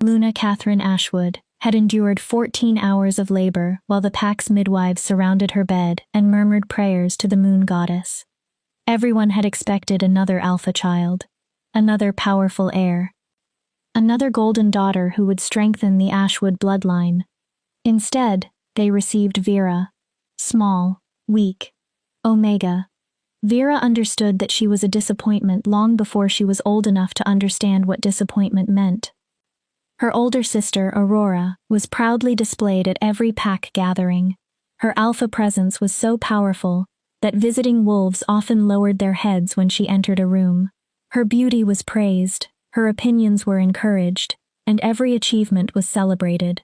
Luna Catherine Ashwood, had endured 14 hours of labor while the pack's midwives surrounded her bed and murmured prayers to the moon goddess. Everyone had expected another alpha child, another powerful heir, another golden daughter who would strengthen the Ashwood bloodline. Instead, they received Vera. Small, weak, Omega. Vera understood that she was a disappointment long before she was old enough to understand what disappointment meant. Her older sister, Aurora, was proudly displayed at every pack gathering. Her alpha presence was so powerful that visiting wolves often lowered their heads when she entered a room. Her beauty was praised, her opinions were encouraged, and every achievement was celebrated.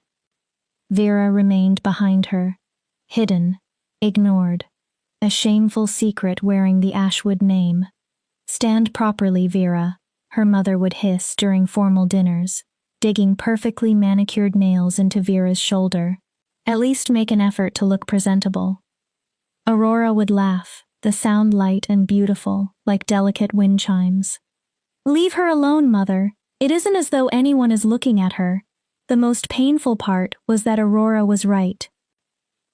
Vera remained behind her, hidden, ignored, a shameful secret wearing the Ashwood name. "Stand properly, Vera," her mother would hiss during formal dinners, digging perfectly manicured nails into Vera's shoulder. "At least make an effort to look presentable." Aurora would laugh, the sound light and beautiful, like delicate wind chimes. "Leave her alone, mother. It isn't as though anyone is looking at her." The most painful part was that Aurora was right.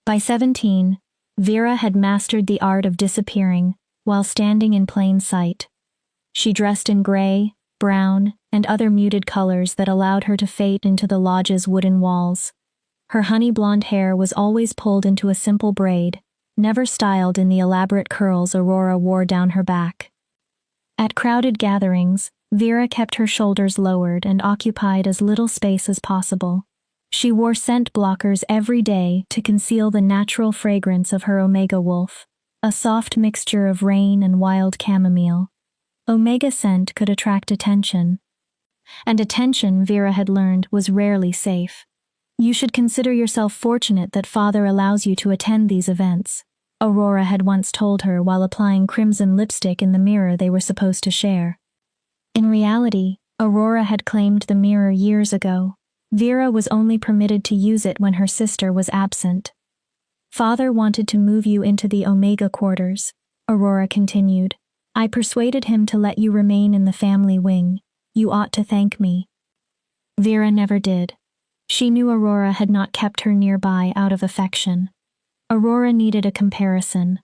By 17, Vera had mastered the art of disappearing while standing in plain sight. She dressed in gray, brown, and other muted colors that allowed her to fade into the lodge's wooden walls. Her honey blonde hair was always pulled into a simple braid, never styled in the elaborate curls Aurora wore down her back. At crowded gatherings, Vera kept her shoulders lowered and occupied as little space as possible. She wore scent blockers every day to conceal the natural fragrance of her Omega wolf, a soft mixture of rain and wild chamomile. Omega scent could attract attention. And attention, Vera had learned, was rarely safe. "You should consider yourself fortunate that father allows you to attend these events," Aurora had once told her while applying crimson lipstick in the mirror they were supposed to share. In reality, Aurora had claimed the mirror years ago. Vera was only permitted to use it when her sister was absent. "Father wanted to move you into the Omega quarters," Aurora continued. "I persuaded him to let you remain in the family wing. You ought to thank me." Vera never did. She knew Aurora had not kept her nearby out of affection. Aurora needed a comparison.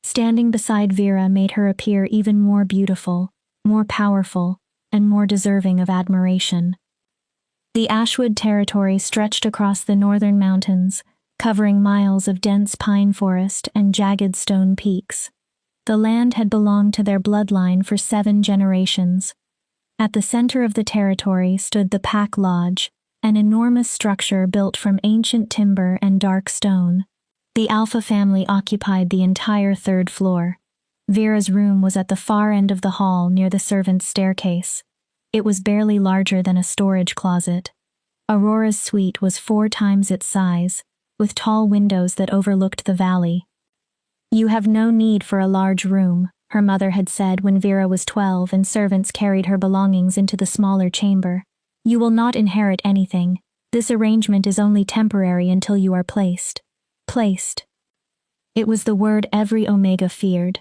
Standing beside Vera made her appear even more beautiful, more powerful, and more deserving of admiration. The Ashwood territory stretched across the northern mountains, covering miles of dense pine forest and jagged stone peaks. The land had belonged to their bloodline for 7 generations. At the center of the territory stood the Pack Lodge, an enormous structure built from ancient timber and dark stone. The Alpha family occupied the entire 3rd floor. Vera's room was at the far end of the hall near the servants' staircase. It was barely larger than a storage closet. Aurora's suite was 4 times its size, with tall windows that overlooked the valley. "You have no need for a large room," her mother had said when Vera was 12 and servants carried her belongings into the smaller chamber. "You will not inherit anything. This arrangement is only temporary until you are placed." Placed. It was the word every Omega feared.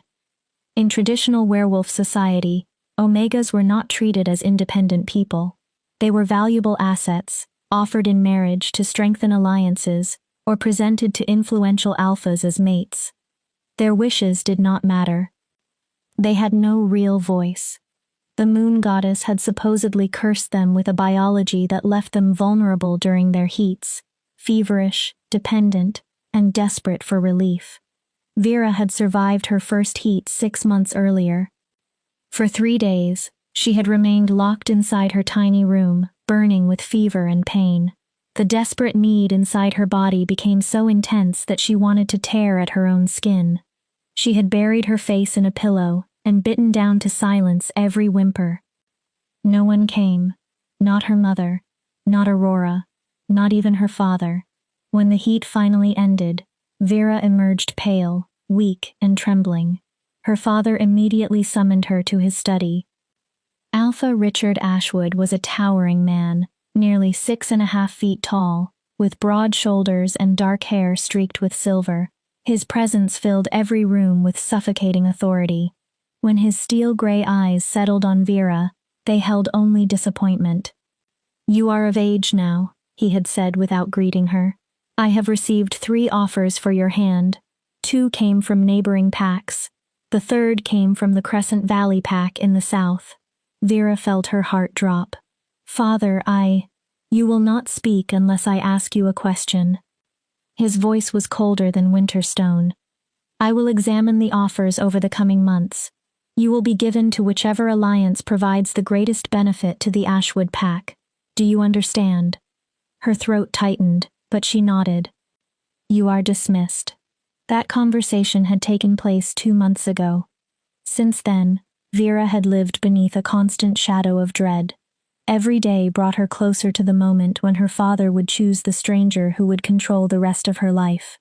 In traditional werewolf society, Omegas were not treated as independent people. They were valuable assets, offered in marriage to strengthen alliances, or presented to influential alphas as mates. Their wishes did not matter. They had no real voice. The moon goddess had supposedly cursed them with a biology that left them vulnerable during their heats, feverish, dependent, and desperate for relief. Vera had survived her first heat 6 months earlier. For 3 days, she had remained locked inside her tiny room, burning with fever and pain. The desperate need inside her body became so intense that she wanted to tear at her own skin. She had buried her face in a pillow and bitten down to silence every whimper. No one came. Not her mother, not Aurora, not even her father. When the heat finally ended, Vera emerged pale, weak, and trembling. Her father immediately summoned her to his study. Alpha Richard Ashwood was a towering man, nearly 6.5 feet tall, with broad shoulders and dark hair streaked with silver. His presence filled every room with suffocating authority. When his steel-gray eyes settled on Vera, they held only disappointment. You are of age now, he had said without greeting her. I have received 3 offers for your hand. 2 came from neighboring packs. The third came from the Crescent Valley pack in the south. Vera felt her heart drop. Father, You will not speak unless I ask you a question. His voice was colder than winter stone. I will examine the offers over the coming months. You will be given to whichever alliance provides the greatest benefit to the Ashwood pack. Do you understand? Her throat tightened, but she nodded. You are dismissed. That conversation had taken place 2 months ago. Since then, Vera had lived beneath a constant shadow of dread. Every day brought her closer to the moment when her father would choose the stranger who would control the rest of her life.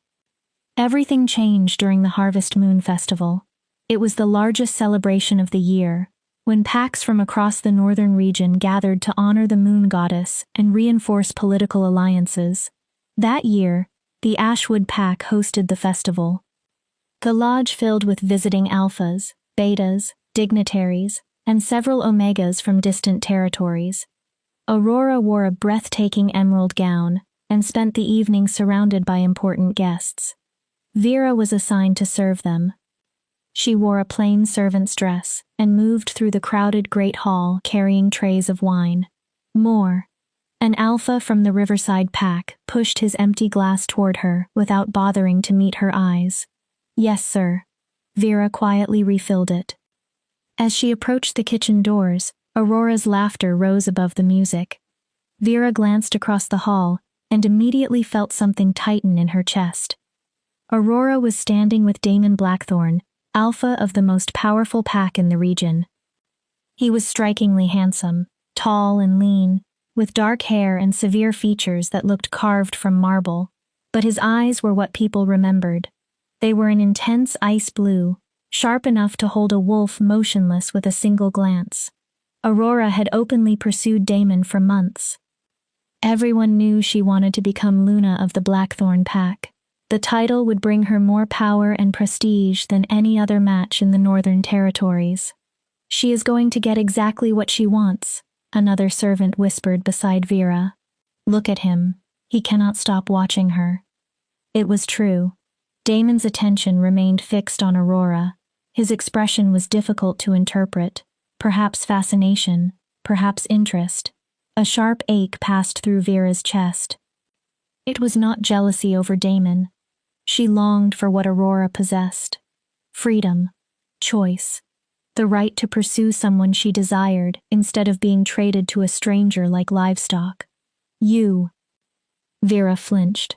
Everything changed during the Harvest Moon Festival. It was the largest celebration of the year, when packs from across the northern region gathered to honor the moon goddess and reinforce political alliances. That year, the Ashwood pack hosted the festival. The lodge filled with visiting alphas, betas, dignitaries, and several omegas from distant territories. Aurora wore a breathtaking emerald gown and spent the evening surrounded by important guests. Vera was assigned to serve them. She wore a plain servant's dress and moved through the crowded great hall carrying trays of wine. More. An alpha from the Riverside pack pushed his empty glass toward her without bothering to meet her eyes. Yes, sir. Vera quietly refilled it. As she approached the kitchen doors, Aurora's laughter rose above the music. Vera glanced across the hall and immediately felt something tighten in her chest. Aurora was standing with Damon Blackthorn, alpha of the most powerful pack in the region. He was strikingly handsome, tall and lean, with dark hair and severe features that looked carved from marble, but his eyes were what people remembered. They were an intense ice blue, sharp enough to hold a wolf motionless with a single glance. Aurora had openly pursued Damon for months. Everyone knew she wanted to become Luna of the Blackthorn pack. The title would bring her more power and prestige than any other match in the Northern Territories. She is going to get exactly what she wants, another servant whispered beside Vera. Look at him. He cannot stop watching her. It was true. Damon's attention remained fixed on Aurora. His expression was difficult to interpret, perhaps fascination, perhaps interest. A sharp ache passed through Vera's chest. It was not jealousy over Damon. She longed for what Aurora possessed. Freedom, choice, the right to pursue someone she desired instead of being traded to a stranger like livestock. You. Vera flinched.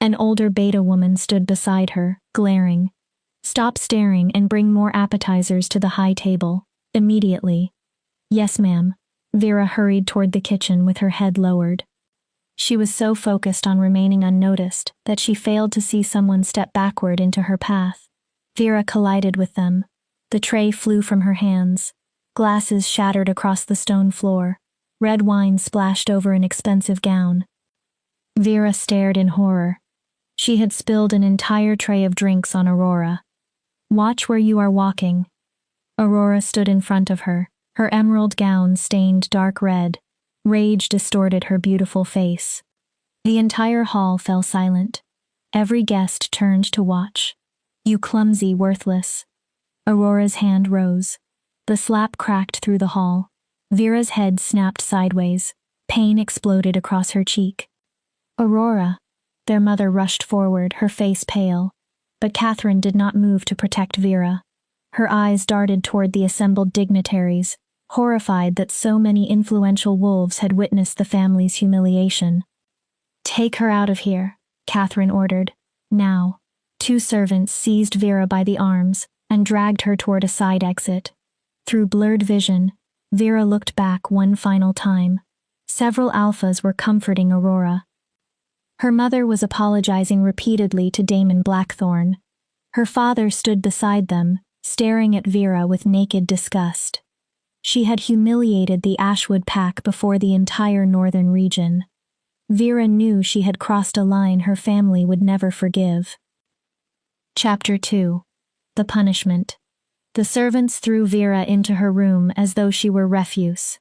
An older beta woman stood beside her, glaring. Stop staring and bring more appetizers to the high table, immediately. Yes, ma'am. Vera hurried toward the kitchen with her head lowered. She was so focused on remaining unnoticed that she failed to see someone step backward into her path. Vera collided with them. The tray flew from her hands. Glasses shattered across the stone floor. Red wine splashed over an expensive gown. Vera stared in horror. She had spilled an entire tray of drinks on Aurora. Watch where you are walking. Aurora stood in front of her, her emerald gown stained dark red. Rage distorted her beautiful face. The entire hall fell silent. Every guest turned to watch. You clumsy, worthless. Aurora's hand rose. The slap cracked through the hall. Vera's head snapped sideways. Pain exploded across her cheek. Aurora. Their mother rushed forward, her face pale. But Catherine did not move to protect Vera. Her eyes darted toward the assembled dignitaries, horrified that so many influential wolves had witnessed the family's humiliation. Take her out of here, Catherine ordered. Now. 2 servants seized Vera by the arms and dragged her toward a side exit. Through blurred vision, Vera looked back one final time. Several alphas were comforting Aurora. Her mother was apologizing repeatedly to Damon Blackthorn. Her father stood beside them, staring at Vera with naked disgust. She had humiliated the Ashwood pack before the entire northern region. Vera knew she had crossed a line her family would never forgive. Chapter 2. The Punishment. The servants threw Vera into her room as though she were refuse.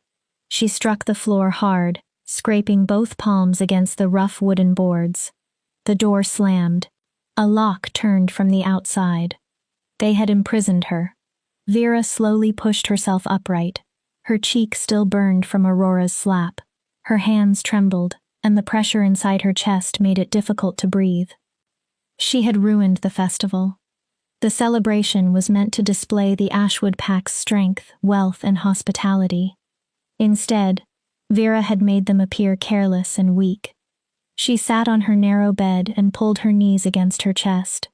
She struck the floor hard, scraping both palms against the rough wooden boards. The door slammed. A lock turned from the outside. They had imprisoned her. Vera slowly pushed herself upright. Her cheek still burned from Aurora's slap. Her hands trembled, and the pressure inside her chest made it difficult to breathe. She had ruined the festival. The celebration was meant to display the Ashwood Pack's strength, wealth, and hospitality. Instead, Vera had made them appear careless and weak. She sat on her narrow bed and pulled her knees against her chest.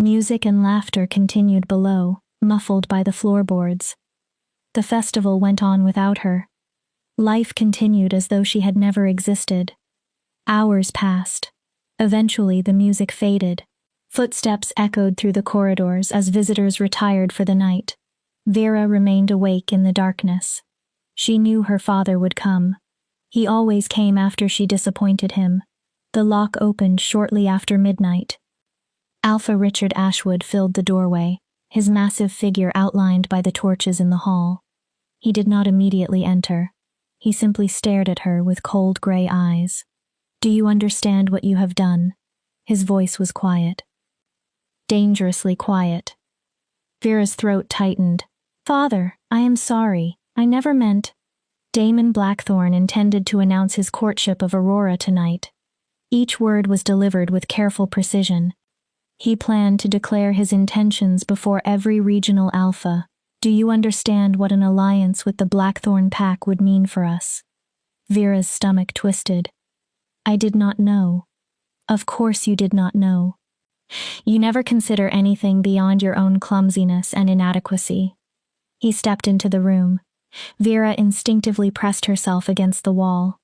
Music and laughter continued below, muffled by the floorboards. The festival went on without her. Life continued as though she had never existed. Hours passed. Eventually, the music faded. Footsteps echoed through the corridors as visitors retired for the night. Vera remained awake in the darkness. She knew her father would come. He always came after she disappointed him. The lock opened shortly after midnight. Alpha Richard Ashwood filled the doorway, his massive figure outlined by the torches in the hall. He did not immediately enter. He simply stared at her with cold gray eyes. "Do you understand what you have done?" His voice was quiet. Dangerously quiet. Vera's throat tightened. "Father, I am sorry. I never meant—" Damon Blackthorne intended to announce his courtship of Aurora tonight. Each word was delivered with careful precision. He planned to declare his intentions before every regional alpha. "Do you understand what an alliance with the Blackthorne Pack would mean for us?" Vera's stomach twisted. "I did not know." "Of course you did not know. You never consider anything beyond your own clumsiness and inadequacy." He stepped into the room. Vera instinctively pressed herself against the wall.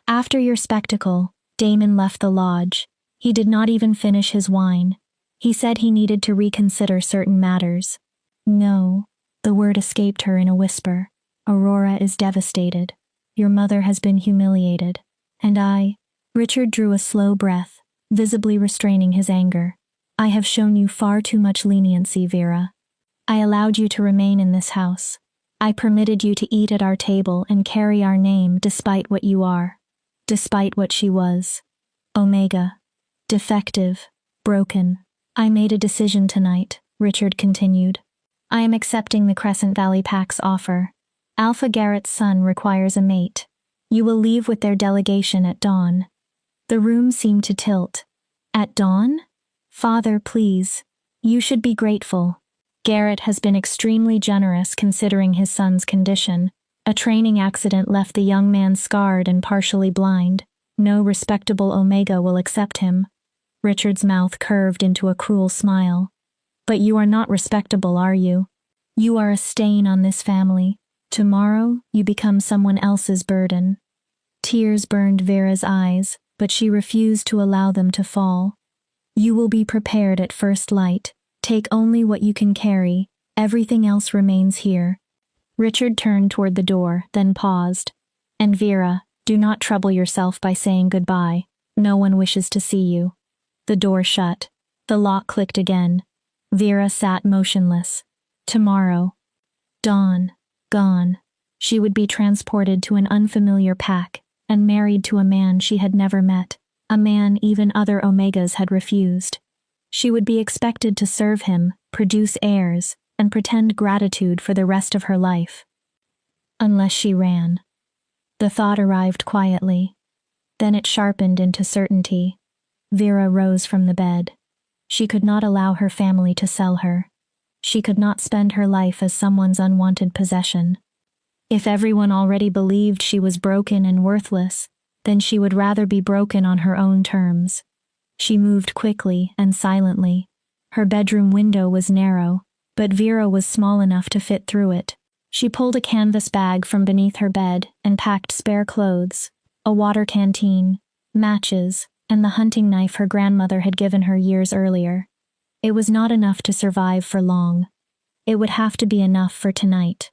"After your spectacle, Damon left the lodge. He did not even finish his wine. He said he needed to reconsider certain matters." "No," the word escaped her in a whisper. "Aurora is devastated. Your mother has been humiliated. And I—" Richard drew a slow breath, visibly restraining his anger. "I have shown you far too much leniency, Vera. I allowed you to remain in this house. I permitted you to eat at our table and carry our name despite what you are. Despite what she was. Omega. Defective. Broken. I made a decision tonight," Richard continued. "I am accepting the Crescent Valley Pack's offer. Alpha Garrett's son requires a mate. You will leave with their delegation at dawn." The room seemed to tilt. "At dawn? Father, please. You should be grateful. Garrett has been extremely generous considering his son's condition. A training accident left the young man scarred and partially blind. No respectable Omega will accept him." Richard's mouth curved into a cruel smile. "But you are not respectable, are you? You are a stain on this family. Tomorrow, you become someone else's burden." Tears burned Vera's eyes, but she refused to allow them to fall. "You will be prepared at first light. Take only what you can carry. Everything else remains here." Richard turned toward the door, then paused. "And Vera, do not trouble yourself by saying goodbye. No one wishes to see you." The door shut. The lock clicked again. Vera sat motionless. Tomorrow. Dawn. Gone. She would be transported to an unfamiliar pack and married to a man she had never met, a man even other Omegas had refused. She would be expected to serve him, produce heirs, and pretend gratitude for the rest of her life. Unless she ran. The thought arrived quietly. Then it sharpened into certainty. Vera rose from the bed. She could not allow her family to sell her. She could not spend her life as someone's unwanted possession. If everyone already believed she was broken and worthless, then she would rather be broken on her own terms. She moved quickly and silently. Her bedroom window was narrow, but Vera was small enough to fit through it. She pulled a canvas bag from beneath her bed and packed spare clothes, a water canteen, matches, and the hunting knife her grandmother had given her years earlier. It was not enough to survive for long. It would have to be enough for tonight.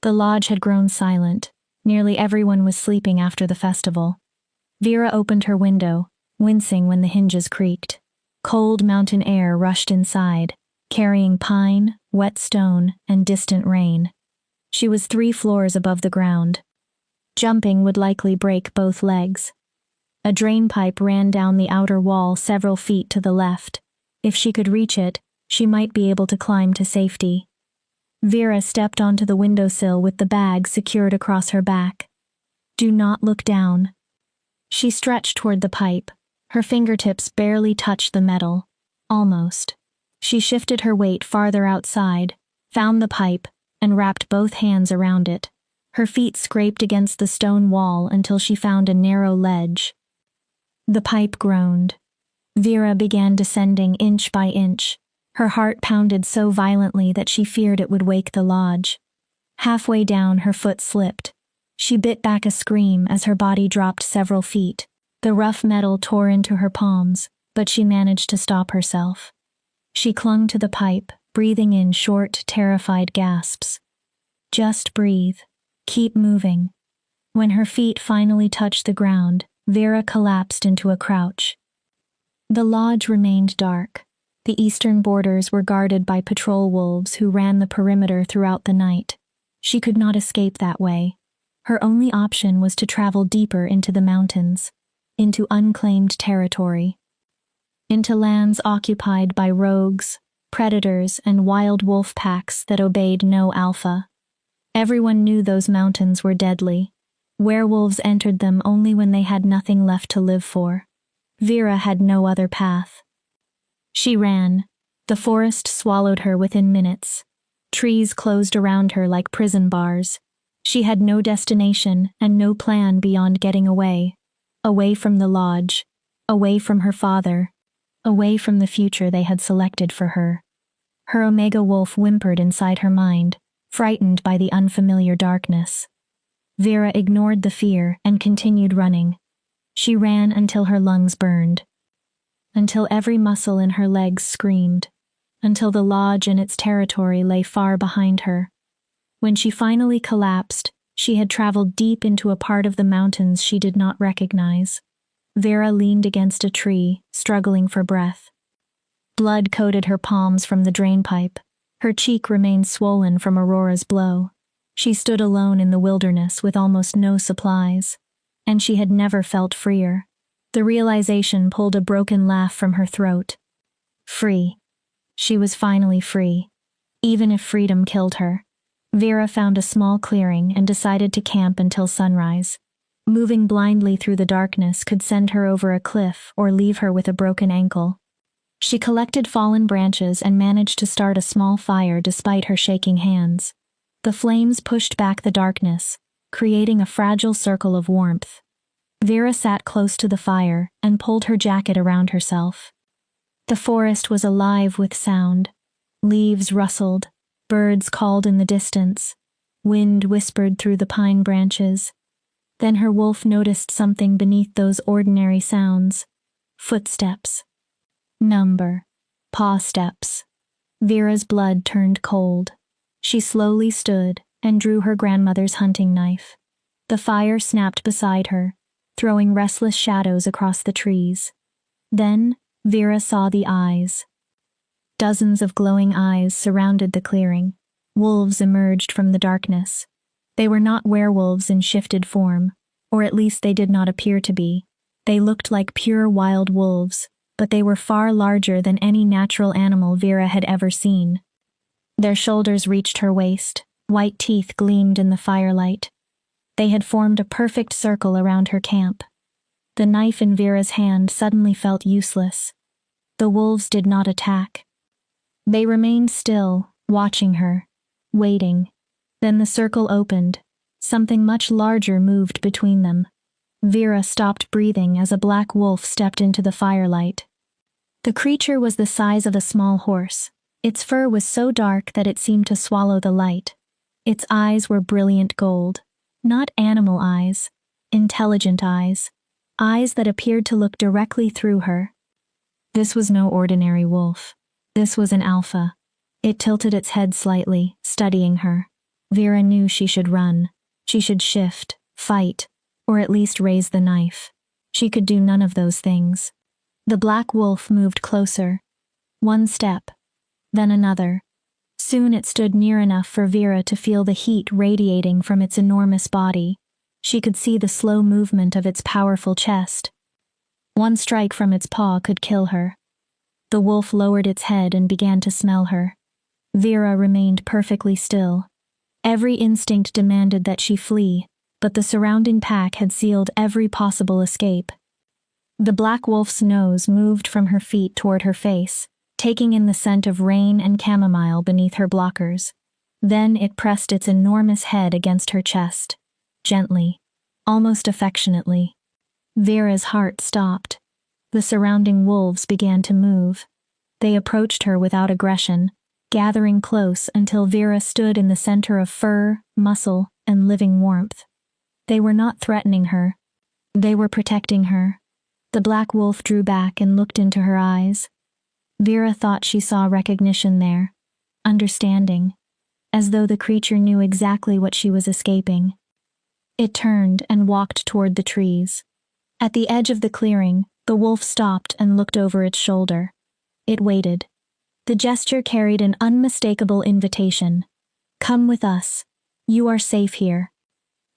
The lodge had grown silent. Nearly everyone was sleeping after the festival. Vera opened her window, wincing when the hinges creaked. Cold mountain air rushed inside, carrying pine, wet stone, and distant rain. She was 3 floors above the ground. Jumping would likely break both legs. A drain pipe ran down the outer wall several feet to the left. If she could reach it, she might be able to climb to safety. Vera stepped onto the windowsill with the bag secured across her back. Do not look down. She stretched toward the pipe. Her fingertips barely touched the metal. Almost. She shifted her weight farther outside, found the pipe, and wrapped both hands around it. Her feet scraped against the stone wall until she found a narrow ledge. The pipe groaned. Vera began descending inch by inch. Her heart pounded so violently that she feared it would wake the lodge. Halfway down, her foot slipped. She bit back a scream as her body dropped several feet. The rough metal tore into her palms, but she managed to stop herself. She clung to the pipe, breathing in short, terrified gasps. Just breathe. Keep moving. When her feet finally touched the ground, Vera collapsed into a crouch. The lodge remained dark. The eastern borders were guarded by patrol wolves who ran the perimeter throughout the night. She could not escape that way. Her only option was to travel deeper into the mountains, into unclaimed territory, into lands occupied by rogues, predators, and wild wolf packs that obeyed no alpha. Everyone knew those mountains were deadly. Werewolves entered them only when they had nothing left to live for. Vera had no other path. She ran. The forest swallowed her within minutes. Trees closed around her like prison bars. She had no destination and no plan beyond getting away. Away from the lodge. Away from her father. Away from the future they had selected for her. Her Omega Wolf whimpered inside her mind, frightened by the unfamiliar darkness. Vera ignored the fear and continued running. She ran until her lungs burned. Until every muscle in her legs screamed. Until the lodge and its territory lay far behind her. When she finally collapsed, she had traveled deep into a part of the mountains she did not recognize. Vera leaned against a tree, struggling for breath. Blood coated her palms from the drainpipe. Her cheek remained swollen from Aurora's blow. She stood alone in the wilderness with almost no supplies, and she had never felt freer. The realization pulled a broken laugh from her throat. Free. She was finally free, even if freedom killed her. Vera found a small clearing and decided to camp until sunrise. Moving blindly through the darkness could send her over a cliff or leave her with a broken ankle. She collected fallen branches and managed to start a small fire despite her shaking hands. The flames pushed back the darkness, creating a fragile circle of warmth. Vera sat close to the fire and pulled her jacket around herself. The forest was alive with sound. Leaves rustled, birds called in the distance, wind whispered through the pine branches. Then her wolf noticed something beneath those ordinary sounds. Footsteps. Paw steps. Vera's blood turned cold. She slowly stood and drew her grandmother's hunting knife. The fire snapped beside her, throwing restless shadows across the trees. Then, Vera saw the eyes. Dozens of glowing eyes surrounded the clearing. Wolves emerged from the darkness. They were not werewolves in shifted form, or at least they did not appear to be. They looked like pure wild wolves, but they were far larger than any natural animal Vera had ever seen. Their shoulders reached her waist, white teeth gleamed in the firelight. They had formed a perfect circle around her camp. The knife in Vera's hand suddenly felt useless. The wolves did not attack. They remained still, watching her, waiting. Then the circle opened. Something much larger moved between them. Vera stopped breathing as a black wolf stepped into the firelight. The creature was the size of a small horse. Its fur was so dark that it seemed to swallow the light. Its eyes were brilliant gold. Not animal eyes, intelligent eyes. Eyes that appeared to look directly through her. This was no ordinary wolf. This was an alpha. It tilted its head slightly, studying her. Vera knew she should run. She should shift, fight, or at least raise the knife. She could do none of those things. The black wolf moved closer. One step, then another. Soon it stood near enough for Vera to feel the heat radiating from its enormous body. She could see the slow movement of its powerful chest. One strike from its paw could kill her. The wolf lowered its head and began to smell her. Vera remained perfectly still. Every instinct demanded that she flee, but the surrounding pack had sealed every possible escape. The black wolf's nose moved from her feet toward her face, taking in the scent of rain and chamomile beneath her blockers. Then it pressed its enormous head against her chest, gently, almost affectionately. Vera's heart stopped. The surrounding wolves began to move. They approached her without aggression, gathering close until Vera stood in the center of fur, muscle, and living warmth. They were not threatening her. They were protecting her. The black wolf drew back and looked into her eyes. Vera thought she saw recognition there, understanding, as though the creature knew exactly what she was escaping. It turned and walked toward the trees. At the edge of the clearing, the wolf stopped and looked over its shoulder. It waited. The gesture carried an unmistakable invitation. Come with us. You are safe here.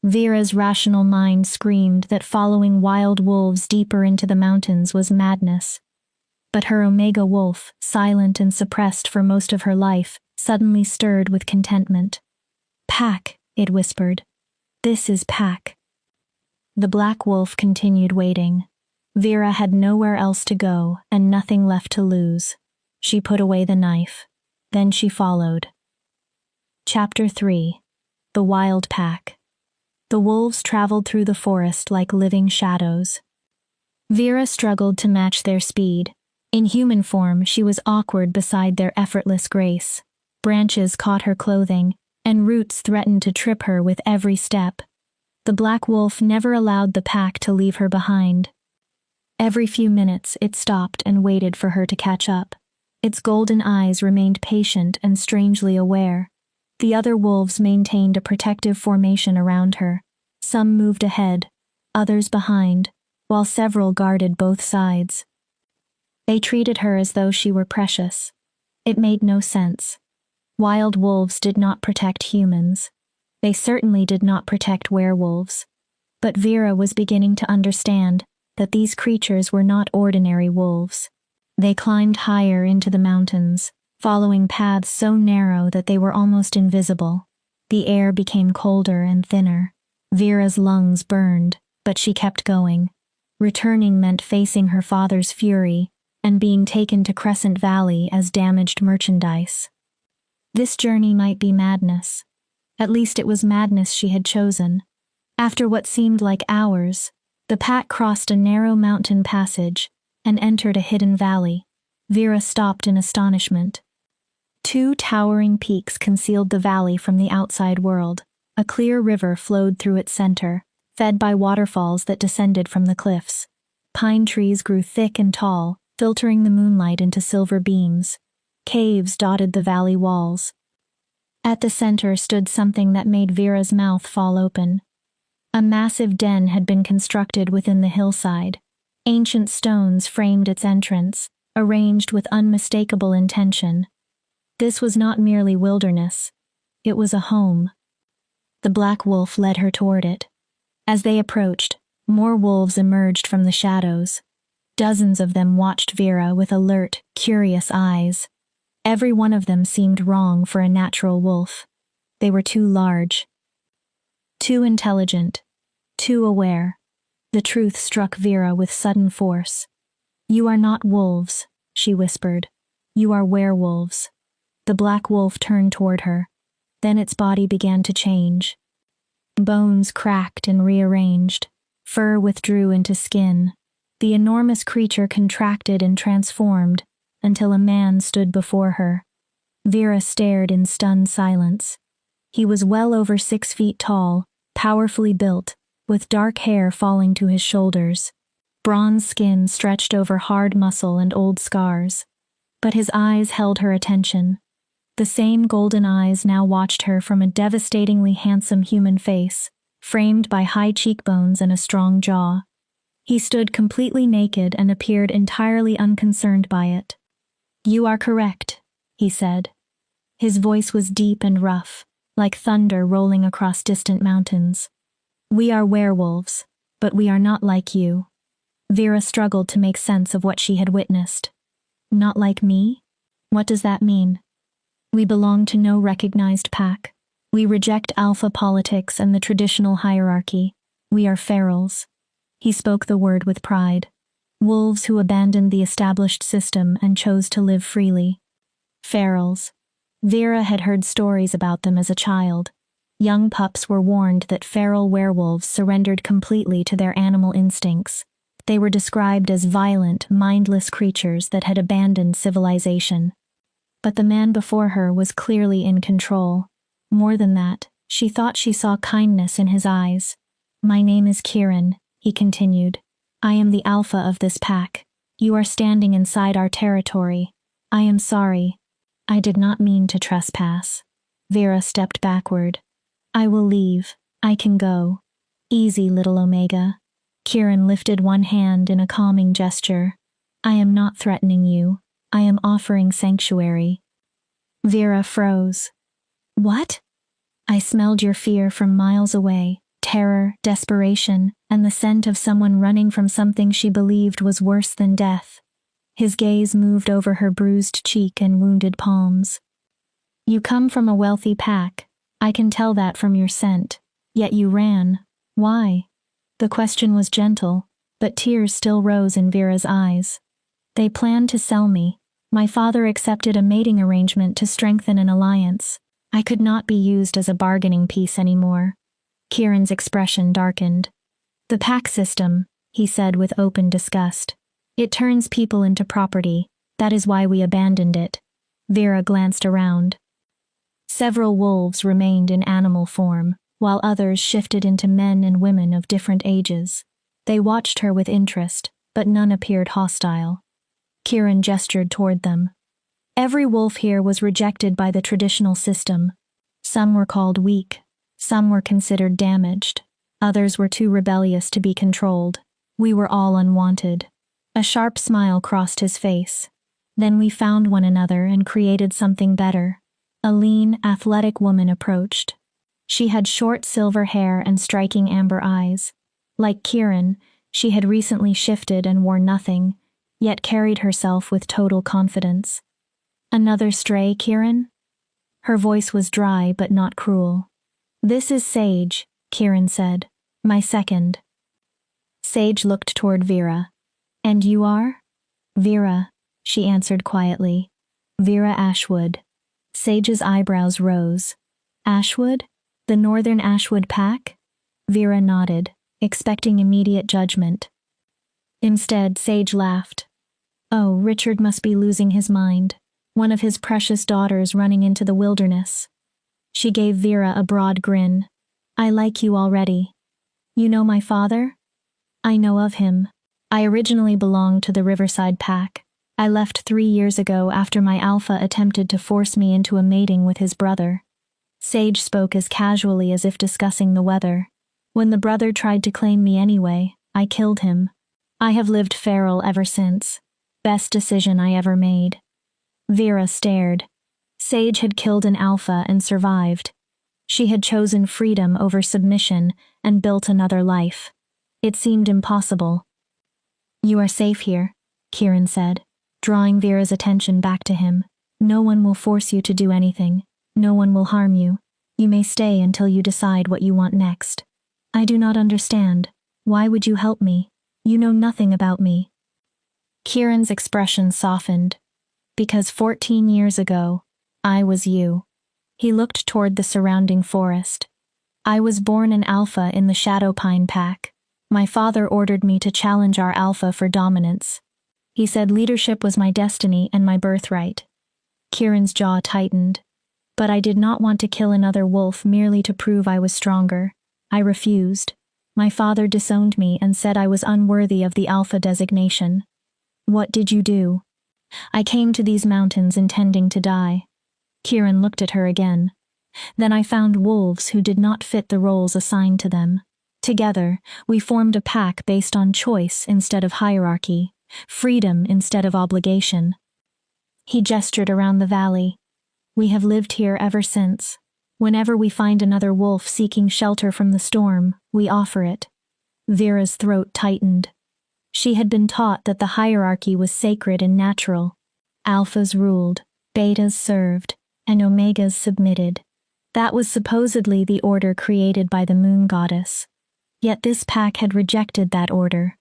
Vera's rational mind screamed that following wild wolves deeper into the mountains was madness. But her Omega wolf, silent and suppressed for most of her life, suddenly stirred with contentment. Pack, it whispered. This is Pack. The black wolf continued waiting. Vera had nowhere else to go and nothing left to lose. She put away the knife. Then she followed. Chapter 3. The Wild Pack. The wolves traveled through the forest like living shadows. Vera struggled to match their speed. In human form, she was awkward beside their effortless grace. Branches caught her clothing, and roots threatened to trip her with every step. The black wolf never allowed the pack to leave her behind. Every few minutes, it stopped and waited for her to catch up. Its golden eyes remained patient and strangely aware. The other wolves maintained a protective formation around her. Some moved ahead, others behind, while several guarded both sides. They treated her as though she were precious. It made no sense. Wild wolves did not protect humans. They certainly did not protect werewolves. But Vera was beginning to understand that these creatures were not ordinary wolves. They climbed higher into the mountains, following paths so narrow that they were almost invisible. The air became colder and thinner. Vera's lungs burned, but she kept going. Returning meant facing her father's fury and being taken to Crescent Valley as damaged merchandise. This journey might be madness. At least it was madness she had chosen. After what seemed like hours, the pack crossed a narrow mountain passage and entered a hidden valley. Vera stopped in astonishment. Two towering peaks concealed the valley from the outside world. A clear river flowed through its center, fed by waterfalls that descended from the cliffs. Pine trees grew thick and tall, filtering the moonlight into silver beams. Caves dotted the valley walls. At the center stood something that made Vera's mouth fall open. A massive den had been constructed within the hillside. Ancient stones framed its entrance, arranged with unmistakable intention. This was not merely wilderness. It was a home. The black wolf led her toward it. As they approached, more wolves emerged from the shadows. Dozens of them watched Vera with alert, curious eyes. Every one of them seemed wrong for a natural wolf. They were too large, too intelligent, too aware. The truth struck Vera with sudden force. You are not wolves, she whispered. You are werewolves. The black wolf turned toward her. Then its body began to change. Bones cracked and rearranged. Fur withdrew into skin. The enormous creature contracted and transformed until a man stood before her. Vera stared in stunned silence. He was well over 6 feet tall, powerfully built, with dark hair falling to his shoulders. Bronze skin stretched over hard muscle and old scars. But his eyes held her attention. The same golden eyes now watched her from a devastatingly handsome human face, framed by high cheekbones and a strong jaw. He stood completely naked and appeared entirely unconcerned by it. You are correct, he said. His voice was deep and rough, like thunder rolling across distant mountains. We are werewolves, but we are not like you. Vera struggled to make sense of what she had witnessed. Not like me? What does that mean? We belong to no recognized pack. We reject alpha politics and the traditional hierarchy. We are ferals. He spoke the word with pride. Wolves who abandoned the established system and chose to live freely. Ferals. Vera had heard stories about them as a child. Young pups were warned that feral werewolves surrendered completely to their animal instincts. They were described as violent, mindless creatures that had abandoned civilization. But the man before her was clearly in control. More than that, she thought she saw kindness in his eyes. My name is Kieran, he continued. I am the alpha of this pack. You are standing inside our territory. I am sorry. I did not mean to trespass. Vera stepped backward. I will leave. I can go. Easy, little Omega. Kieran lifted one hand in a calming gesture. I am not threatening you. I am offering sanctuary. Vera froze. What? I smelled your fear from miles away. Terror, desperation, and the scent of someone running from something she believed was worse than death. His gaze moved over her bruised cheek and wounded palms. You come from a wealthy pack. I can tell that from your scent. Yet you ran. Why? The question was gentle, but tears still rose in Vera's eyes. They planned to sell me. My father accepted a mating arrangement to strengthen an alliance. I could not be used as a bargaining piece anymore. Kieran's expression darkened. The pack system, he said with open disgust. It turns people into property. That is why we abandoned it. Vera glanced around. Several wolves remained in animal form, while others shifted into men and women of different ages. They watched her with interest, but none appeared hostile. Kieran gestured toward them. Every wolf here was rejected by the traditional system. Some were called weak. Some were considered damaged. Others were too rebellious to be controlled. We were all unwanted. A sharp smile crossed his face. Then we found one another and created something better. A lean, athletic woman approached. She had short silver hair and striking amber eyes. Like Kieran, she had recently shifted and wore nothing, yet carried herself with total confidence. Another stray, Kieran? Her voice was dry but not cruel. This is Sage, Kieran said. My second. Sage looked toward Vera. And you are? Vera, she answered quietly. Vera Ashwood. Sage's eyebrows rose. Ashwood? The Northern Ashwood Pack? Vera nodded, expecting immediate judgment. Instead, Sage laughed. Oh, Richard must be losing his mind. One of his precious daughters running into the wilderness. She gave Vera a broad grin. I like you already. You know my father? I know of him. I originally belonged to the Riverside Pack. I left 3 years ago after my alpha attempted to force me into a mating with his brother. Sage spoke as casually as if discussing the weather. When the brother tried to claim me anyway, I killed him. I have lived feral ever since. Best decision I ever made. Vera stared. Sage had killed an alpha and survived. She had chosen freedom over submission and built another life. It seemed impossible. You are safe here, Kieran said, drawing Vera's attention back to him. No one will force you to do anything. No one will harm you. You may stay until you decide what you want next. I do not understand. Why would you help me? You know nothing about me. Kieran's expression softened. Because 14 years ago, I was you. He looked toward the surrounding forest. I was born an alpha in the Shadowpine Pack. My father ordered me to challenge our alpha for dominance. He said leadership was my destiny and my birthright. Kieran's jaw tightened. But I did not want to kill another wolf merely to prove I was stronger. I refused. My father disowned me and said I was unworthy of the alpha designation. What did you do? I came to these mountains intending to die. Kieran looked at her again. Then I found wolves who did not fit the roles assigned to them. Together, we formed a pack based on choice instead of hierarchy, freedom instead of obligation. He gestured around the valley. We have lived here ever since. Whenever we find another wolf seeking shelter from the storm, we offer it. Vera's throat tightened. She had been taught that the hierarchy was sacred and natural. Alphas ruled, betas served, and omegas submitted. That was supposedly the order created by the moon goddess. Yet this pack had rejected that order.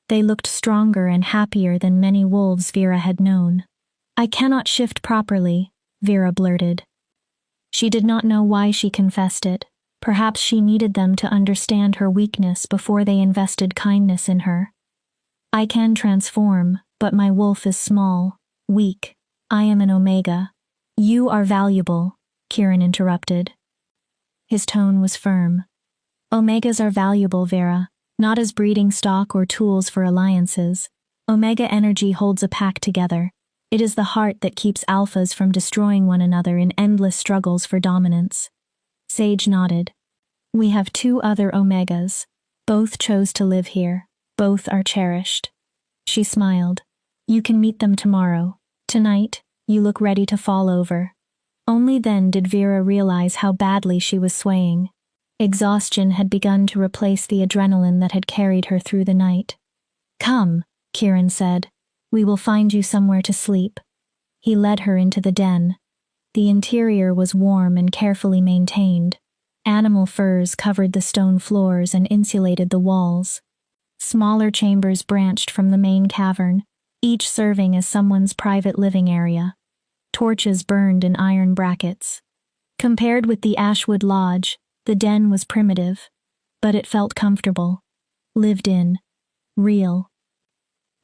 They looked stronger and happier than many wolves Vera had known. "I cannot shift properly," Vera blurted. She did not know why she confessed it. Perhaps she needed them to understand her weakness before they invested kindness in her. "I can transform, but my wolf is small, weak. I am an omega." "You are valuable," Kieran interrupted. His tone was firm. "Omegas are valuable, Vera, not as breeding stock or tools for alliances. Omega energy holds a pack together. It is the heart that keeps alphas from destroying one another in endless struggles for dominance." Sage nodded. "We have 2 other omegas. Both chose to live here. Both are cherished." She smiled. "You can meet them tomorrow. Tonight, you look ready to fall over." Only then did Vera realize how badly she was swaying. Exhaustion had begun to replace the adrenaline that had carried her through the night. "Come," Kieran said. "We will find you somewhere to sleep." He led her into the den. The interior was warm and carefully maintained. Animal furs covered the stone floors and insulated the walls. Smaller chambers branched from the main cavern, each serving as someone's private living area. Torches burned in iron brackets. Compared with the Ashwood Lodge, the den was primitive, but it felt comfortable, lived in, real.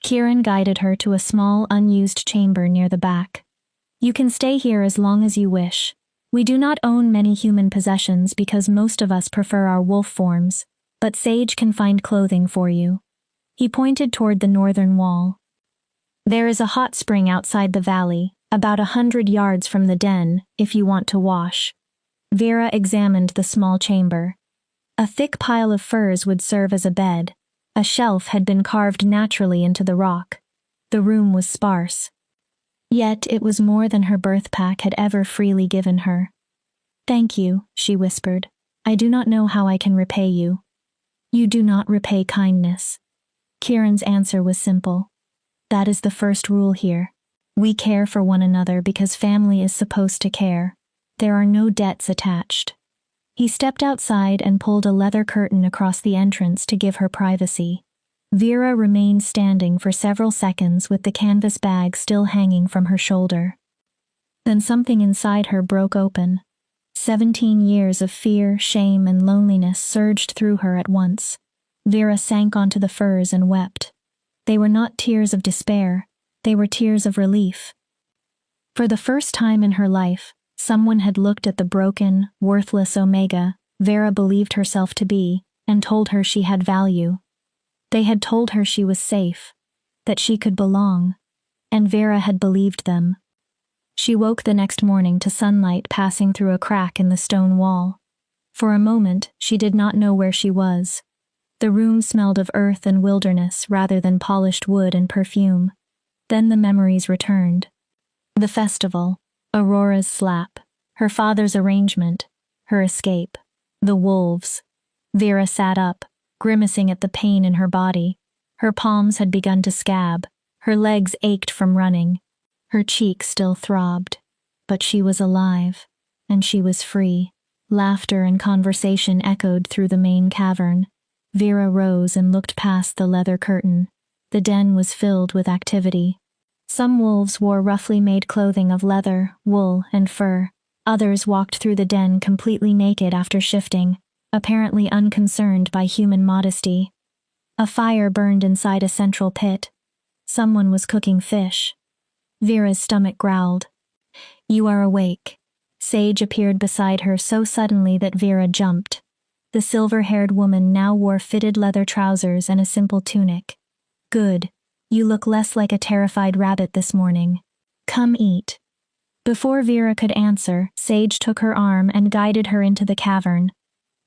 Kieran guided her to a small, unused chamber near the back. "You can stay here as long as you wish. We do not own many human possessions because most of us prefer our wolf forms, but Sage can find clothing for you." He pointed toward the northern wall. "There is a hot spring outside the valley, about 100 yards from the den, if you want to wash." Vera examined the small chamber. A thick pile of furs would serve as a bed. A shelf had been carved naturally into the rock. The room was sparse. Yet it was more than her birth pack had ever freely given her. "Thank you," she whispered. "I do not know how I can repay you." "You do not repay kindness." Kieran's answer was simple. "That is the first rule here. We care for one another because family is supposed to care. There are no debts attached." He stepped outside and pulled a leather curtain across the entrance to give her privacy. Vera remained standing for several seconds with the canvas bag still hanging from her shoulder. Then something inside her broke open. 17 years of fear, shame, and loneliness surged through her at once. Vera sank onto the furs and wept. They were not tears of despair. They were tears of relief. For the first time in her life, someone had looked at the broken, worthless Omega Vera believed herself to be and told her she had value. They had told her she was safe, that she could belong, and Vera had believed them. She woke the next morning to sunlight passing through a crack in the stone wall. For a moment, she did not know where she was. The room smelled of earth and wilderness rather than polished wood and perfume. Then the memories returned. The festival, Aurora's slap, her father's arrangement, her escape, the wolves. Vera sat up, grimacing at the pain in her body. Her palms had begun to scab, her legs ached from running. Her cheeks still throbbed, but she was alive, and she was free. Laughter and conversation echoed through the main cavern. Vera rose and looked past the leather curtain. The den was filled with activity. Some wolves wore roughly made clothing of leather, wool, and fur. Others walked through the den completely naked after shifting, apparently unconcerned by human modesty. A fire burned inside a central pit. Someone was cooking fish. Vera's stomach growled. "You are awake." Sage appeared beside her so suddenly that Vera jumped. The silver-haired woman now wore fitted leather trousers and a simple tunic. "Good. You look less like a terrified rabbit this morning. Come eat." Before Vera could answer, Sage took her arm and guided her into the cavern.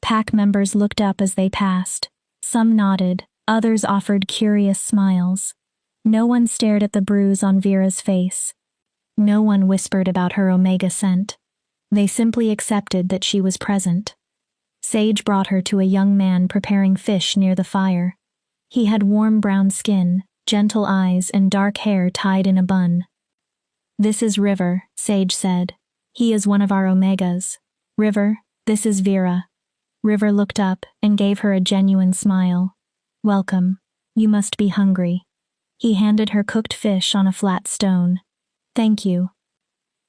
Pack members looked up as they passed. Some nodded, others offered curious smiles. No one stared at the bruise on Vera's face. No one whispered about her Omega scent. They simply accepted that she was present. Sage brought her to a young man preparing fish near the fire. He had warm brown skin, gentle eyes, and dark hair tied in a bun. "This is River," Sage said. "He is one of our Omegas. River, this is Vera." River looked up and gave her a genuine smile. "Welcome. You must be hungry." He handed her cooked fish on a flat stone. "Thank you."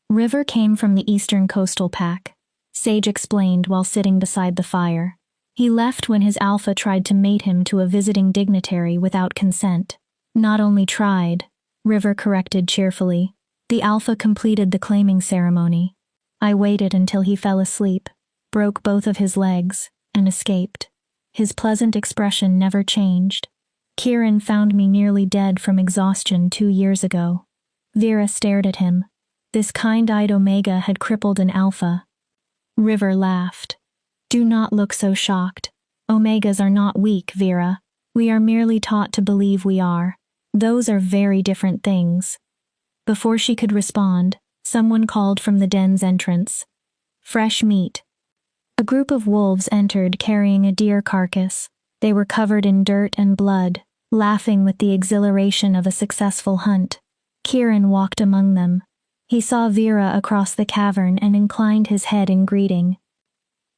River came from the Eastern Coastal Pack, Sage explained while sitting beside the fire. He left when his alpha tried to mate him to a visiting dignitary without consent. "Not only tried," River corrected cheerfully. "The alpha completed the claiming ceremony. I waited until he fell asleep, broke both of his legs, and escaped." His pleasant expression never changed. "Kieran found me nearly dead from exhaustion 2 years ago." Vera stared at him. This kind-eyed Omega had crippled an alpha. River laughed. "Do not look so shocked. Omegas are not weak, Vera. We are merely taught to believe we are. Those are very different things." Before she could respond, someone called from the den's entrance. "Fresh meat." A group of wolves entered carrying a deer carcass. They were covered in dirt and blood, laughing with the exhilaration of a successful hunt. Kieran walked among them. He saw Vera across the cavern and inclined his head in greeting.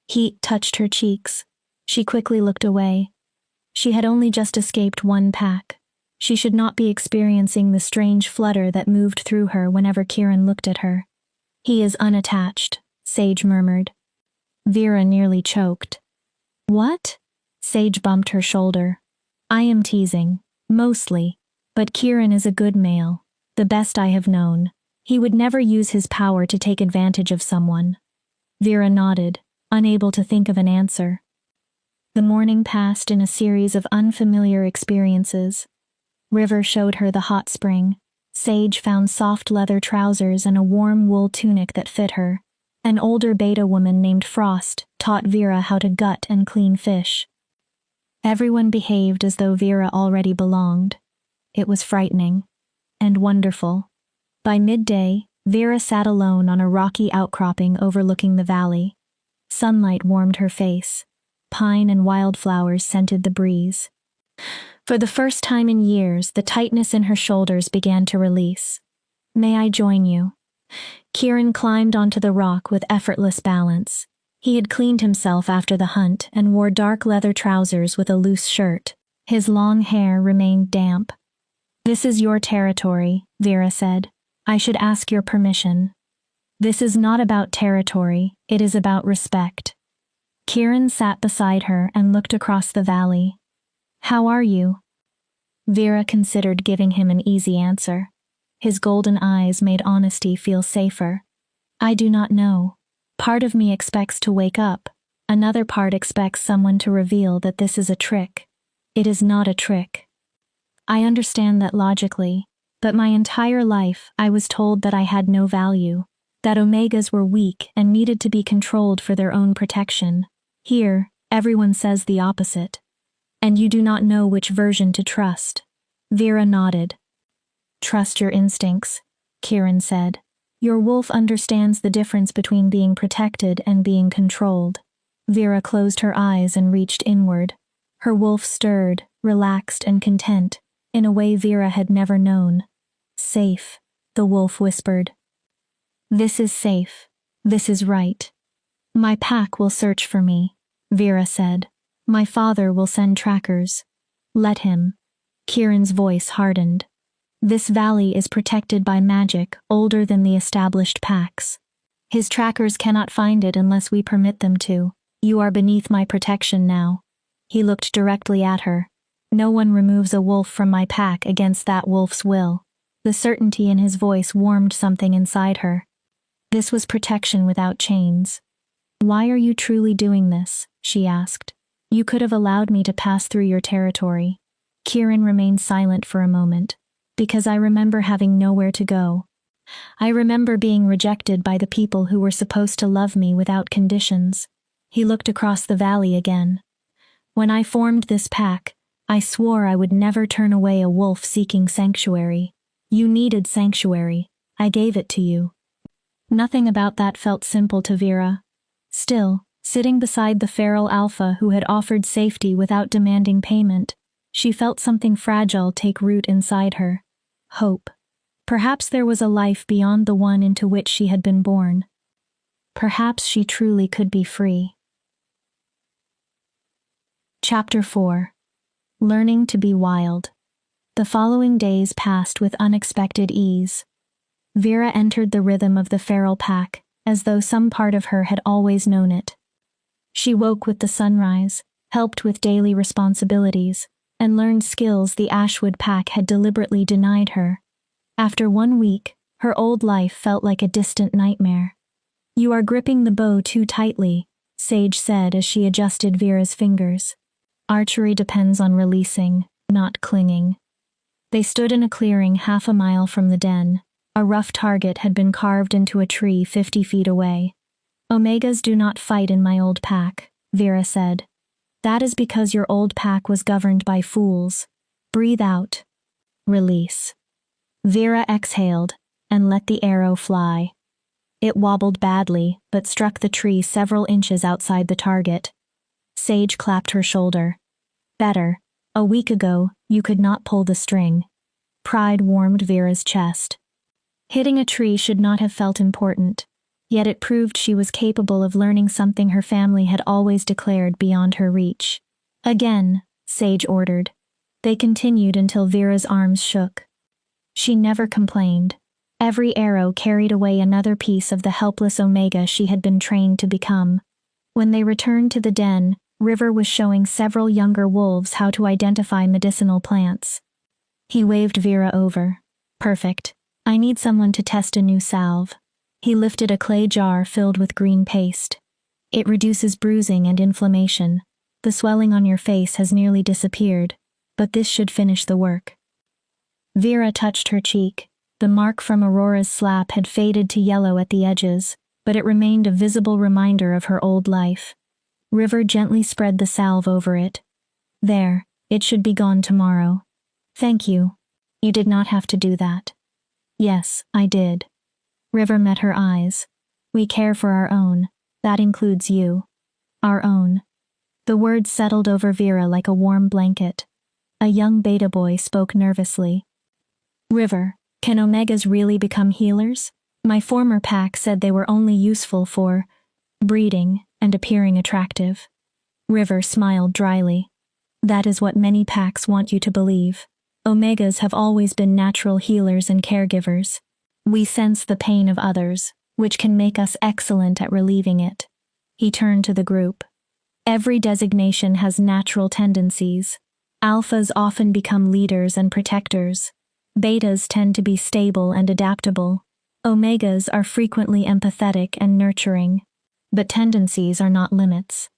Heat touched her cheeks. She quickly looked away. She had only just escaped one pack. She should not be experiencing the strange flutter that moved through her whenever Kieran looked at her. "He is unattached," Sage murmured. Vera nearly choked. "What?" Sage bumped her shoulder. "I am teasing. Mostly. But Kieran is a good male. The best I have known. He would never use his power to take advantage of someone." Vera nodded, unable to think of an answer. The morning passed in a series of unfamiliar experiences. River showed her the hot spring. Sage found soft leather trousers and a warm wool tunic that fit her. An older beta woman named Frost taught Vera how to gut and clean fish. Everyone behaved as though Vera already belonged. It was frightening. And wonderful. By midday, Vera sat alone on a rocky outcropping overlooking the valley. Sunlight warmed her face. Pine and wildflowers scented the breeze. For the first time in years, the tightness in her shoulders began to release. "May I join you?" Kieran climbed onto the rock with effortless balance. He had cleaned himself after the hunt and wore dark leather trousers with a loose shirt. His long hair remained damp. "This is your territory," Vera said. "I should ask your permission." "This is not about territory, it is about respect." Kieran sat beside her and looked across the valley. "How are you?" Vera considered giving him an easy answer. His golden eyes made honesty feel safer. "I do not know. Part of me expects to wake up. Another part expects someone to reveal that this is a trick. It is not a trick. I understand that logically, but my entire life I was told that I had no value, that Omegas were weak and needed to be controlled for their own protection. Here, everyone says the opposite. And you do not know which version to trust." Vera nodded. "Trust your instincts," Kieran said. "Your wolf understands the difference between being protected and being controlled." Vera closed her eyes and reached inward. Her wolf stirred, relaxed and content, in a way Vera had never known. "Safe," the wolf whispered. "This is safe. This is right. My pack will search for me," Vera said. "My father will send trackers. Let him." Kieran's voice hardened. "This valley is protected by magic older than the established packs. His trackers cannot find it unless we permit them to. You are beneath my protection now." He looked directly at her. "No one removes a wolf from my pack against that wolf's will." The certainty in his voice warmed something inside her. This was protection without chains. "Why are you truly doing this?" she asked. "You could have allowed me to pass through your territory." Kieran remained silent for a moment. "Because I remember having nowhere to go. I remember being rejected by the people who were supposed to love me without conditions." He looked across the valley again. "When I formed this pack, I swore I would never turn away a wolf seeking sanctuary. You needed sanctuary. I gave it to you." Nothing about that felt simple to Vera. Still, sitting beside the feral alpha who had offered safety without demanding payment, she felt something fragile take root inside her. Hope. Perhaps there was a life beyond the one into which she had been born. Perhaps she truly could be free. Chapter 4. Learning to be Wild. The following days passed with unexpected ease. Vera entered the rhythm of the feral pack, as though some part of her had always known it. She woke with the sunrise, helped with daily responsibilities, and learned skills the Ashwood pack had deliberately denied her. After 1 week, her old life felt like a distant nightmare. "You are gripping the bow too tightly," Sage said as she adjusted Vera's fingers. "Archery depends on releasing, not clinging." They stood in a clearing half a mile from the den. A rough target had been carved into a tree 50 feet away. "Omegas do not fight in my old pack," Vera said. "That is because your old pack was governed by fools. Breathe out. Release." Vera exhaled and let the arrow fly. It wobbled badly, but struck the tree several inches outside the target. Sage clapped her shoulder. "Better. A week ago, you could not pull the string." Pride warmed Vera's chest. Hitting a tree should not have felt important, yet it proved she was capable of learning something her family had always declared beyond her reach. "Again," Sage ordered. They continued until Vera's arms shook. She never complained. Every arrow carried away another piece of the helpless Omega she had been trained to become. When they returned to the den, River was showing several younger wolves how to identify medicinal plants. He waved Vera over. "Perfect. I need someone to test a new salve." He lifted a clay jar filled with green paste. "It reduces bruising and inflammation. The swelling on your face has nearly disappeared, but this should finish the work." Vera touched her cheek. The mark from Aurora's slap had faded to yellow at the edges, but it remained a visible reminder of her old life. River gently spread the salve over it. "There, it should be gone tomorrow." "Thank you. You did not have to do that." "Yes, I did." River met her eyes. "We care for our own. That includes you." "Our own." The words settled over Vera like a warm blanket. A young beta boy spoke nervously. "River, can Omegas really become healers? My former pack said they were only useful for breeding and appearing attractive." River smiled dryly. "That is what many packs want you to believe. Omegas have always been natural healers and caregivers. We sense the pain of others, which can make us excellent at relieving it." He turned to the group. "Every designation has natural tendencies. Alphas often become leaders and protectors. Betas tend to be stable and adaptable. Omegas are frequently empathetic and nurturing. But tendencies are not limits."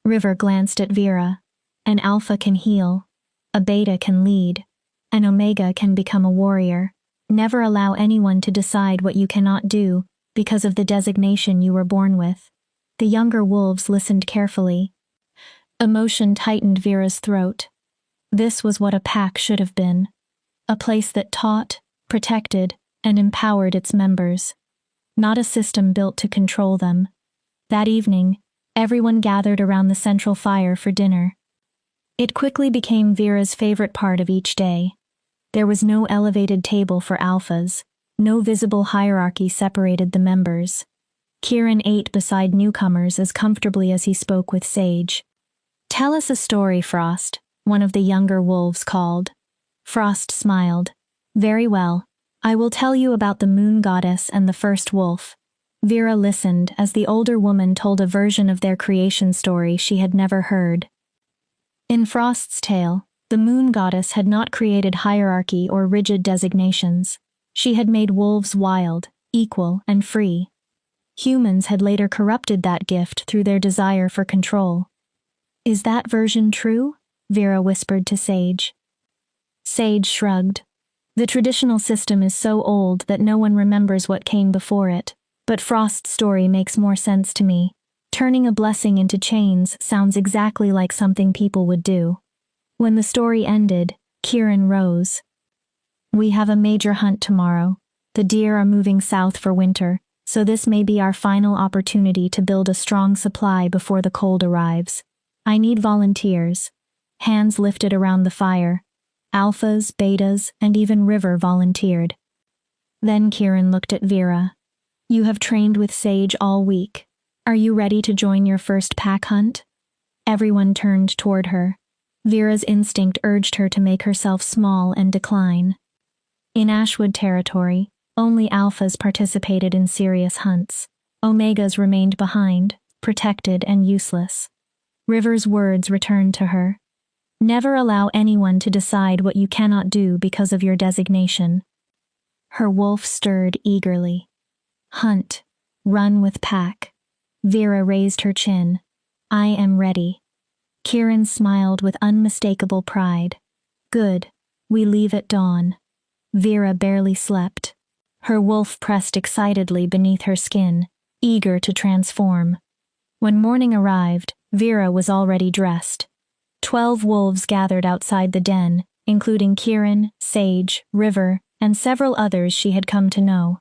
River glanced at Vera. "An alpha can heal. A beta can lead. An omega can become a warrior. Never allow anyone to decide what you cannot do because of the designation you were born with." The younger wolves listened carefully. Emotion tightened Vera's throat. This was what a pack should have been. A place that taught, protected, and empowered its members. Not a system built to control them. That evening, everyone gathered around the central fire for dinner. It quickly became Vera's favorite part of each day. There was no elevated table for alphas. No visible hierarchy separated the members. Kieran ate beside newcomers as comfortably as he spoke with Sage. "Tell us a story, Frost," one of the younger wolves called. Frost smiled. "Very well. I will tell you about the moon goddess and the first wolf." Vera listened as the older woman told a version of their creation story she had never heard. In Frost's tale, the moon goddess had not created hierarchy or rigid designations. She had made wolves wild, equal, and free. Humans had later corrupted that gift through their desire for control. "Is that version true?" Vera whispered to Sage. Sage shrugged. "The traditional system is so old that no one remembers what came before it, but Frost's story makes more sense to me. Turning a blessing into chains sounds exactly like something people would do." When the story ended, Kieran rose. "We have a major hunt tomorrow. The deer are moving south for winter, So this may be our final opportunity to build a strong supply before the cold arrives. I need volunteers. Hands lifted around the fire. Alphas, betas, and even River volunteered. Then Kieran looked at Vera. You have trained with Sage all week. Are you ready to join your first pack hunt? Everyone turned toward her. Vera's instinct urged her to make herself small and decline. In Ashwood territory, only alphas participated in serious hunts. Omegas remained behind, protected and useless. River's words returned to her. Never allow anyone to decide what you cannot do because of your designation. Her wolf stirred eagerly. Hunt. Run with pack. Vera raised her chin. I am ready. Kieran smiled with unmistakable pride. Good. We leave at dawn. Vera barely slept. Her wolf pressed excitedly beneath her skin, eager to transform. When morning arrived, Vera was already dressed. 12 wolves gathered outside the den, including Kieran, Sage, River, and several others she had come to know.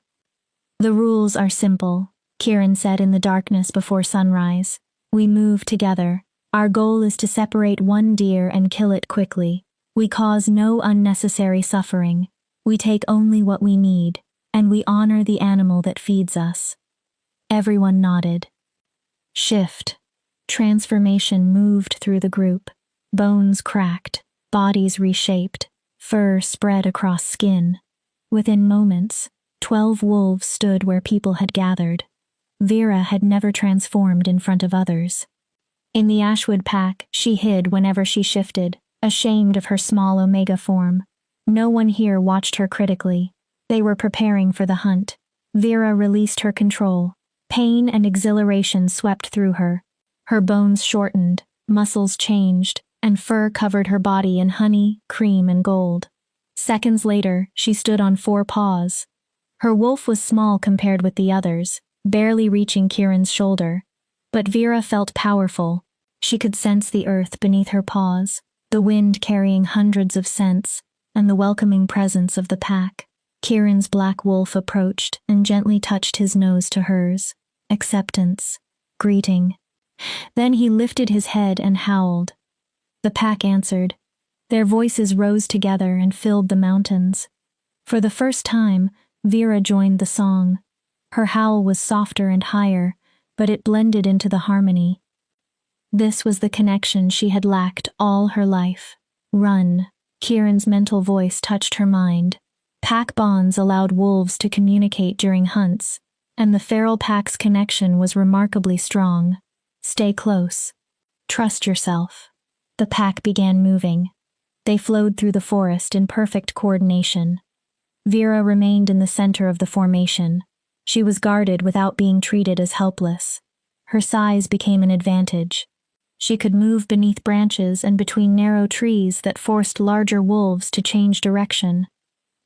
The rules are simple, Kieran said in the darkness before sunrise. We move together. Our goal is to separate one deer and kill it quickly. We cause no unnecessary suffering. We take only what we need, and we honor the animal that feeds us. Everyone nodded. Shift. Transformation moved through the group. Bones cracked, bodies reshaped, fur spread across skin. Within moments, 12 wolves stood where people had gathered. Vera had never transformed in front of others. In the Ashwood pack, she hid whenever she shifted, ashamed of her small Omega form. No one here watched her critically. They were preparing for the hunt. Vera released her control. Pain and exhilaration swept through her. Her bones shortened, muscles changed, and fur covered her body in honey, cream, and gold. Seconds later, she stood on 4 paws. Her wolf was small compared with the others, barely reaching Kieran's shoulder. But Vera felt powerful. She could sense the earth beneath her paws, the wind carrying hundreds of scents, and the welcoming presence of the pack. Kieran's black wolf approached and gently touched his nose to hers. Acceptance. Greeting. Then he lifted his head and howled. The pack answered. Their voices rose together and filled the mountains. For the first time, Vera joined the song. Her howl was softer and higher, but it blended into the harmony. This was the connection she had lacked all her life. Run. Kieran's mental voice touched her mind. Pack bonds allowed wolves to communicate during hunts, and the feral pack's connection was remarkably strong. Stay close. Trust yourself. The pack began moving. They flowed through the forest in perfect coordination. Vera remained in the center of the formation. She was guarded without being treated as helpless. Her size became an advantage. She could move beneath branches and between narrow trees that forced larger wolves to change direction.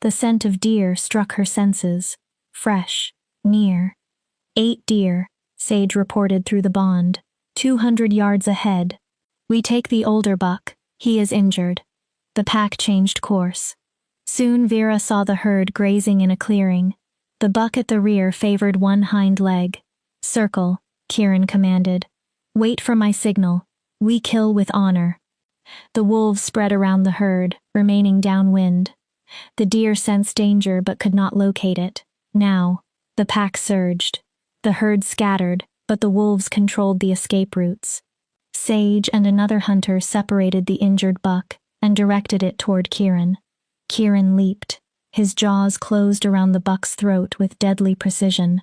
The scent of deer struck her senses. Fresh. Near. 8 deer, Sage reported through the bond. 200 yards ahead. We take the older buck. He is injured. The pack changed course. Soon Vera saw the herd grazing in a clearing. The buck at the rear favored one hind leg. Circle, Kieran commanded. Wait for my signal. We kill with honor. The wolves spread around the herd, remaining downwind. The deer sensed danger but could not locate it. Now, the pack surged. The herd scattered, but the wolves controlled the escape routes. Sage and another hunter separated the injured buck and directed it toward Kieran. Kieran leaped. His jaws closed around the buck's throat with deadly precision.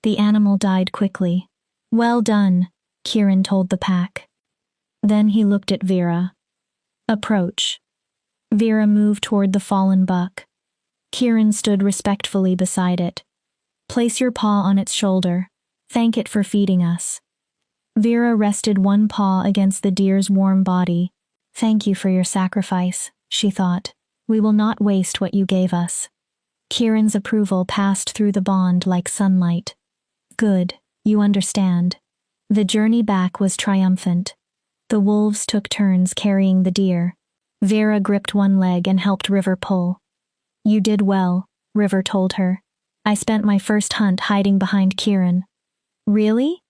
The animal died quickly. Well done, Kieran told the pack. Then he looked at Vera. Approach. Vera moved toward the fallen buck. Kieran stood respectfully beside it. Place your paw on its shoulder. Thank it for feeding us. Vera rested one paw against the deer's warm body. Thank you for your sacrifice, she thought. We will not waste what you gave us. Kieran's approval passed through the bond like sunlight. Good, you understand. The journey back was triumphant. The wolves took turns carrying the deer. Vera gripped one leg and helped River pull. You did well, River told her. I spent my first hunt hiding behind Kieran. Really?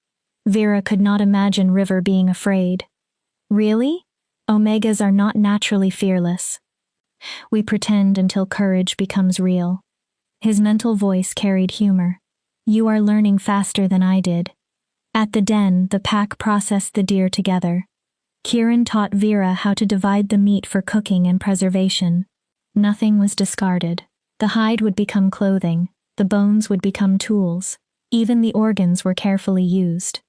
Vera could not imagine River being afraid. Really? Omegas are not naturally fearless. We pretend until courage becomes real. His mental voice carried humor. You are learning faster than I did. At the den, the pack processed the deer together. Kieran taught Vera how to divide the meat for cooking and preservation. Nothing was discarded. The hide would become clothing, the bones would become tools, even the organs were carefully used.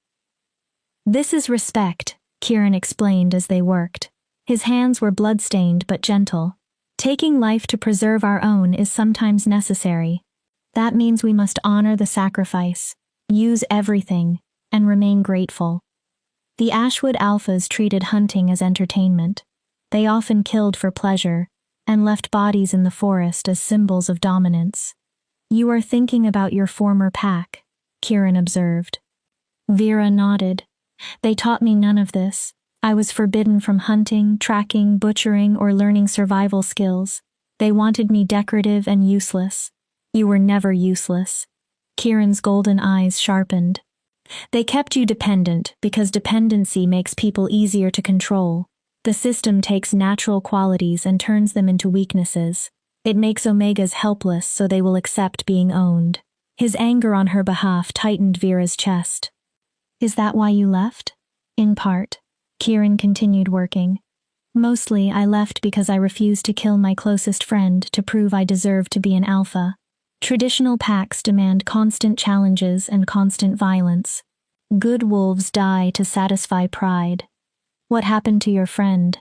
This is respect, Kieran explained as they worked. His hands were blood-stained but gentle. Taking life to preserve our own is sometimes necessary. That means we must honor the sacrifice, use everything, and remain grateful. The Ashwood Alphas treated hunting as entertainment. They often killed for pleasure, and left bodies in the forest as symbols of dominance. You are thinking about your former pack, Kieran observed. Vera nodded. They taught me none of this. I was forbidden from hunting, tracking, butchering, or learning survival skills. They wanted me decorative and useless. You were never useless. Kieran's golden eyes sharpened. They kept you dependent because dependency makes people easier to control. The system takes natural qualities and turns them into weaknesses. It makes Omegas helpless so they will accept being owned. His anger on her behalf tightened Vera's chest. Is that why you left? In part. Kieran continued working. Mostly, I left because I refused to kill my closest friend to prove I deserved to be an alpha. Traditional packs demand constant challenges and constant violence. Good wolves die to satisfy pride. What happened to your friend?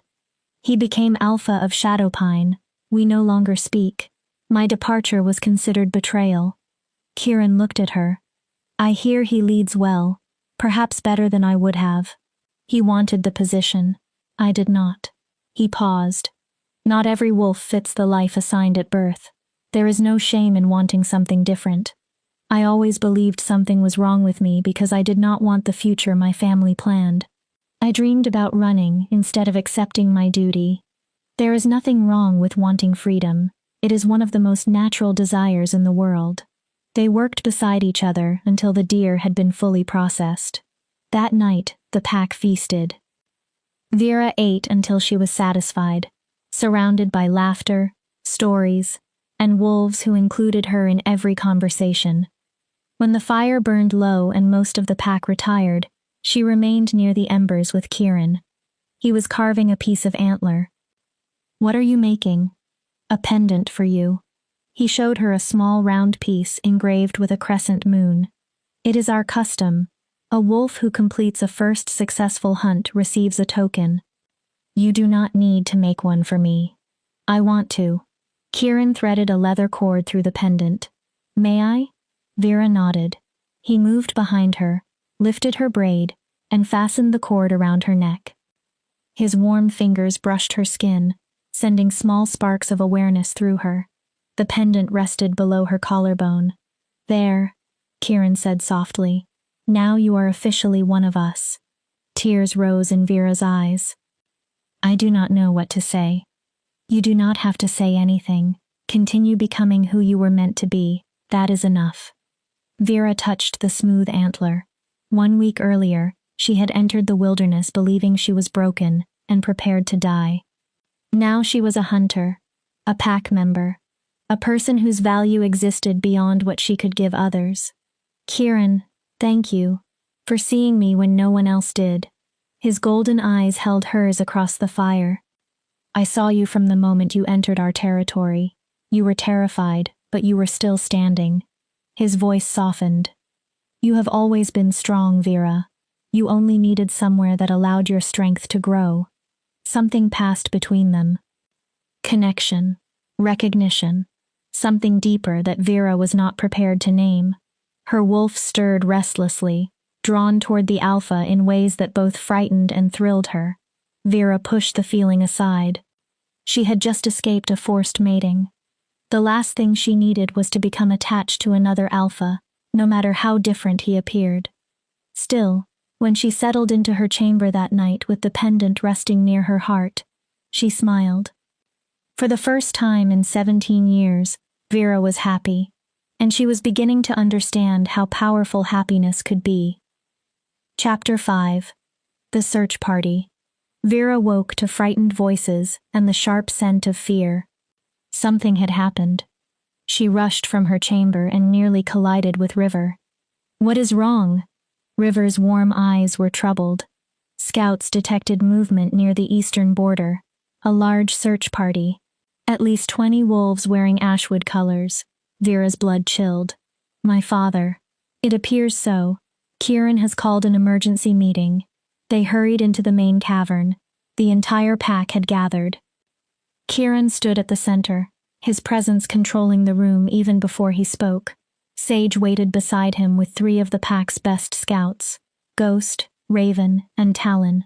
He became alpha of Shadowpine. We no longer speak. My departure was considered betrayal. Kieran looked at her. I hear he leads well, perhaps better than I would have. He wanted the position. I did not. He paused. Not every wolf fits the life assigned at birth. There is no shame in wanting something different. I always believed something was wrong with me because I did not want the future my family planned. I dreamed about running instead of accepting my duty. There is nothing wrong with wanting freedom. It is one of the most natural desires in the world. They worked beside each other until the deer had been fully processed. That night, the pack feasted. Vera ate until she was satisfied, surrounded by laughter, stories, and wolves who included her in every conversation. When the fire burned low and most of the pack retired, she remained near the embers with Kieran. He was carving a piece of antler. What are you making? A pendant for you. He showed her a small round piece engraved with a crescent moon. It is our custom. A wolf who completes a first successful hunt receives a token. You do not need to make one for me. I want to. Kieran threaded a leather cord through the pendant. May I? Vera nodded. He moved behind her, lifted her braid, and fastened the cord around her neck. His warm fingers brushed her skin, sending small sparks of awareness through her. The pendant rested below her collarbone. There, Kieran said softly. Now you are officially one of us. Tears rose in Vera's eyes. I do not know what to say. You do not have to say anything. Continue becoming who you were meant to be. That is enough. Vera touched the smooth antler. 1 week earlier, she had entered the wilderness believing she was broken and prepared to die. Now she was a hunter, a pack member, a person whose value existed beyond what she could give others. Kieran, thank you for seeing me when no one else did. His golden eyes held hers across the fire. I saw you from the moment you entered our territory. You were terrified, but you were still standing. His voice softened. You have always been strong, Vera. You only needed somewhere that allowed your strength to grow. Something passed between them. Connection. Recognition. Something deeper that Vera was not prepared to name. Her wolf stirred restlessly, drawn toward the alpha in ways that both frightened and thrilled her. Vera pushed the feeling aside. She had just escaped a forced mating. The last thing she needed was to become attached to another alpha, no matter how different he appeared. Still, when she settled into her chamber that night with the pendant resting near her heart, she smiled. For the first time in 17 years, Vera was happy. and she was beginning to understand how powerful happiness could be. Chapter 5. The Search Party. Vera woke to frightened voices and the sharp scent of fear. Something had happened. She rushed from her chamber and nearly collided with River. "What is wrong?" River's warm eyes were troubled. Scouts detected movement near the eastern border. A large search party. At least 20 wolves wearing Ashwood colors. Vera's blood chilled. "My father." "It appears so. Kieran has called an emergency meeting." They hurried into the main cavern. The entire pack had gathered. Kieran stood at the center, his presence controlling the room even before he spoke. Sage waited beside him with 3 of the pack's best scouts, Ghost, Raven, and Talon.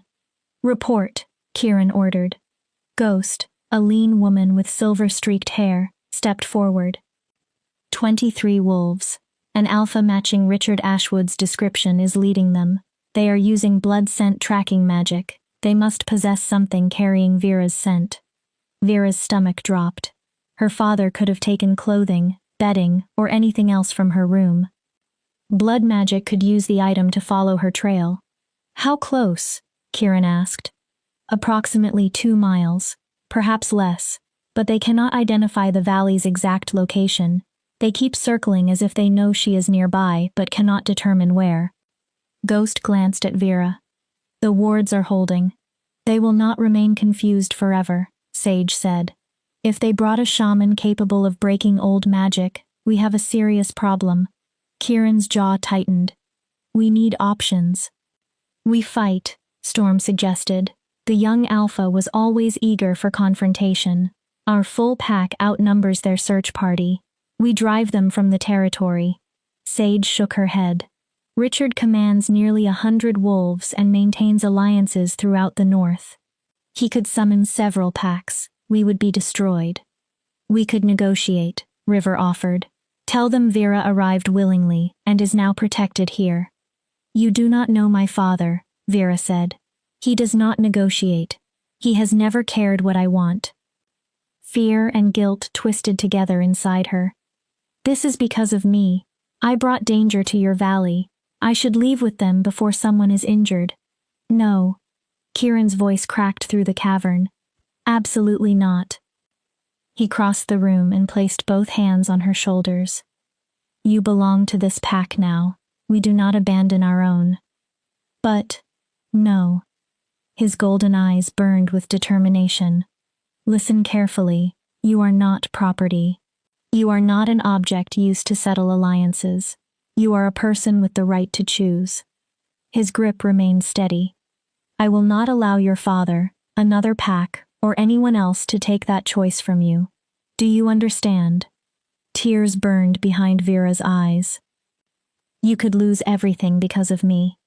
"Report," Kieran ordered. Ghost, a lean woman with silver-streaked hair, stepped forward. 23 wolves. An alpha matching Richard Ashwood's description is leading them. They are using blood scent tracking magic. They must possess something carrying Vera's scent. Vera's stomach dropped. Her father could have taken clothing, bedding, or anything else from her room. Blood magic could use the item to follow her trail. "How close?" Kieran asked. "Approximately 2 miles, perhaps less, but they cannot identify the valley's exact location. They keep circling as if they know she is nearby but cannot determine where." Ghost glanced at Vera. "The wards are holding. They will not remain confused forever," Sage said. "If they brought a shaman capable of breaking old magic, we have a serious problem." Kieran's jaw tightened. "We need options." "We fight," Storm suggested. The young alpha was always eager for confrontation. "Our full pack outnumbers their search party. We drive them from the territory." Sage shook her head. "Richard commands nearly 100 wolves and maintains alliances throughout the north. He could summon several packs. We would be destroyed." "We could negotiate," River offered. "Tell them Vera arrived willingly and is now protected here." "You do not know my father," Vera said. "He does not negotiate. He has never cared what I want." Fear and guilt twisted together inside her. "This is because of me. I brought danger to your valley. I should leave with them before someone is injured." "No." Kieran's voice cracked through the cavern. "Absolutely not." He crossed the room and placed both hands on her shoulders. "You belong to this pack now. We do not abandon our own." "But, no." His golden eyes burned with determination. "Listen carefully. You are not property. You are not an object used to settle alliances. You are a person with the right to choose." His grip remained steady. "I will not allow your father, another pack, or anyone else to take that choice from you. Do you understand?" Tears burned behind Vera's eyes. "You could lose everything because of me.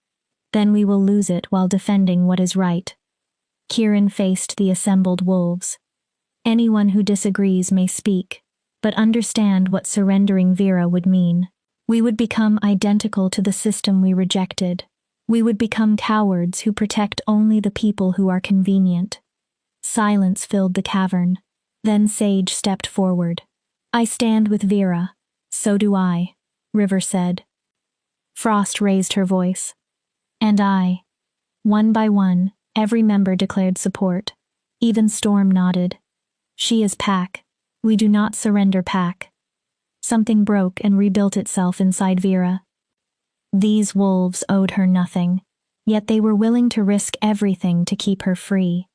Then we will lose it while defending what is right." Kieran faced the assembled wolves. "Anyone who disagrees may speak, but understand what surrendering Vera would mean. We would become identical to the system we rejected. We would become cowards who protect only the people who are convenient." Silence filled the cavern. Then Sage stepped forward. "I stand with Vera." "So do I," River said. Frost raised her voice. "And I." One by one, every member declared support. Even Storm nodded. "She is pack. We do not surrender pack." Something broke and rebuilt itself inside Vera. These wolves owed her nothing, yet they were willing to risk everything to keep her free.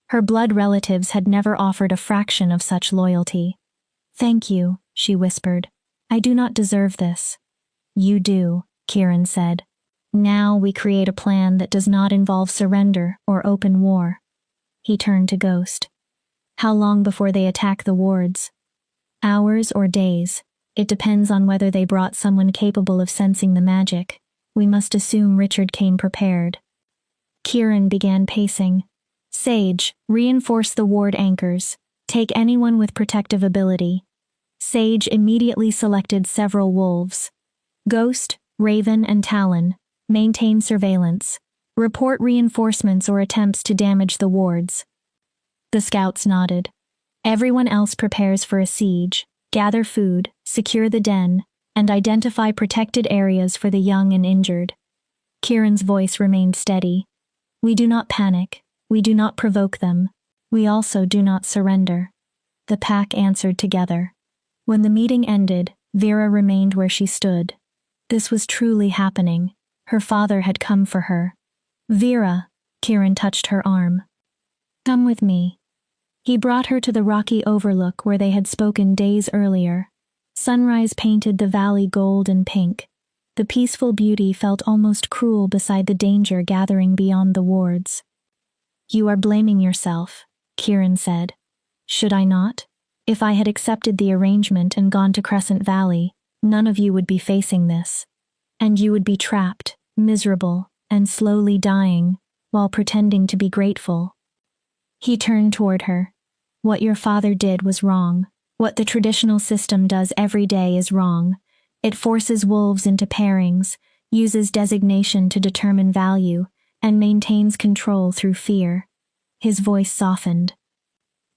Her blood relatives had never offered a fraction of such loyalty. "Thank you," she whispered. "I do not deserve this." "You do," Kieran said. "Now we create a plan that does not involve surrender or open war." He turned to Ghost. "How long before they attack the wards?" "Hours or days. It depends on whether they brought someone capable of sensing the magic. We must assume Richard came prepared." Kieran began pacing. "Sage, reinforce the ward anchors. Take anyone with protective ability." Sage immediately selected several wolves. "Ghost, Raven, and Talon, maintain surveillance. Report reinforcements or attempts to damage the wards." The scouts nodded. "Everyone else prepares for a siege. Gather food, secure the den, and identify protected areas for the young and injured. Kieran's voice remained steady. We do not panic. We do not provoke them. We also do not surrender. The pack answered together. When the meeting ended, Vera remained where she stood. This was truly happening. Her father had come for her. Vera, Kieran touched her arm. Come with me. He brought her to the rocky overlook where they had spoken days earlier. Sunrise painted the valley gold and pink. The peaceful beauty felt almost cruel beside the danger gathering beyond the wards. You are blaming yourself, Kieran said. Should I not? If I had accepted the arrangement and gone to Crescent Valley, none of you would be facing this. And you would be trapped, miserable, and slowly dying, while pretending to be grateful. He turned toward her. What your father did was wrong. What the traditional system does every day is wrong. It forces wolves into pairings, uses designation to determine value, and maintains control through fear. His voice softened.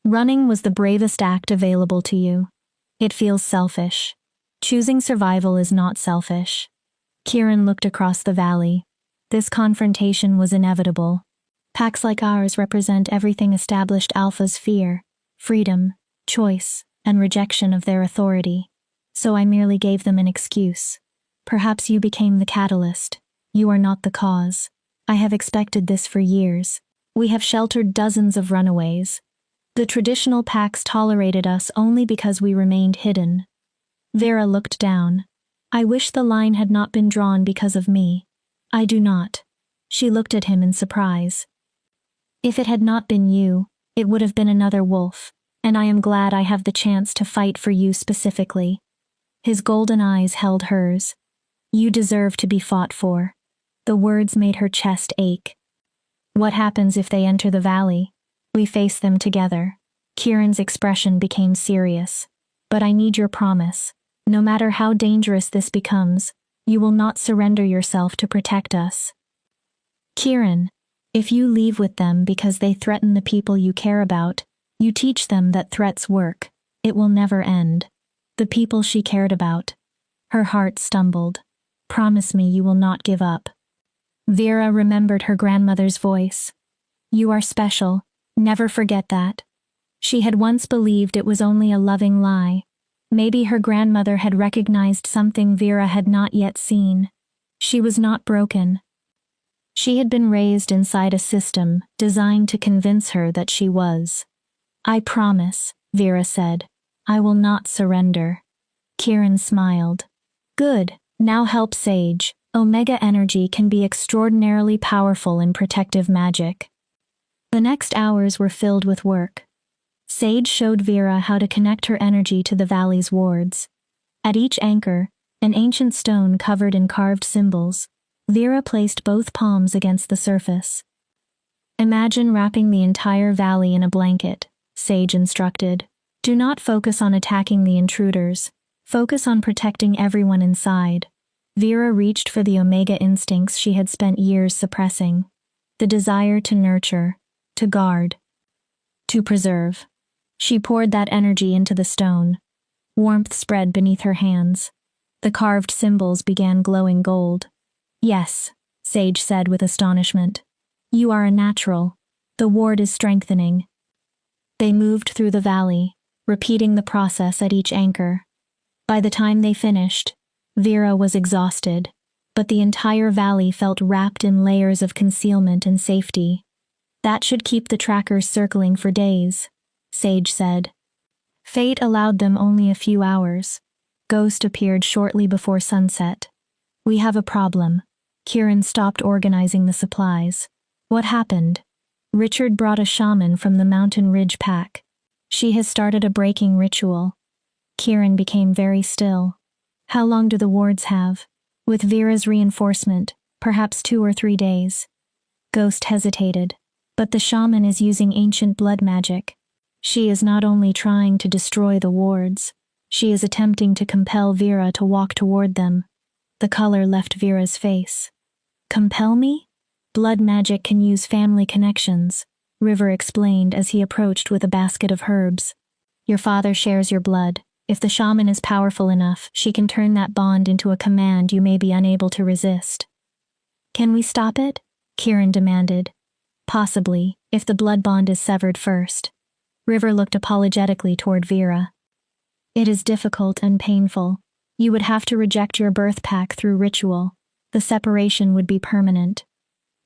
Running was the bravest act available to you. It feels selfish. Choosing survival is not selfish. Kieran looked across the valley. This confrontation was inevitable. Packs like ours represent everything established alphas fear: freedom, choice, and rejection of their authority. So I merely gave them an excuse. Perhaps you became the catalyst. You are not the cause. I have expected this for years. We have sheltered dozens of runaways. The traditional packs tolerated us only because we remained hidden. Vera looked down. I wish the line had not been drawn because of me. I do not. She looked at him in surprise. If it had not been you, it would have been another wolf, and I am glad I have the chance to fight for you specifically. His golden eyes held hers. You deserve to be fought for. The words made her chest ache. What happens if they enter the valley? We face them together. Kieran's expression became serious. But I need your promise. No matter how dangerous this becomes, you will not surrender yourself to protect us. Kieran, if you leave with them because they threaten the people you care about, you teach them that threats work. It will never end. The people she cared about. Her heart stumbled. Promise me you will not give up. Vera remembered her grandmother's voice. You are special. Never forget that. She had once believed it was only a loving lie. Maybe her grandmother had recognized something Vera had not yet seen. She was not broken. She had been raised inside a system designed to convince her that she was. I promise, Vera said. I will not surrender. Kieran smiled. Good, now help Sage. Omega energy can be extraordinarily powerful in protective magic. The next hours were filled with work. Sage showed Vera how to connect her energy to the valley's wards. At each anchor, an ancient stone covered in carved symbols, Vera placed both palms against the surface. Imagine wrapping the entire valley in a blanket, Sage instructed. Do not focus on attacking the intruders. Focus on protecting everyone inside. Vera reached for the Omega instincts she had spent years suppressing. The desire to nurture, to guard, to preserve. She poured that energy into the stone. Warmth spread beneath her hands. The carved symbols began glowing gold. Yes, Sage said with astonishment. You are a natural. The ward is strengthening. They moved through the valley, repeating the process at each anchor. By the time they finished, Vera was exhausted, but the entire valley felt wrapped in layers of concealment and safety. That should keep the trackers circling for days, Sage said. Fate allowed them only a few hours. Ghost appeared shortly before sunset. We have a problem. Kieran stopped organizing the supplies. What happened? Richard brought a shaman from the Mountain Ridge pack. She has started a breaking ritual. Kieran became very still. How long do the wards have? With Vera's reinforcement, perhaps 2 or 3 days. Ghost hesitated. But the shaman is using ancient blood magic. She is not only trying to destroy the wards, she is attempting to compel Vera to walk toward them. The color left Vera's face. Compel me? Blood magic can use family connections, River explained as he approached with a basket of herbs. Your father shares your blood. If the shaman is powerful enough, she can turn that bond into a command you may be unable to resist. Can we stop it? Kieran demanded. Possibly, if the blood bond is severed first. River looked apologetically toward Vera. It is difficult and painful. You would have to reject your birth pack through ritual. The separation would be permanent.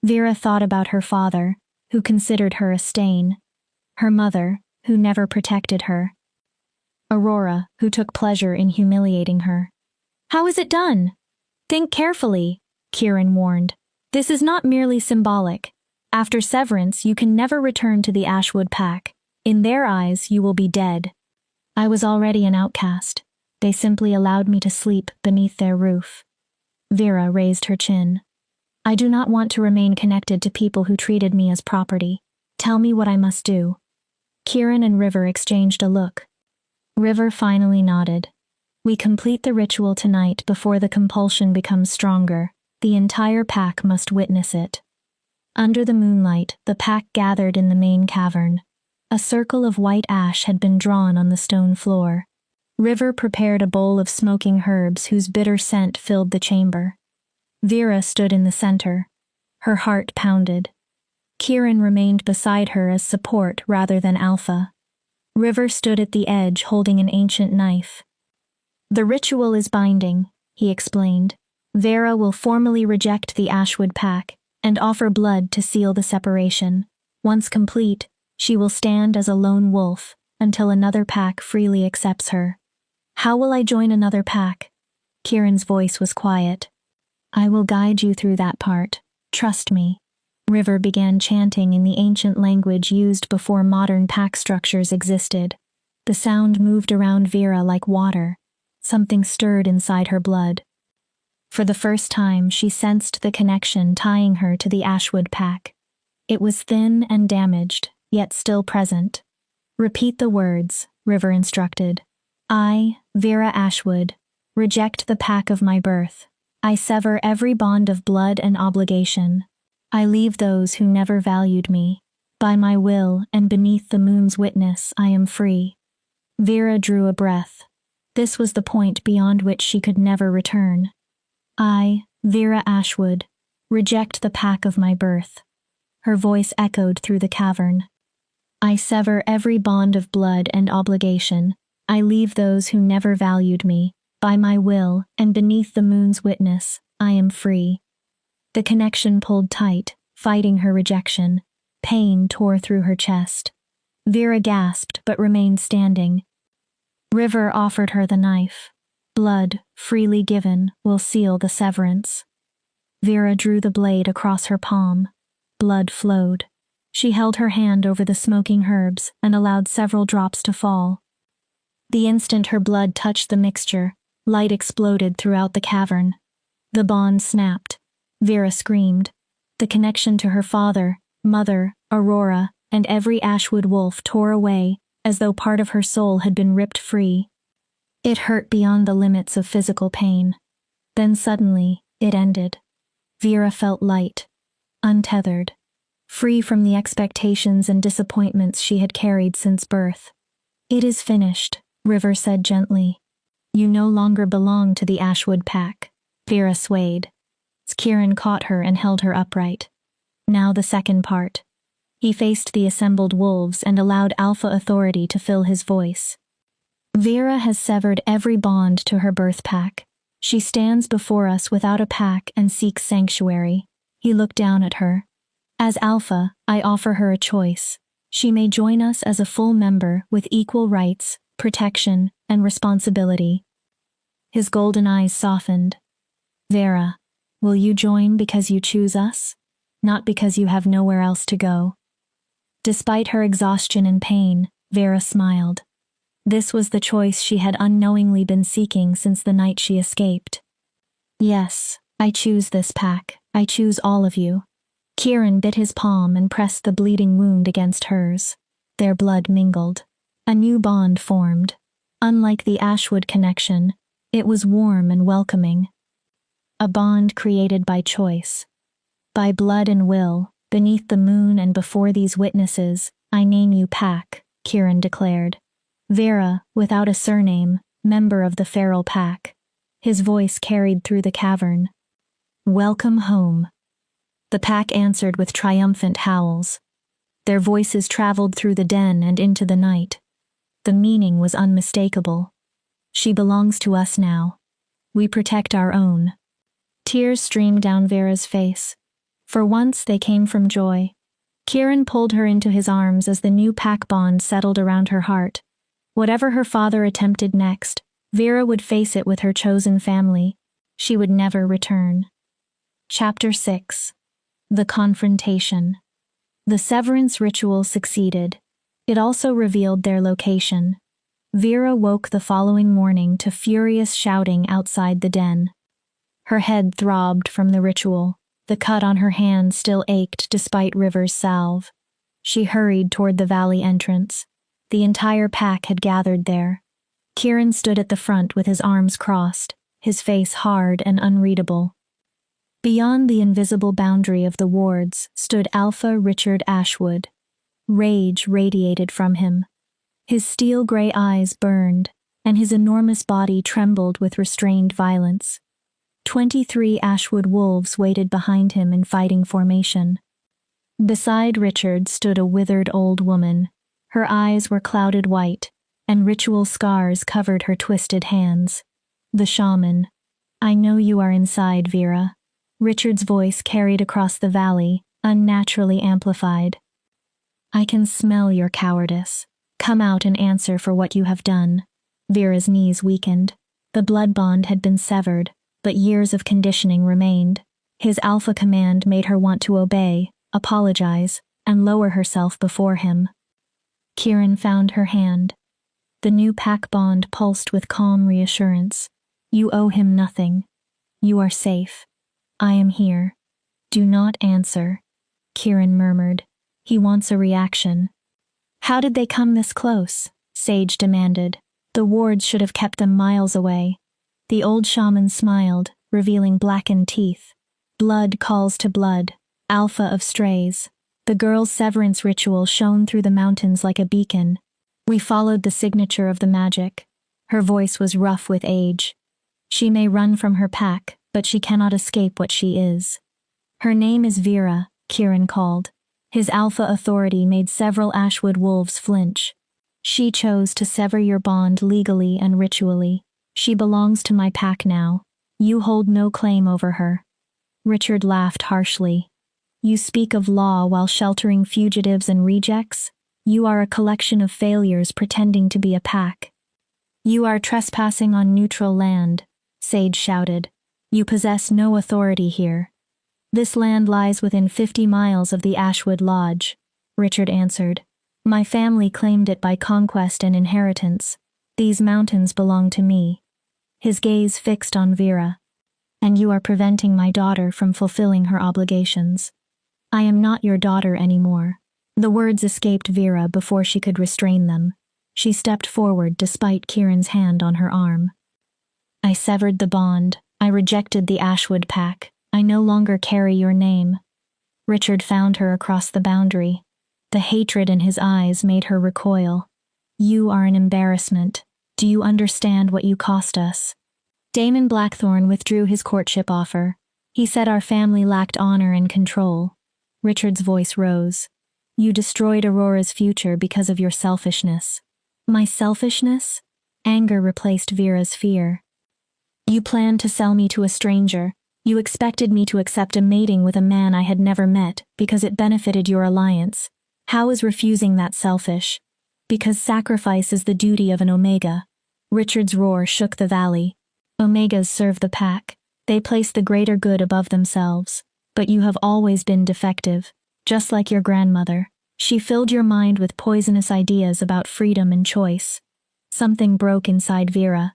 Vera thought about her father, who considered her a stain. Her mother, who never protected her. Aurora, who took pleasure in humiliating her. How is it done? Think carefully, Kieran warned. This is not merely symbolic. After severance, you can never return to the Ashwood Pack. In their eyes, you will be dead. I was already an outcast. They simply allowed me to sleep beneath their roof. Vera raised her chin. I do not want to remain connected to people who treated me as property. Tell me what I must do. Kieran and River exchanged a look. River finally nodded. We complete the ritual tonight before the compulsion becomes stronger. The entire pack must witness it. Under the moonlight, the pack gathered in the main cavern. A circle of white ash had been drawn on the stone floor. River prepared a bowl of smoking herbs whose bitter scent filled the chamber. Vera stood in the center. Her heart pounded. Kieran remained beside her as support rather than alpha. River stood at the edge holding an ancient knife. The ritual is binding, he explained. Vera will formally reject the Ashwood Pack and offer blood to seal the separation. Once complete, she will stand as a lone wolf until another pack freely accepts her. How will I join another pack? Kieran's voice was quiet. I will guide you through that part. Trust me. River began chanting in the ancient language used before modern pack structures existed. The sound moved around Vera like water. Something stirred inside her blood. For the first time, she sensed the connection tying her to the Ashwood Pack. It was thin and damaged, yet still present. Repeat the words, River instructed. I, Vera Ashwood, reject the pack of my birth. I sever every bond of blood and obligation. I leave those who never valued me. By my will and beneath the moon's witness, I am free. Vera drew a breath. This was the point beyond which she could never return. I, Vera Ashwood, reject the pack of my birth. Her voice echoed through the cavern. I sever every bond of blood and obligation. I leave those who never valued me. By my will and beneath the moon's witness, I am free. The connection pulled tight, fighting her rejection. Pain tore through her chest. Vera gasped but remained standing. River offered her the knife. Blood, freely given, will seal the severance. Vera drew the blade across her palm. Blood flowed. She held her hand over the smoking herbs and allowed several drops to fall. The instant her blood touched the mixture, light exploded throughout the cavern. The bond snapped. Vera screamed. The connection to her father, mother, Aurora, and every Ashwood wolf tore away, as though part of her soul had been ripped free. It hurt beyond the limits of physical pain. Then suddenly, it ended. Vera felt light, untethered, free from the expectations and disappointments she had carried since birth. It is finished, River said gently. You no longer belong to the Ashwood Pack. Vera swayed. Kieran caught her and held her upright. Now the second part. He faced the assembled wolves and allowed Alpha authority to fill his voice. Vera has severed every bond to her birth pack. She stands before us without a pack and seeks sanctuary. He looked down at her. As Alpha, I offer her a choice. She may join us as a full member with equal rights, protection, and responsibility. His golden eyes softened. Vera, will you join because you choose us? Not because you have nowhere else to go. Despite her exhaustion and pain, Vera smiled. This was the choice she had unknowingly been seeking since the night she escaped. Yes, I choose this pack. I choose all of you. Kieran bit his palm and pressed the bleeding wound against hers. Their blood mingled. A new bond formed. Unlike the Ashwood connection, it was warm and welcoming. A bond created by choice. By blood and will, beneath the moon and before these witnesses, I name you Pack, Kieran declared. Vera, without a surname, member of the feral pack. His voice carried through the cavern. "Welcome home." The pack answered with triumphant howls. Their voices traveled through the den and into the night. The meaning was unmistakable. She belongs to us now. We protect our own. Tears streamed down Vera's face. For once they came from joy. Kieran pulled her into his arms as the new pack bond settled around her heart. Whatever her father attempted next, Vera would face it with her chosen family. She would never return. Chapter 6. The Confrontation. The severance ritual succeeded. It also revealed their location. Vera woke the following morning to furious shouting outside the den. Her head throbbed from the ritual. The cut on her hand still ached despite River's salve. She hurried toward the valley entrance. The entire pack had gathered there. Kieran stood at the front with his arms crossed, his face hard and unreadable. Beyond the invisible boundary of the wards stood Alpha Richard Ashwood. Rage radiated from him. His steel-gray eyes burned, and his enormous body trembled with restrained violence. 23 Ashwood wolves waited behind him in fighting formation. Beside Richard stood a withered old woman. Her eyes were clouded white, and ritual scars covered her twisted hands. The shaman. "I know you are inside, Vera." Richard's voice carried across the valley, unnaturally amplified. "I can smell your cowardice. Come out and answer for what you have done." Vera's knees weakened. The blood bond had been severed, but years of conditioning remained. His alpha command made her want to obey, apologize, and lower herself before him. Kieran found her hand. The new pack bond pulsed with calm reassurance. "You owe him nothing. You are safe. I am here. Do not answer," Kieran murmured. "He wants a reaction." "How did they come this close?" Sage demanded. "The wards should have kept them miles away." The old shaman smiled, revealing blackened teeth. "Blood calls to blood, alpha of strays." The girl's severance ritual shone through the mountains like a beacon. "We followed the signature of the magic." Her voice was rough with age. "She may run from her pack, but she cannot escape what she is." "Her name is Vera," Kieran called. His alpha authority made several Ashwood wolves flinch. "She chose to sever your bond legally and ritually. She belongs to my pack now. You hold no claim over her." Richard laughed harshly. "You speak of law while sheltering fugitives and rejects? You are a collection of failures pretending to be a pack." "You are trespassing on neutral land," Sage shouted. "You possess no authority here." "This land lies within 50 miles of the Ashwood Lodge," Richard answered. "My family claimed it by conquest and inheritance. These mountains belong to me." His gaze fixed on Vera. "And you are preventing my daughter from fulfilling her obligations." "I am not your daughter anymore." The words escaped Vera before she could restrain them. She stepped forward despite Kieran's hand on her arm. "I severed the bond. I rejected the Ashwood pack. I no longer carry your name." Richard found her across the boundary. The hatred in his eyes made her recoil. "You are an embarrassment. Do you understand what you cost us?" Damon Blackthorne withdrew his courtship offer. He said our family lacked honor and control. Richard's voice rose. "You destroyed Aurora's future because of your selfishness." "My selfishness?" Anger replaced Vera's fear. "You planned to sell me to a stranger. You expected me to accept a mating with a man I had never met because it benefited your alliance. How is refusing that selfish?" "Because sacrifice is the duty of an Omega." Richard's roar shook the valley. "Omegas serve the pack. They place the greater good above themselves. But you have always been defective, just like your grandmother. She filled your mind with poisonous ideas about freedom and choice." Something broke inside Vera.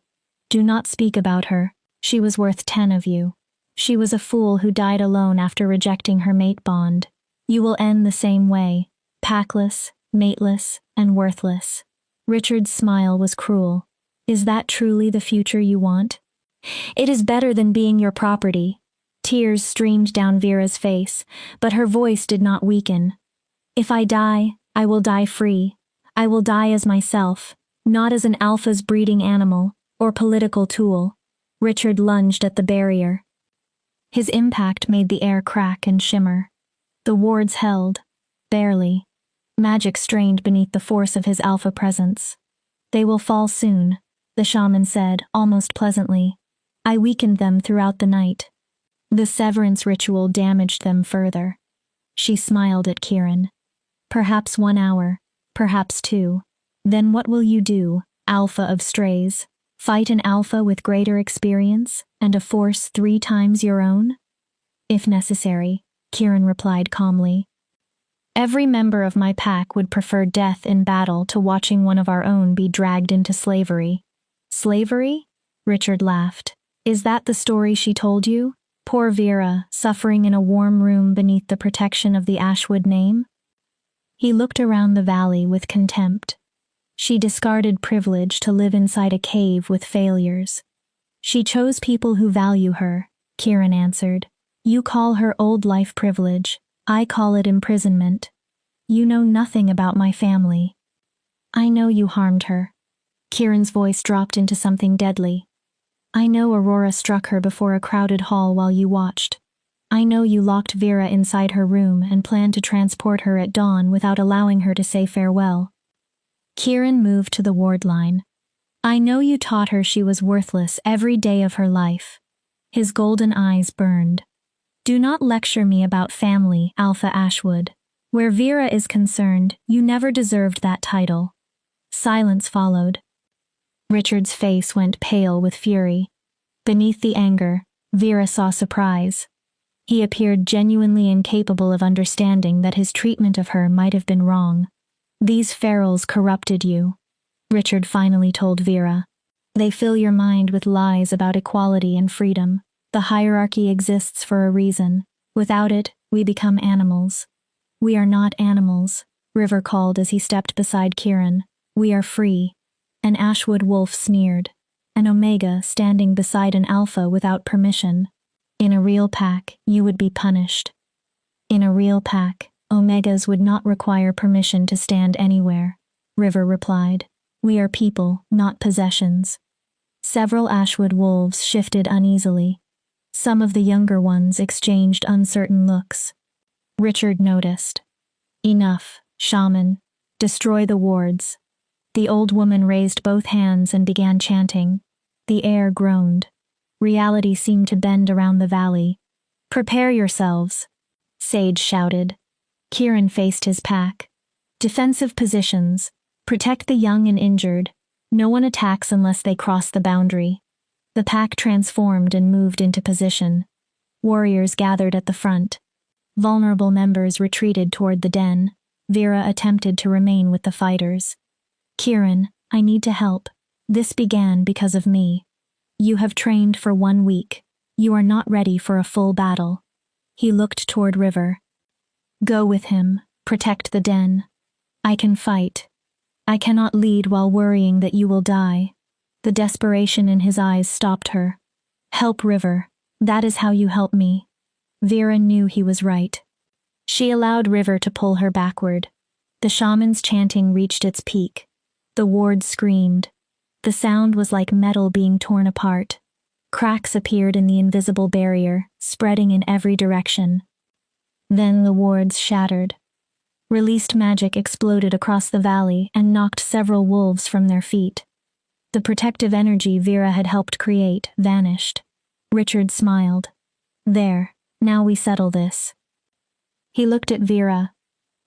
"Do not speak about her. She was worth 10 of you. She was a fool who died alone after rejecting her mate bond. You will end the same way, packless, mateless, and worthless." Richard's smile was cruel. "Is that truly the future you want?" "It is better than being your property." Tears streamed down Vera's face, but her voice did not weaken. "If I die, I will die free. I will die as myself, not as an alpha's breeding animal. or political tool. Richard lunged at the barrier. His impact made the air crack and shimmer. The wards held, barely. Magic strained beneath the force of his alpha presence. They will fall soon, the shaman said, almost pleasantly. I weakened them throughout the night. The severance ritual damaged them further. She smiled at Kieran. Perhaps 1 hour, perhaps 2. Then what will you do, alpha of strays? Fight an alpha with greater experience and a force 3 times your own? If necessary, Kieran replied calmly. Every member of my pack would prefer death in battle to watching one of our own be dragged into slavery. Slavery? Richard laughed. Is that the story she told you? Poor Vera, suffering in a warm room beneath the protection of the Ashwood name? He looked around the valley with contempt. She discarded privilege to live inside a cave with failures. She chose people who value her, Kieran answered. You call her old life privilege. I call it imprisonment. You know nothing about my family. I know you harmed her. Kieran's voice dropped into something deadly. I know Aurora struck her before a crowded hall while you watched. I know you locked Vera inside her room and planned to transport her at dawn without allowing her to say farewell. Kieran moved to the ward line. I know you taught her she was worthless every day of her life. His golden eyes burned. Do not lecture me about family, Alpha Ashwood. Where Vera is concerned, you never deserved that title. Silence followed. Richard's face went pale with fury. Beneath the anger, Vera saw surprise. He appeared genuinely incapable of understanding that his treatment of her might have been wrong. These ferals corrupted you, Richard finally told Vera. They fill your mind with lies about equality and freedom. The hierarchy exists for a reason. Without it, we become animals. We are not animals, River called as he stepped beside Kieran. We are free. An Ashwood wolf sneered. An Omega standing beside an Alpha without permission. In a real pack, you would be punished. In a real pack, Omegas would not require permission to stand anywhere, River replied. We are people, not possessions. Several Ashwood wolves shifted uneasily. Some of the younger ones exchanged uncertain looks. Richard noticed. Enough, shaman. Destroy the wards. The old woman raised both hands and began chanting. The air groaned. Reality seemed to bend around the valley. Prepare yourselves, Sage shouted. Kieran faced his pack. Defensive positions. Protect the young and injured. No one attacks unless they cross the boundary. The pack transformed and moved into position. Warriors gathered at the front. Vulnerable members retreated toward the den. Vera attempted to remain with the fighters. Kieran, I need to help. This began because of me. You have trained for 1 week. You are not ready for a full battle. He looked toward River. Go with him. Protect the den. I can fight. I cannot lead while worrying that you will die. The desperation in his eyes stopped her. Help River. That is how you help me. Vera knew he was right. She allowed River to pull her backward. The shaman's chanting reached its peak. The ward screamed. The sound was like metal being torn apart. Cracks appeared in the invisible barrier, spreading in every direction. Then the wards shattered. Released magic exploded across the valley and knocked several wolves from their feet. The protective energy Vera had helped create vanished. Richard smiled. There, now we settle this. He looked at Vera.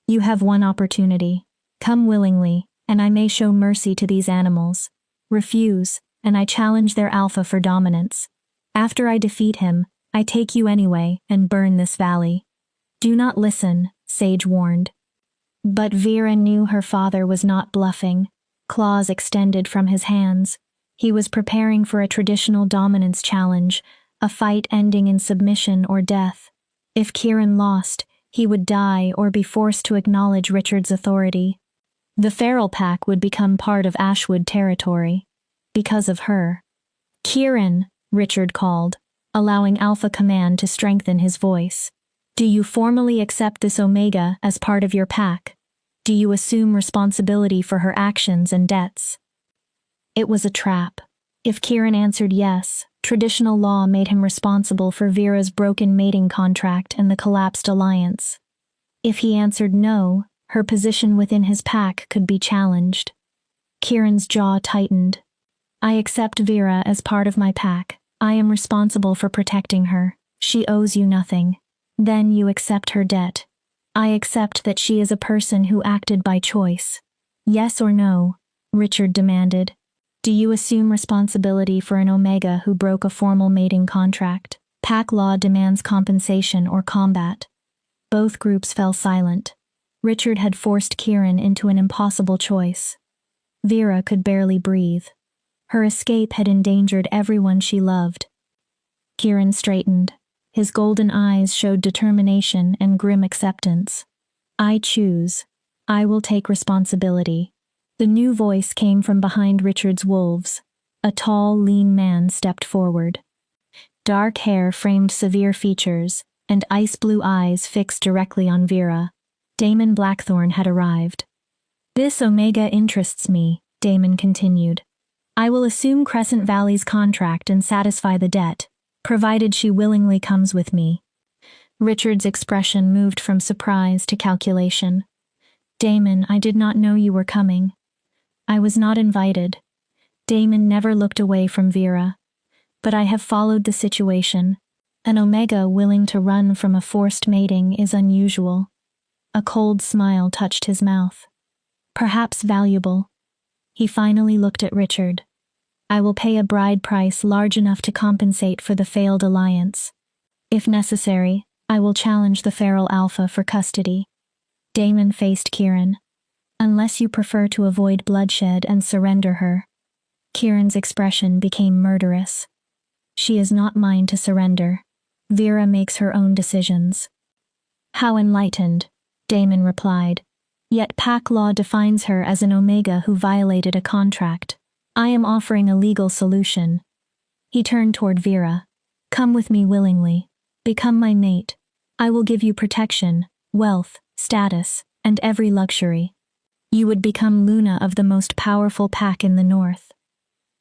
You have 1 opportunity. Come willingly, and I may show mercy to these animals. Refuse, and I challenge their alpha for dominance. After I defeat him, I take you anyway and burn this valley. Do not listen, Sage warned. But Vera knew her father was not bluffing. Claws extended from his hands. He was preparing for a traditional dominance challenge, a fight ending in submission or death. If Kieran lost, he would die or be forced to acknowledge Richard's authority. The feral pack would become part of Ashwood territory. Because of her. Kieran, Richard called, allowing Alpha Command to strengthen his voice. Do you formally accept this Omega as part of your pack? Do you assume responsibility for her actions and debts? It was a trap. If Kieran answered yes, traditional law made him responsible for Vera's broken mating contract and the collapsed alliance. If he answered no, her position within his pack could be challenged. Kieran's jaw tightened. I accept Vera as part of my pack. I am responsible for protecting her. She owes you nothing. Then you accept her debt. I accept that she is a person who acted by choice. Yes or no? Richard demanded. Do you assume responsibility for an Omega who broke a formal mating contract? Pack law demands compensation or combat. Both groups fell silent. Richard had forced Kieran into an impossible choice. Vera could barely breathe. Her escape had endangered everyone she loved. Kieran straightened. His golden eyes showed determination and grim acceptance. I choose. I will take responsibility. The new voice came from behind Richard's wolves. A tall, lean man stepped forward. Dark hair framed severe features, and ice-blue eyes fixed directly on Vera. Damon Blackthorne had arrived. This Omega interests me, Damon continued. I will assume Crescent Valley's contract and satisfy the debt, provided she willingly comes with me. Richard's expression moved from surprise to calculation. Damon, I did not know you were coming. I was not invited. Damon never looked away from Vera. But I have followed the situation. An Omega willing to run from a forced mating is unusual. A cold smile touched his mouth. Perhaps valuable. He finally looked at Richard. I will pay a bride price large enough to compensate for the failed alliance. If necessary, I will challenge the Feral Alpha for custody. Damon faced Kieran. Unless you prefer to avoid bloodshed and surrender her. Kieran's expression became murderous. She is not mine to surrender. Vera makes her own decisions. How enlightened, Damon replied. Yet pack law defines her as an Omega who violated a contract. I am offering a legal solution. He turned toward Vera. Come with me willingly. Become my mate. I will give you protection, wealth, status, and every luxury. You would become Luna of the most powerful pack in the north.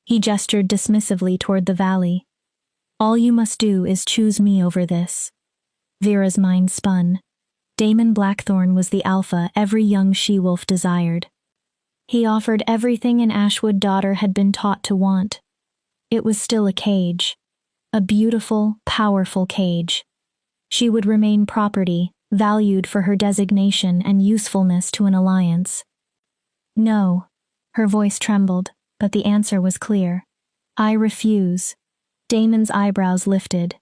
He gestured dismissively toward the valley. All you must do is choose me over this. Vera's mind spun. Damon Blackthorne was the alpha every young she-wolf desired. He offered everything an Ashwood daughter had been taught to want. It was still a cage. A beautiful, powerful cage. She would remain property, valued for her designation and usefulness to an alliance. No. Her voice trembled, but the answer was clear. I refuse. Damon's eyebrows lifted.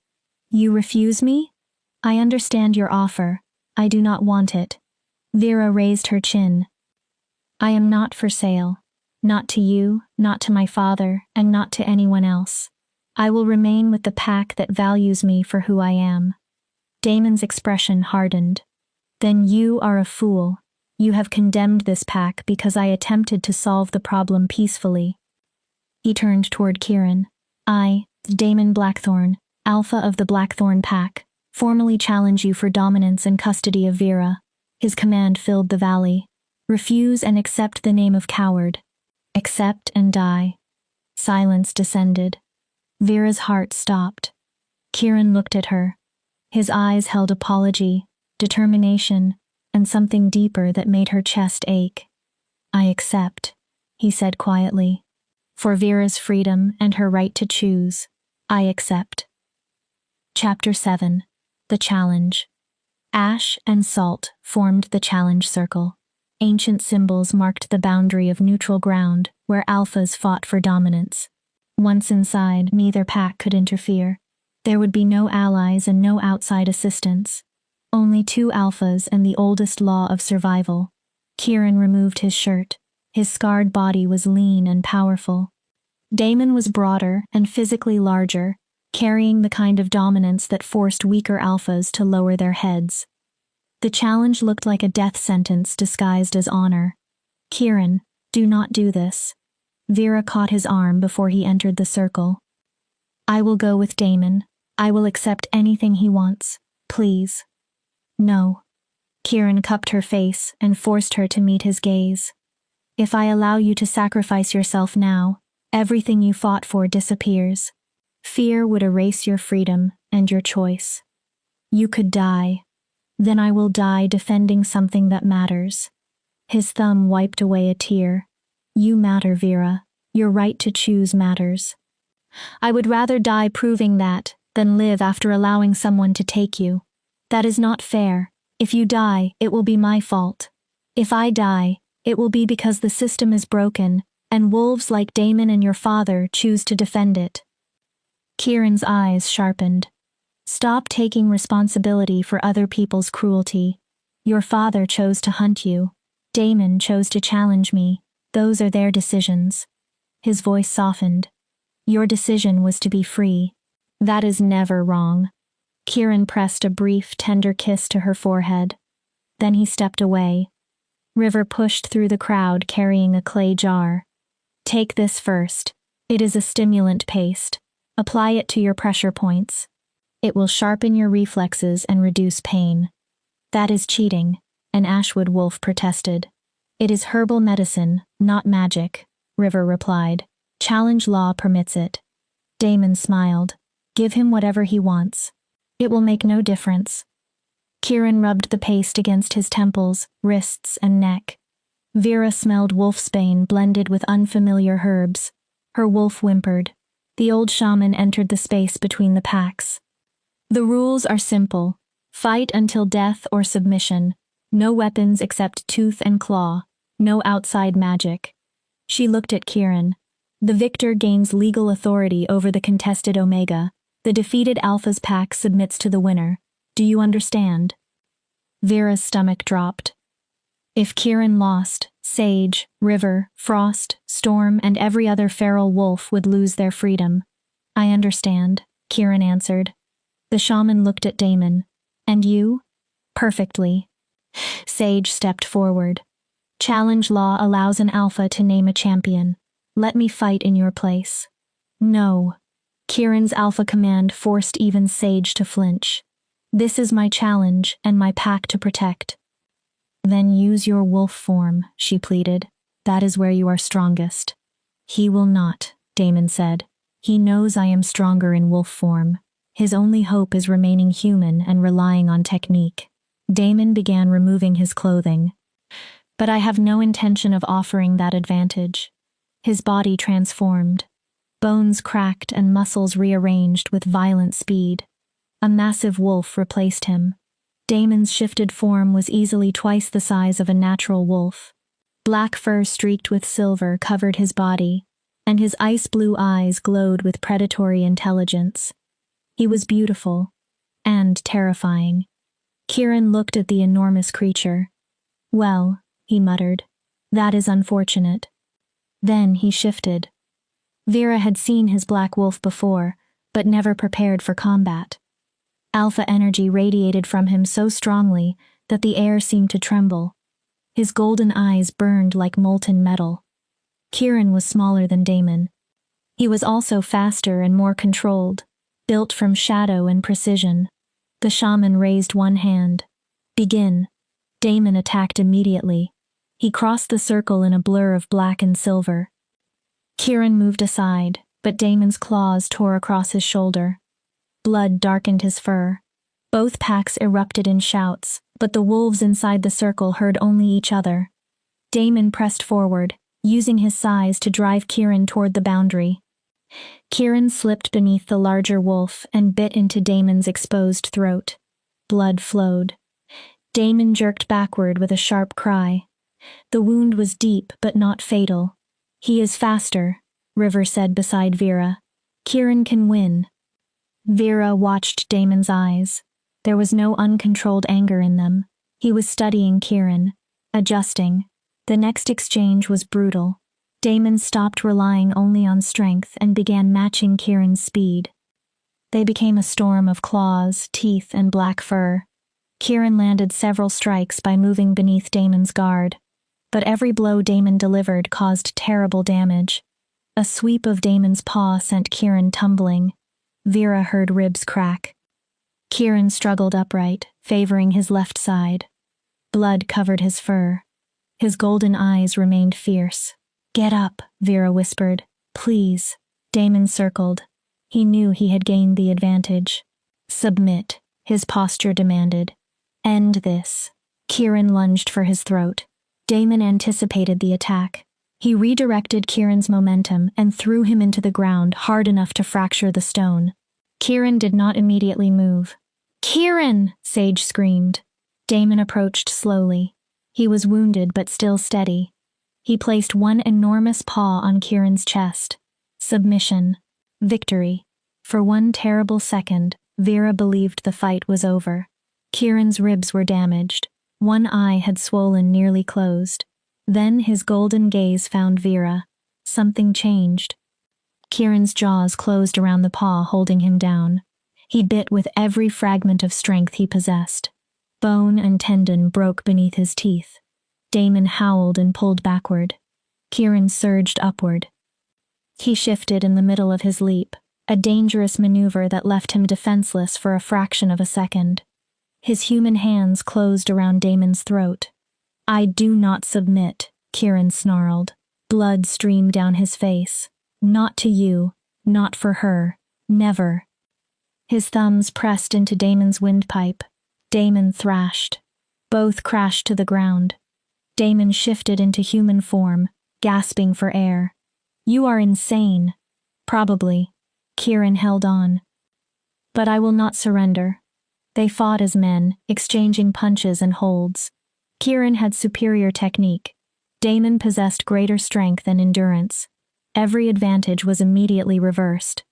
You refuse me? I understand your offer. I do not want it. Vera raised her chin. I am not for sale. Not to you, not to my father, and not to anyone else. I will remain with the pack that values me for who I am. Damon's expression hardened. Then you are a fool. You have condemned this pack because I attempted to solve the problem peacefully. He turned toward Kieran. I, Damon Blackthorne, alpha of the Blackthorne pack, formally challenge you for dominance and custody of Vera. His command filled the valley. Refuse and accept the name of coward. Accept and die. Silence descended. Vera's heart stopped. Kieran looked at her. His eyes held apology, determination, and something deeper that made her chest ache. I accept, he said quietly. For Vera's freedom and her right to choose, I accept. Chapter 7. The Challenge. Ash and salt formed the challenge circle. Ancient symbols marked the boundary of neutral ground where alphas fought for dominance. Once inside, neither pack could interfere. There would be no allies and no outside assistance. Only two alphas and the oldest law of survival. Kieran removed his shirt. His scarred body was lean and powerful. Damon was broader and physically larger, carrying the kind of dominance that forced weaker alphas to lower their heads. The challenge looked like a death sentence disguised as honor. Kieran, do not do this. Vera caught his arm before he entered the circle. I will go with Damon. I will accept anything he wants. Please. No. Kieran cupped her face and forced her to meet his gaze. If I allow you to sacrifice yourself now, Everything you fought for disappears. Fear would erase your freedom and your choice. You could die. Then I will die defending something that matters. His thumb wiped away a tear. You matter, Vera. Your right to choose matters. I would rather die proving that than live after allowing someone to take you. That is not fair. If you die, it will be my fault. If I die, it will be because the system is broken, and wolves like Damon and your father choose to defend it. Kieran's eyes sharpened. Stop taking responsibility for other people's cruelty. Your father chose to hunt you. Damon chose to challenge me. Those are their decisions. His voice softened. Your decision was to be free. That is never wrong. Kieran pressed a brief, tender kiss to her forehead. Then he stepped away. River pushed through the crowd carrying a clay jar. Take this first. It is a stimulant paste. Apply it to your pressure points. It will sharpen your reflexes and reduce pain. That is cheating, an Ashwood wolf protested. It is herbal medicine, not magic, River replied. Challenge law permits it. Damon smiled. Give him whatever he wants. It will make no difference. Kieran rubbed the paste against his temples, wrists, and neck. Vera smelled wolfsbane blended with unfamiliar herbs. Her wolf whimpered. The old shaman entered the space between the packs. The rules are simple. Fight until death or submission. No weapons except tooth and claw. No outside magic. She looked at Kieran. The victor gains legal authority over the contested Omega. The defeated Alpha's pack submits to the winner. Do you understand? Vera's stomach dropped. If Kieran lost, Sage, River, Frost, Storm, and every other feral wolf would lose their freedom. I understand, Kieran answered. The shaman looked at Damon. And you? Perfectly. Sage stepped forward. Challenge law allows an alpha to name a champion. Let me fight in your place. No. Kieran's alpha command forced even Sage to flinch. This is my challenge and my pack to protect. Then use your wolf form, she pleaded. That is where you are strongest. He will not, Damon said. He knows I am stronger in wolf form. His only hope is remaining human and relying on technique. Damon began removing his clothing. But I have no intention of offering that advantage. His body transformed. Bones cracked and muscles rearranged with violent speed. A massive wolf replaced him. Damon's shifted form was easily twice the size of a natural wolf. Black fur streaked with silver covered his body, and his ice-blue eyes glowed with predatory intelligence. He was beautiful and terrifying. Kieran looked at the enormous creature. Well, he muttered, that is unfortunate. Then he shifted. Vera had seen his black wolf before, but never prepared for combat. Alpha energy radiated from him so strongly that the air seemed to tremble. His golden eyes burned like molten metal. Kieran was smaller than Damon. He was also faster and more controlled, built from shadow and precision. The shaman raised one hand. Begin. Damon attacked immediately. He crossed the circle in a blur of black and silver. Kieran moved aside, but Damon's claws tore across his shoulder. Blood darkened his fur. Both packs erupted in shouts, but the wolves inside the circle heard only each other. Damon pressed forward, using his size to drive Kieran toward the boundary. Kieran slipped beneath the larger wolf and bit into Damon's exposed throat. Blood flowed. Damon jerked backward with a sharp cry. The wound was deep but not fatal. He is faster, River said beside Vera. Kieran can win. Vera watched Damon's eyes. There was no uncontrolled anger in them. He was studying Kieran, adjusting. The next exchange was brutal. Damon stopped relying only on strength and began matching Kieran's speed. They became a storm of claws, teeth, and black fur. Kieran landed several strikes by moving beneath Damon's guard, but every blow Damon delivered caused terrible damage. A sweep of Damon's paw sent Kieran tumbling. Vera heard ribs crack. Kieran struggled upright, favoring his left side. Blood covered his fur. His golden eyes remained fierce. Get up, Vera whispered. Please. Damon circled. He knew he had gained the advantage. Submit, his posture demanded. End this. Kieran lunged for his throat. Damon anticipated the attack. He redirected Kieran's momentum and threw him into the ground hard enough to fracture the stone. Kieran did not immediately move. Kieran! Sage screamed. Damon approached slowly. He was wounded but still steady. He placed one enormous paw on Kieran's chest. Submission. Victory. For one terrible second, Vera believed the fight was over. Kieran's ribs were damaged. One eye had swollen nearly closed. Then his golden gaze found Vera. Something changed. Kieran's jaws closed around the paw holding him down. He bit with every fragment of strength he possessed. Bone and tendon broke beneath his teeth. Damon howled and pulled backward. Kieran surged upward. He shifted in the middle of his leap, a dangerous maneuver that left him defenseless for a fraction of a second. His human hands closed around Damon's throat. I do not submit, Kieran snarled. Blood streamed down his face. Not to you, not for her, never. His thumbs pressed into Damon's windpipe. Damon thrashed. Both crashed to the ground. Damon shifted into human form, gasping for air. You are insane. Probably. Kieran held on. But I will not surrender. They fought as men, exchanging punches and holds. Kieran had superior technique. Damon possessed greater strength and endurance. Every advantage was immediately reversed.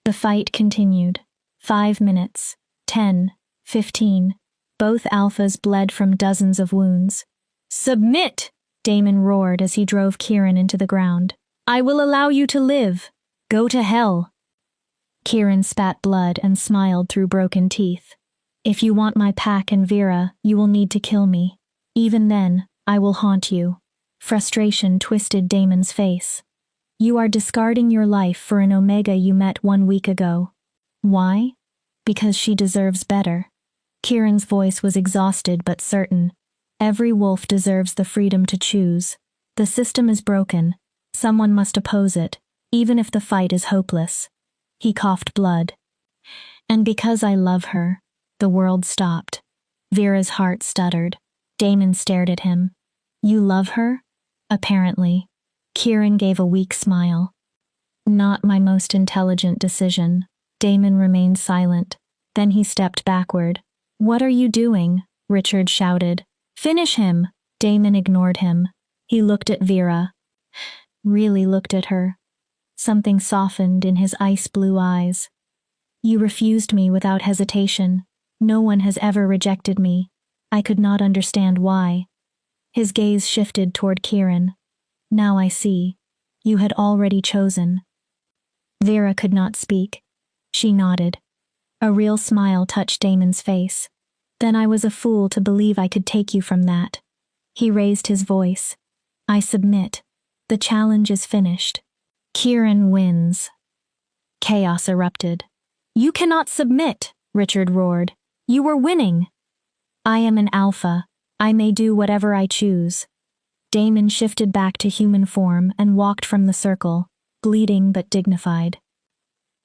The fight continued. 5 minutes, 10, 15. Both alphas bled from dozens of wounds. Submit! Damon roared as he drove Kieran into the ground. I will allow you to live. Go to hell. Kieran spat blood and smiled through broken teeth. If you want my pack and Vera, you will need to kill me. Even then, I will haunt you. Frustration twisted Damon's face. You are discarding your life for an Omega you met 1 week ago. Why? Because she deserves better. Kieran's voice was exhausted but certain. Every wolf deserves the freedom to choose. The system is broken. Someone must oppose it, even if the fight is hopeless. He coughed blood. And because I love her, the world stopped. Vera's heart stuttered. Damon stared at him. You love her? Apparently. Kieran gave a weak smile. Not my most intelligent decision. Damon remained silent. Then he stepped backward. What are you doing? Richard shouted. Finish him! Damon ignored him. He looked at Vera. Really looked at her. Something softened in his ice-blue eyes. You refused me without hesitation. No one has ever rejected me. I could not understand why. His gaze shifted toward Kieran. Now I see. You had already chosen. Vera could not speak. She nodded. A real smile touched Damon's face. Then I was a fool to believe I could take you from that. He raised his voice. I submit. The challenge is finished. Kieran wins. Chaos erupted. You cannot submit, Richard roared. You were winning. I am an alpha. I may do whatever I choose. Damon shifted back to human form and walked from the circle, bleeding but dignified.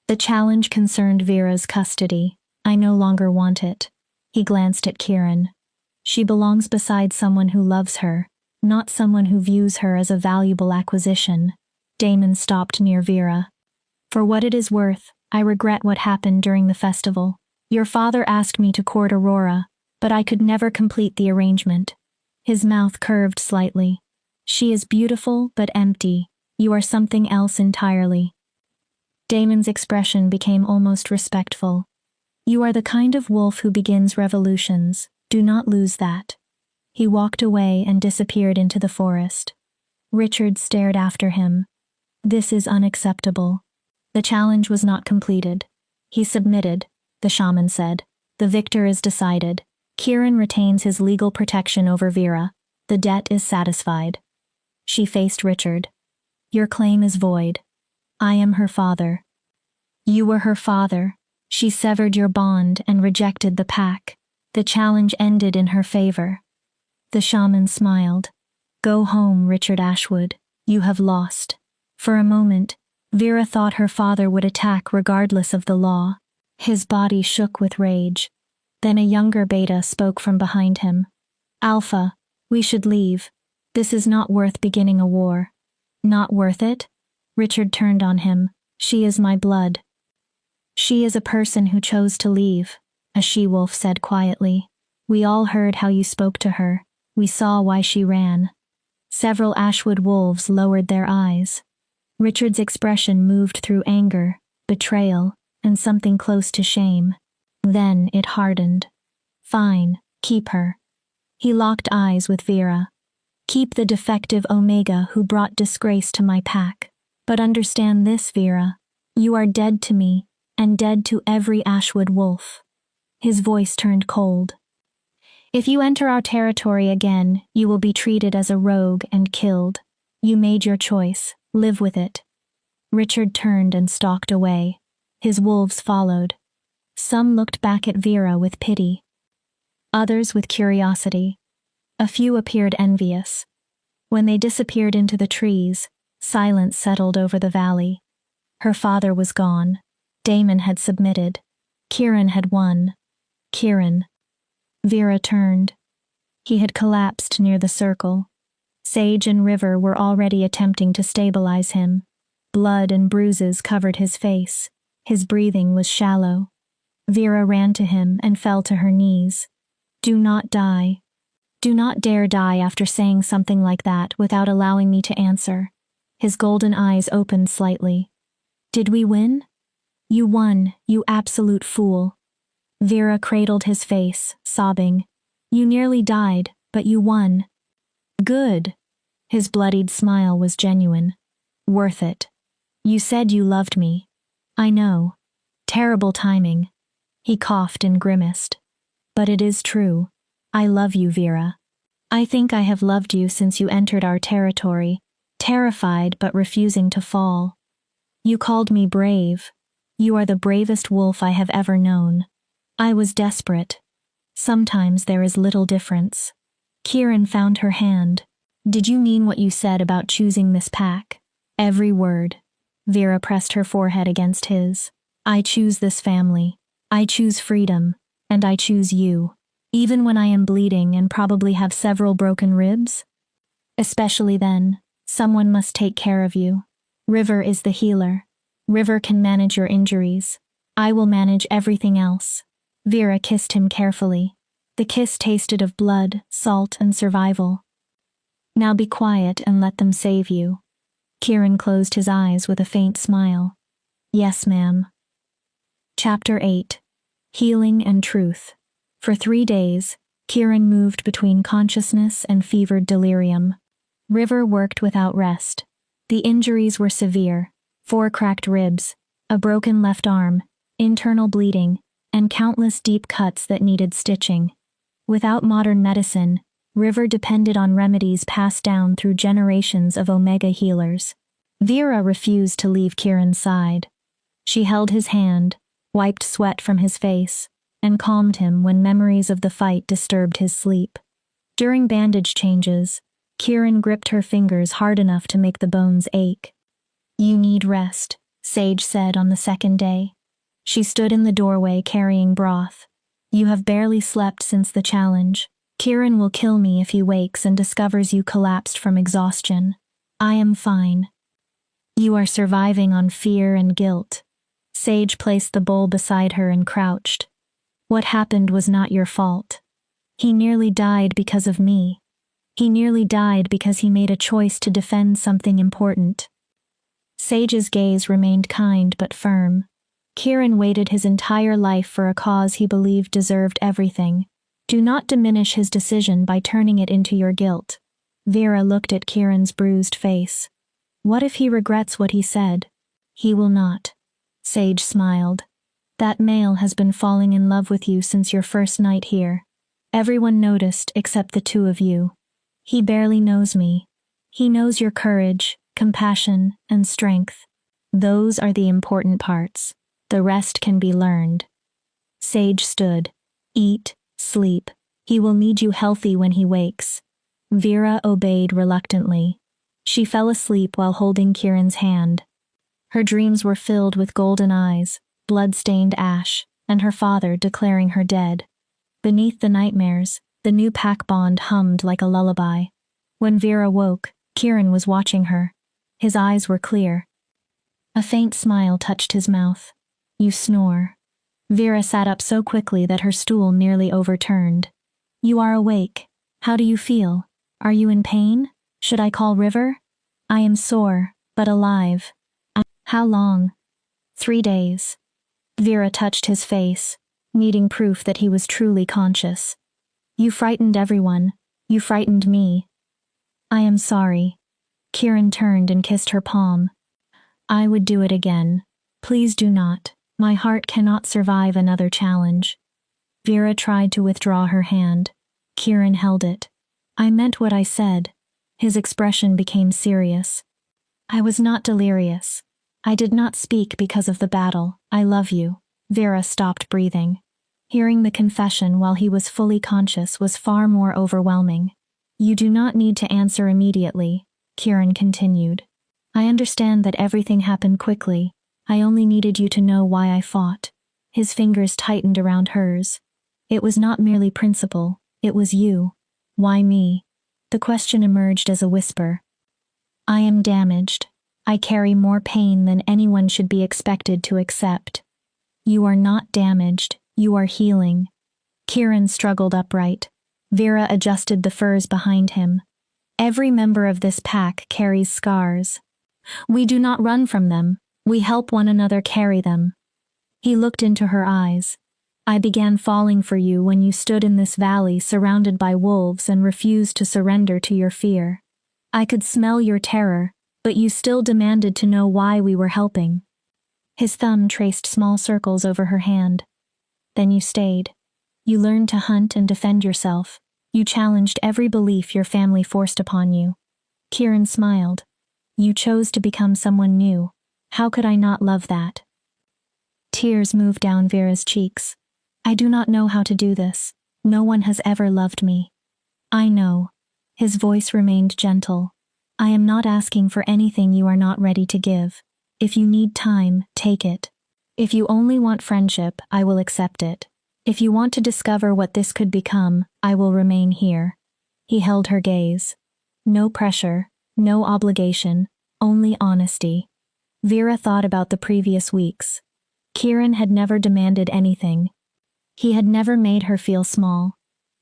The challenge concerned Vera's custody. I no longer want it. He glanced at Kieran. She belongs beside someone who loves her, not someone who views her as a valuable acquisition. Damon stopped near Vera. For what it is worth, I regret what happened during the festival. Your father asked me to court Aurora, but I could never complete the arrangement. His mouth curved slightly. She is beautiful but empty. You are something else entirely. Damon's expression became almost respectful. You are the kind of wolf who begins revolutions. Do not lose that. He walked away and disappeared into the forest. Richard stared after him. This is unacceptable. The challenge was not completed. He submitted, the shaman said. The victor is decided. Kieran retains his legal protection over Vera. The debt is satisfied. She faced Richard. Your claim is void. I am her father. You were her father. She severed your bond and rejected the pack. The challenge ended in her favor. The shaman smiled. Go home, Richard Ashwood. You have lost. For a moment, Vera thought her father would attack regardless of the law. His body shook with rage. Then a younger Beta spoke from behind him. Alpha, we should leave. This is not worth beginning a war. Not worth it? Richard turned on him. She is my blood. She is a person who chose to leave, a she-wolf said quietly. We all heard how you spoke to her. We saw why she ran. Several Ashwood wolves lowered their eyes. Richard's expression moved through anger, betrayal, and something close to shame. Then it hardened. Fine, keep her. He locked eyes with Vera. Keep the defective Omega who brought disgrace to my pack. But understand this, Vera. You are dead to me, and dead to every Ashwood wolf. His voice turned cold. If you enter our territory again, you will be treated as a rogue and killed. You made your choice. Live with it. Richard turned and stalked away. His wolves followed. Some looked back at Vera with pity. Others with curiosity. A few appeared envious. When they disappeared into the trees, silence settled over the valley. Her father was gone. Damon had submitted. Kieran had won. Kieran. Vera turned. He had collapsed near the circle. Sage and River were already attempting to stabilize him. Blood and bruises covered his face. His breathing was shallow. Vera ran to him and fell to her knees. Do not die. Do not dare die after saying something like that without allowing me to answer. His golden eyes opened slightly. Did we win? You won, you absolute fool. Vera cradled his face, sobbing. You nearly died, but you won. Good. His bloodied smile was genuine. Worth it. You said you loved me. I know. Terrible timing. He coughed and grimaced. But it is true. I love you, Vera. I think I have loved you since you entered our territory, terrified but refusing to fall. You called me brave. You are the bravest wolf I have ever known. I was desperate. Sometimes there is little difference. Kieran found her hand. Did you mean what you said about choosing this pack? Every word. Vera pressed her forehead against his. I choose this family. I choose freedom. And I choose you. Even when I am bleeding and probably have several broken ribs? Especially then, someone must take care of you. River is the healer. River can manage your injuries. I will manage everything else. Vera kissed him carefully. The kiss tasted of blood, salt, and survival. Now be quiet and let them save you. Kieran closed his eyes with a faint smile. Yes, ma'am. Chapter 8. Healing and Truth. For 3 days, Kieran moved between consciousness and fevered delirium. River worked without rest. The injuries were severe: 4 cracked ribs, a broken left arm, internal bleeding, and countless deep cuts that needed stitching. Without modern medicine, River depended on remedies passed down through generations of Omega healers. Vera refused to leave Kieran's side. She held his hand, wiped sweat from his face, and calmed him when memories of the fight disturbed his sleep. During bandage changes, Kieran gripped her fingers hard enough to make the bones ache. You need rest, Sage said on the second day. She stood in the doorway carrying broth. You have barely slept since the challenge. Kieran will kill me if he wakes and discovers you collapsed from exhaustion. I am fine. You are surviving on fear and guilt. Sage placed the bowl beside her and crouched. What happened was not your fault. He nearly died because of me. He nearly died because he made a choice to defend something important. Sage's gaze remained kind but firm. Kieran waited his entire life for a cause he believed deserved everything. Do not diminish his decision by turning it into your guilt. Vera looked at Kieran's bruised face. What if he regrets what he said? He will not. Sage smiled. That male has been falling in love with you since your first night here. Everyone noticed except the 2 of you. He barely knows me. He knows your courage, compassion, and strength. Those are the important parts. The rest can be learned. Sage stood. Eat, sleep. He will need you healthy when he wakes. Vera obeyed reluctantly. She fell asleep while holding Kieran's hand. Her dreams were filled with golden eyes, blood-stained ash, and her father declaring her dead. Beneath the nightmares, the new pack bond hummed like a lullaby. When Vera woke, Kieran was watching her. His eyes were clear. A faint smile touched his mouth. You snore. Vera sat up so quickly that her stool nearly overturned. You are awake. How do you feel? Are you in pain? Should I call River? I am sore, but alive. How long? 3 days. Vera touched his face, needing proof that he was truly conscious. You frightened everyone. You frightened me. I am sorry. Kieran turned and kissed her palm. I would do it again. Please do not. My heart cannot survive another challenge. Vera tried to withdraw her hand. Kieran held it. I meant what I said. His expression became serious. I was not delirious. I did not speak because of the battle. I love you. Vera stopped breathing. Hearing the confession while he was fully conscious was far more overwhelming. You do not need to answer immediately, Kieran continued. I understand that everything happened quickly. I only needed you to know why I fought. His fingers tightened around hers. It was not merely principle, it was you. Why me? The question emerged as a whisper. I am damaged. I carry more pain than anyone should be expected to accept. You are not damaged, you are healing. Kieran struggled upright. Vera adjusted the furs behind him. Every member of this pack carries scars. We do not run from them, we help one another carry them. He looked into her eyes. I began falling for you when you stood in this valley surrounded by wolves and refused to surrender to your fear. I could smell your terror, but you still demanded to know why we were helping. His thumb traced small circles over her hand. Then you stayed. You learned to hunt and defend yourself. You challenged every belief your family forced upon you. Kieran smiled. You chose to become someone new. How could I not love that? Tears moved down Vera's cheeks. I do not know how to do this. No one has ever loved me. I know. His voice remained gentle. I am not asking for anything you are not ready to give. If you need time, take it. If you only want friendship, I will accept it. If you want to discover what this could become, I will remain here. He held her gaze. No pressure, no obligation, only honesty. Vera thought about the previous weeks. Kieran had never demanded anything. He had never made her feel small.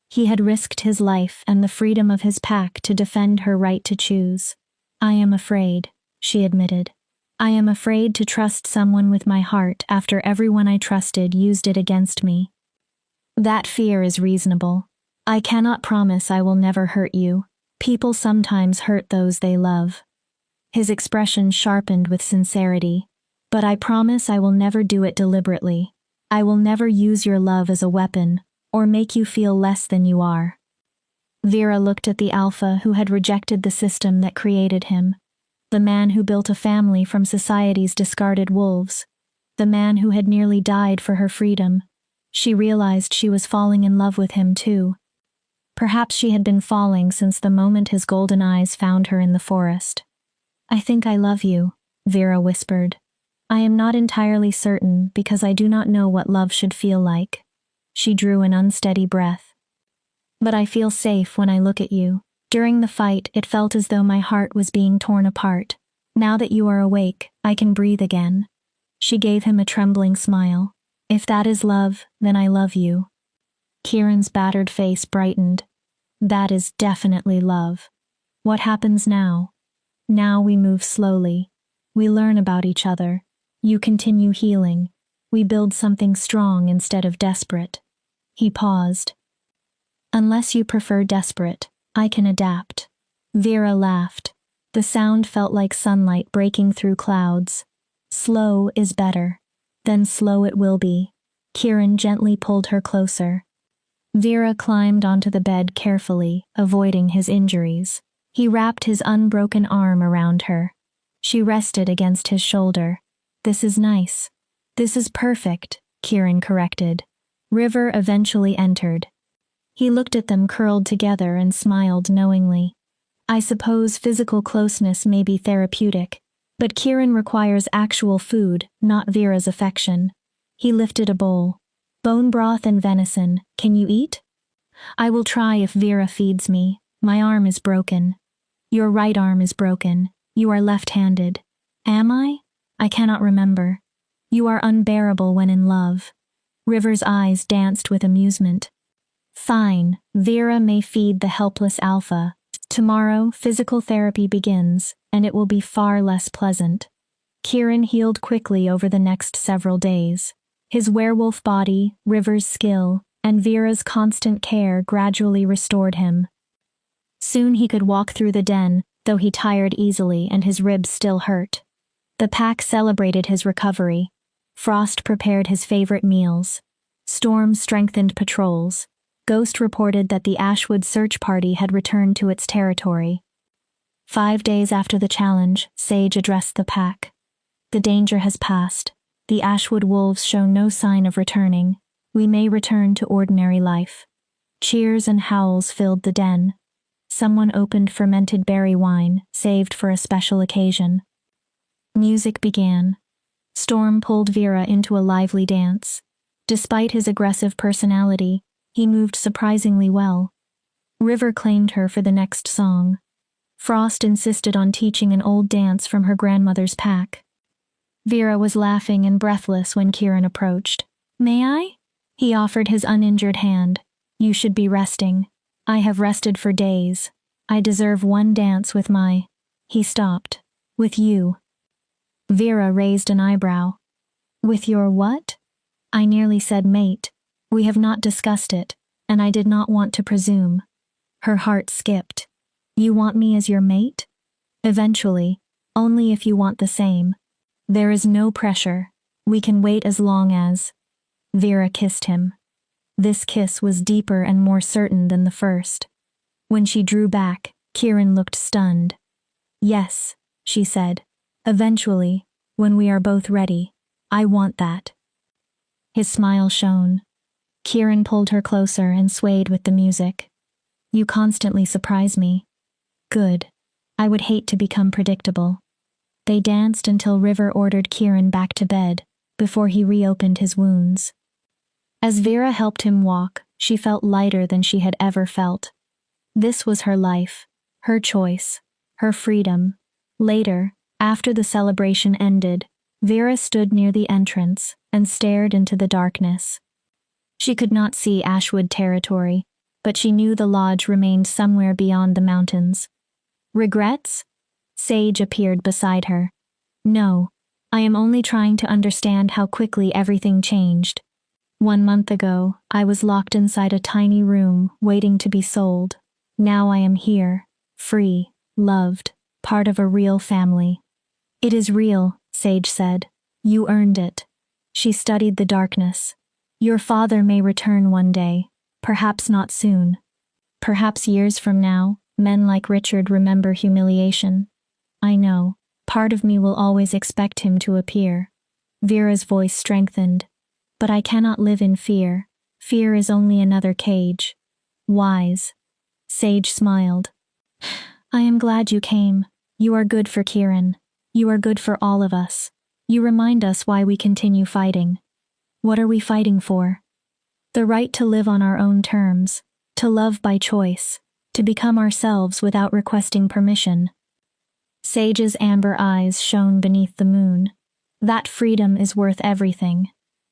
He had risked his life and the freedom of his pack to defend her right to choose. I am afraid, she admitted. I am afraid to trust someone with my heart after everyone I trusted used it against me. That fear is reasonable. I cannot promise I will never hurt you. People sometimes hurt those they love. His expression sharpened with sincerity. But I promise I will never do it deliberately. I will never use your love as a weapon, or make you feel less than you are. Vera looked at the alpha who had rejected the system that created him. The man who built a family from society's discarded wolves. The man who had nearly died for her freedom. She realized she was falling in love with him too. Perhaps she had been falling since the moment his golden eyes found her in the forest. I think I love you, Vera whispered. I am not entirely certain because I do not know what love should feel like. She drew an unsteady breath. But I feel safe when I look at you. During the fight, it felt as though my heart was being torn apart. Now that you are awake, I can breathe again. She gave him a trembling smile. If that is love, then I love you. Kieran's battered face brightened. That is definitely love. What happens now? Now we move slowly. We learn about each other. You continue healing. We build something strong instead of desperate. He paused. Unless you prefer desperate, I can adapt. Vera laughed. The sound felt like sunlight breaking through clouds. Slow is better. Then slow it will be. Kieran gently pulled her closer. Vera climbed onto the bed carefully, avoiding his injuries. He wrapped his unbroken arm around her. She rested against his shoulder. This is nice. This is perfect, Kieran corrected. River eventually entered. He looked at them curled together and smiled knowingly. I suppose physical closeness may be therapeutic, but Kieran requires actual food, not Vera's affection. He lifted a bowl. Bone broth and venison, can you eat? I will try if Vera feeds me. My arm is broken. Your right arm is broken. You are left-handed. Am I? I cannot remember. You are unbearable when in love. River's eyes danced with amusement. Fine, Vera may feed the helpless Alpha. Tomorrow, physical therapy begins, and it will be far less pleasant. Kieran healed quickly over the next several days. His werewolf body, River's skill, and Vera's constant care gradually restored him. Soon he could walk through the den, though he tired easily and his ribs still hurt. The pack celebrated his recovery. Frost prepared his favorite meals. Storm strengthened patrols. Ghost reported that the Ashwood search party had returned to its territory. 5 days after the challenge, Sage addressed the pack. The danger has passed. The Ashwood wolves show no sign of returning. We may return to ordinary life. Cheers and howls filled the den. Someone opened fermented berry wine, saved for a special occasion. Music began. Storm pulled Vera into a lively dance. Despite his aggressive personality, he moved surprisingly well. River claimed her for the next song. Frost insisted on teaching an old dance from her grandmother's pack. Vera was laughing and breathless when Kieran approached. May I? He offered his uninjured hand. You should be resting. I have rested for days. I deserve one dance with my... He stopped. With you. Vera raised an eyebrow. With your what? I nearly said mate. We have not discussed it, and I did not want to presume. Her heart skipped. You want me as your mate? Eventually, only if you want the same. There is no pressure. We can wait as long as... Vera kissed him. This kiss was deeper and more certain than the first. When she drew back, Kieran looked stunned. Yes, she said. Eventually, when we are both ready. I want that. His smile shone. Kieran pulled her closer and swayed with the music. You constantly surprise me. Good. I would hate to become predictable. They danced until River ordered Kieran back to bed, before he reopened his wounds. As Vera helped him walk, she felt lighter than she had ever felt. This was her life, her choice, her freedom. Later, after the celebration ended, Vera stood near the entrance and stared into the darkness. She could not see Ashwood territory, but she knew the lodge remained somewhere beyond the mountains. Regrets? Sage appeared beside her. No, I am only trying to understand how quickly everything changed. 1 month ago, I was locked inside a tiny room, waiting to be sold. Now I am here, free, loved, part of a real family. It is real, Sage said. You earned it. She studied the darkness. Your father may return one day, perhaps not soon. Perhaps years from now, men like Richard remember humiliation. I know, part of me will always expect him to appear. Vera's voice strengthened. But I cannot live in fear. Fear is only another cage. Wise. Sage smiled. I am glad you came. You are good for Kieran. You are good for all of us. You remind us why we continue fighting. What are we fighting for? The right to live on our own terms, to love by choice, to become ourselves without requesting permission. Sage's amber eyes shone beneath the moon. That freedom is worth everything.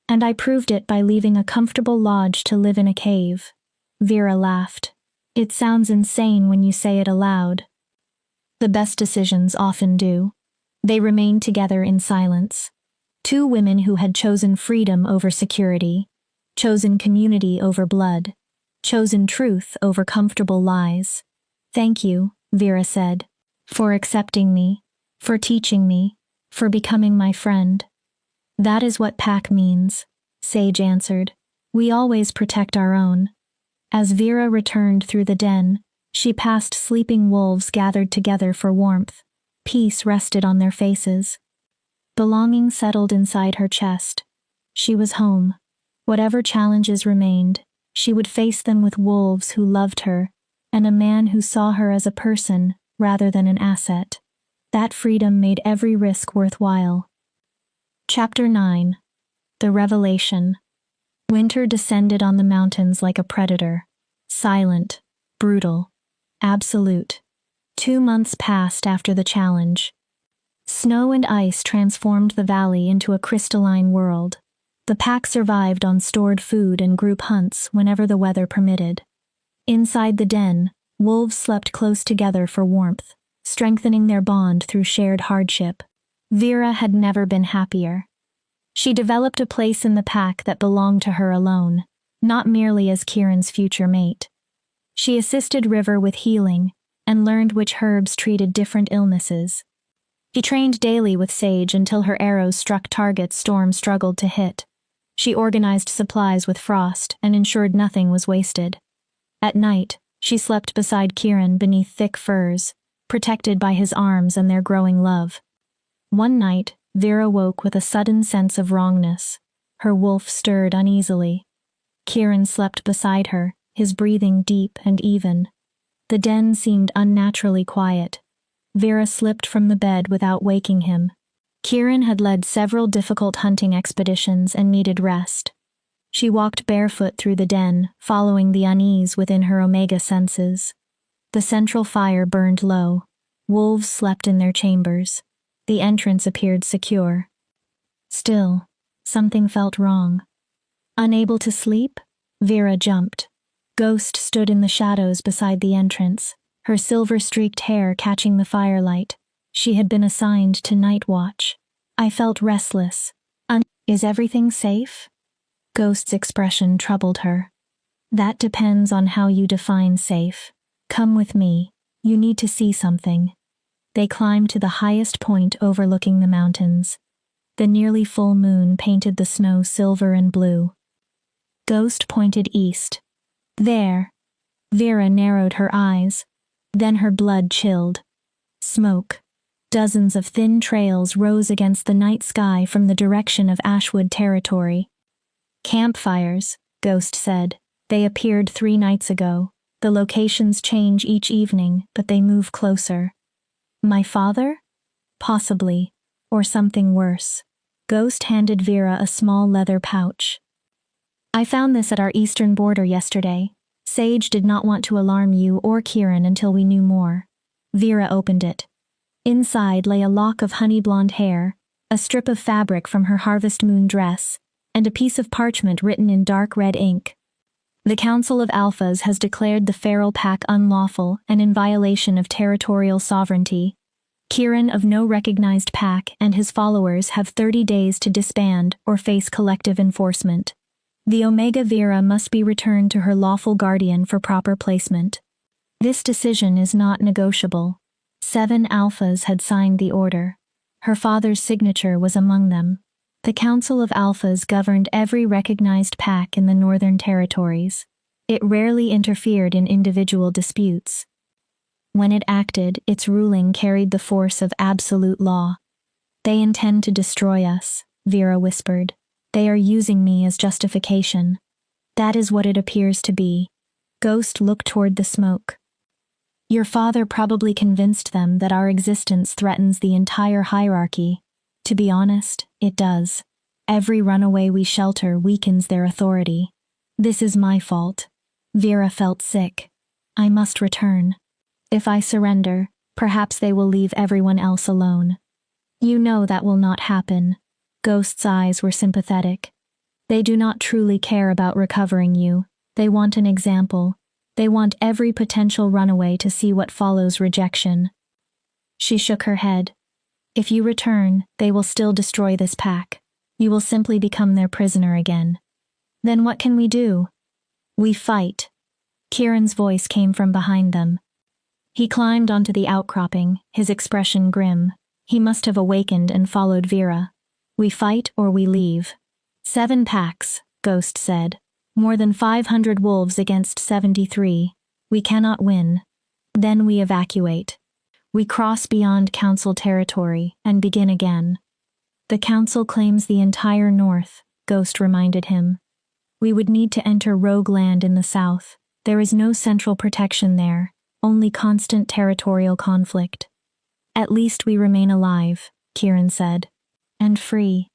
And I proved it by leaving a comfortable lodge to live in a cave. Vera laughed. It sounds insane when you say it aloud. The best decisions often do. They remained together in silence. Two women who had chosen freedom over security, chosen community over blood, chosen truth over comfortable lies. Thank you, Vera said, for accepting me, for teaching me, for becoming my friend. That is what pack means, Sage answered. We always protect our own. As Vera returned through the den, she passed sleeping wolves gathered together for warmth. Peace rested on their faces. Belonging settled inside her chest. She was home. Whatever challenges remained, she would face them with wolves who loved her, and a man who saw her as a person, rather than an asset. That freedom made every risk worthwhile. Chapter 9. The Revelation. Winter descended on the mountains like a predator. Silent, brutal, absolute. 2 months passed after the challenge. Snow and ice transformed the valley into a crystalline world. The pack survived on stored food and group hunts whenever the weather permitted. Inside the den, wolves slept close together for warmth, strengthening their bond through shared hardship. Vera had never been happier. She developed a place in the pack that belonged to her alone, not merely as Kieran's future mate. She assisted River with healing and learned which herbs treated different illnesses. She trained daily with Sage until her arrows struck targets Storm struggled to hit. She organized supplies with Frost and ensured nothing was wasted. At night, she slept beside Kieran beneath thick furs, protected by his arms and their growing love. One night, Vera woke with a sudden sense of wrongness. Her wolf stirred uneasily. Kieran slept beside her, his breathing deep and even. The den seemed unnaturally quiet. Vera slipped from the bed without waking him. Kieran had led several difficult hunting expeditions and needed rest. She walked barefoot through the den, following the unease within her omega senses. The central fire burned low. Wolves slept in their chambers. The entrance appeared secure. Still, something felt wrong. Unable to sleep, Vera jumped. Ghost stood in the shadows beside the entrance, her silver-streaked hair catching the firelight. She had been assigned to night watch. I felt restless. Is everything safe? Ghost's expression troubled her. That depends on how you define safe. Come with me. You need to see something. They climbed to the highest point overlooking the mountains. The nearly full moon painted the snow silver and blue. Ghost pointed east. There. Vera narrowed her eyes. Then her blood chilled. Smoke. Dozens of thin trails rose against the night sky from the direction of Ashwood territory. Campfires, Ghost said. They appeared 3 nights ago. The locations change each evening, but they move closer. My father? Possibly. Or something worse. Ghost handed Vera a small leather pouch. I found this at our eastern border yesterday. Sage did not want to alarm you or Kieran until we knew more. Vera opened it. Inside lay a lock of honey-blonde hair, a strip of fabric from her Harvest Moon dress, and a piece of parchment written in dark red ink. The Council of Alphas has declared the feral pack unlawful and in violation of territorial sovereignty. Kieran of no recognized pack and his followers have 30 days to disband or face collective enforcement. The Omega Vera must be returned to her lawful guardian for proper placement. This decision is not negotiable. 7 Alphas had signed the order. Her father's signature was among them. The Council of Alphas governed every recognized pack in the Northern Territories. It rarely interfered in individual disputes. When it acted, its ruling carried the force of absolute law. They intend to destroy us, Vera whispered. They are using me as justification. That is what it appears to be. Ghost looked toward the smoke. Your father probably convinced them that our existence threatens the entire hierarchy. To be honest, it does. Every runaway we shelter weakens their authority. This is my fault. Vera felt sick. I must return. If I surrender, perhaps they will leave everyone else alone. You know that will not happen. Ghost's eyes were sympathetic. They do not truly care about recovering you. They want an example. They want every potential runaway to see what follows rejection. She shook her head. If you return, they will still destroy this pack. You will simply become their prisoner again. Then what can we do? We fight. Kieran's voice came from behind them. He climbed onto the outcropping, his expression grim. He must have awakened and followed Vera. We fight or we leave. 7 packs, Ghost said. More than 500 wolves against 73. We cannot win. Then we evacuate. We cross beyond Council territory and begin again. The Council claims the entire north, Ghost reminded him. We would need to enter rogue land in the south. There is no central protection there, only constant territorial conflict. At least we remain alive, Kiran said. And free.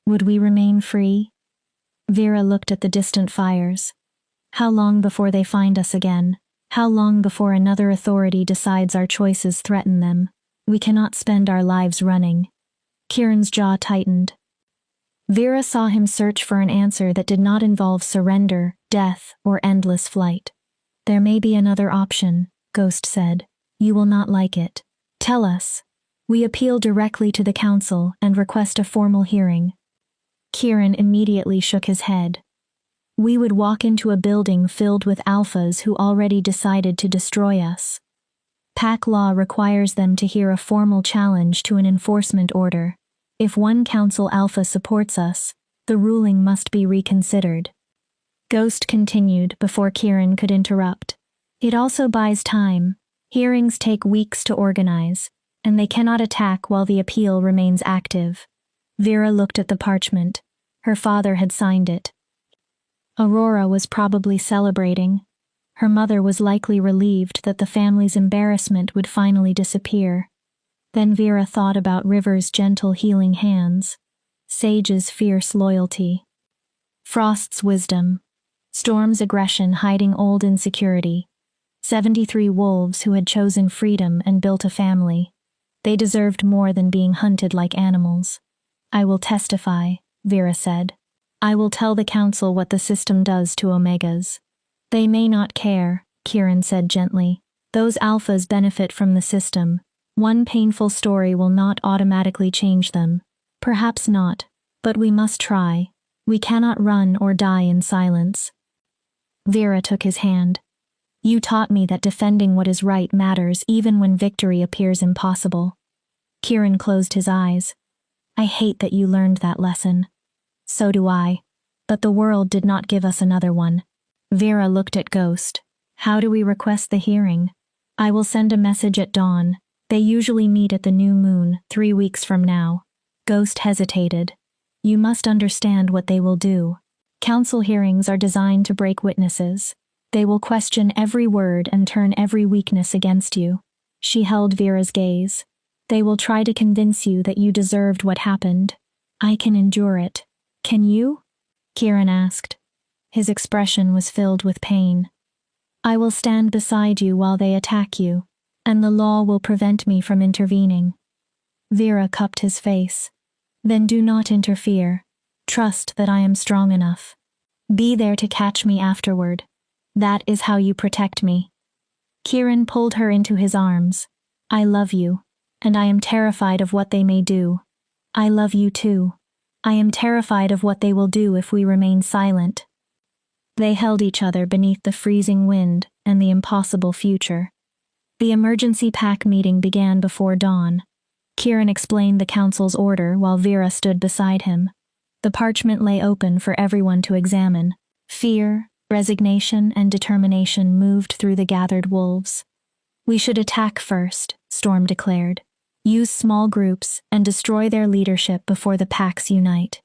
Would we remain free? Vera looked at the distant fires. How long before they find us again? How long before another authority decides our choices threaten them? We cannot spend our lives running. Kiran's jaw tightened. Vera saw him search for an answer that did not involve surrender, death, or endless flight. There may be another option, Ghost said. You will not like it. Tell us. We appeal directly to the council and request a formal hearing. Kiran immediately shook his head. We would walk into a building filled with alphas who already decided to destroy us. Pack law requires them to hear a formal challenge to an enforcement order. If one council alpha supports us, the ruling must be reconsidered. Ghost continued before Kiran could interrupt. It also buys time. Hearings take weeks to organize, and they cannot attack while the appeal remains active. Vera looked at the parchment. Her father had signed it. Aurora was probably celebrating. Her mother was likely relieved that the family's embarrassment would finally disappear. Then Vera thought about River's gentle healing hands, Sage's fierce loyalty, Frost's wisdom, Storm's aggression hiding old insecurity, 73 wolves who had chosen freedom and built a family. They deserved more than being hunted like animals. I will testify, Vera said. I will tell the council what the system does to Omegas. They may not care, Kiran said gently. Those alphas benefit from the system. One painful story will not automatically change them. Perhaps not, but we must try. We cannot run or die in silence. Vera took his hand. You taught me that defending what is right matters even when victory appears impossible. Kiran closed his eyes. I hate that you learned that lesson. So do I. But the world did not give us another one. Vera looked at Ghost. How do we request the hearing? I will send a message at dawn. They usually meet at the new moon, 3 weeks from now. Ghost hesitated. You must understand what they will do. Council hearings are designed to break witnesses. They will question every word and turn every weakness against you. She held Vera's gaze. They will try to convince you that you deserved what happened. I can endure it. Can you? Kiran asked. His expression was filled with pain. I will stand beside you while they attack you, and the law will prevent me from intervening. Vera cupped his face. Then do not interfere. Trust that I am strong enough. Be there to catch me afterward. That is how you protect me. Kiran pulled her into his arms. I love you, and I am terrified of what they may do. I love you too. I am terrified of what they will do if we remain silent. They held each other beneath the freezing wind and the impossible future. The emergency pack meeting began before dawn. Kiran explained the council's order while Vera stood beside him. The parchment lay open for everyone to examine. Fear, resignation, and determination moved through the gathered wolves. We should attack first, Storm declared. Use small groups and destroy their leadership before the packs unite.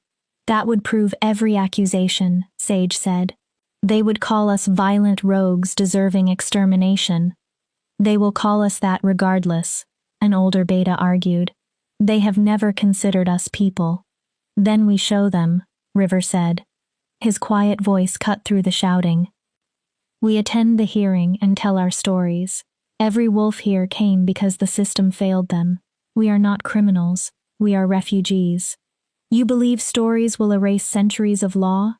That would prove every accusation, Sage said. They would call us violent rogues deserving extermination. They will call us that regardless, an older beta argued. They have never considered us people. Then we show them, River said. His quiet voice cut through the shouting. We attend the hearing and tell our stories. Every wolf here came because the system failed them. We are not criminals. We are refugees. You believe stories will erase centuries of law?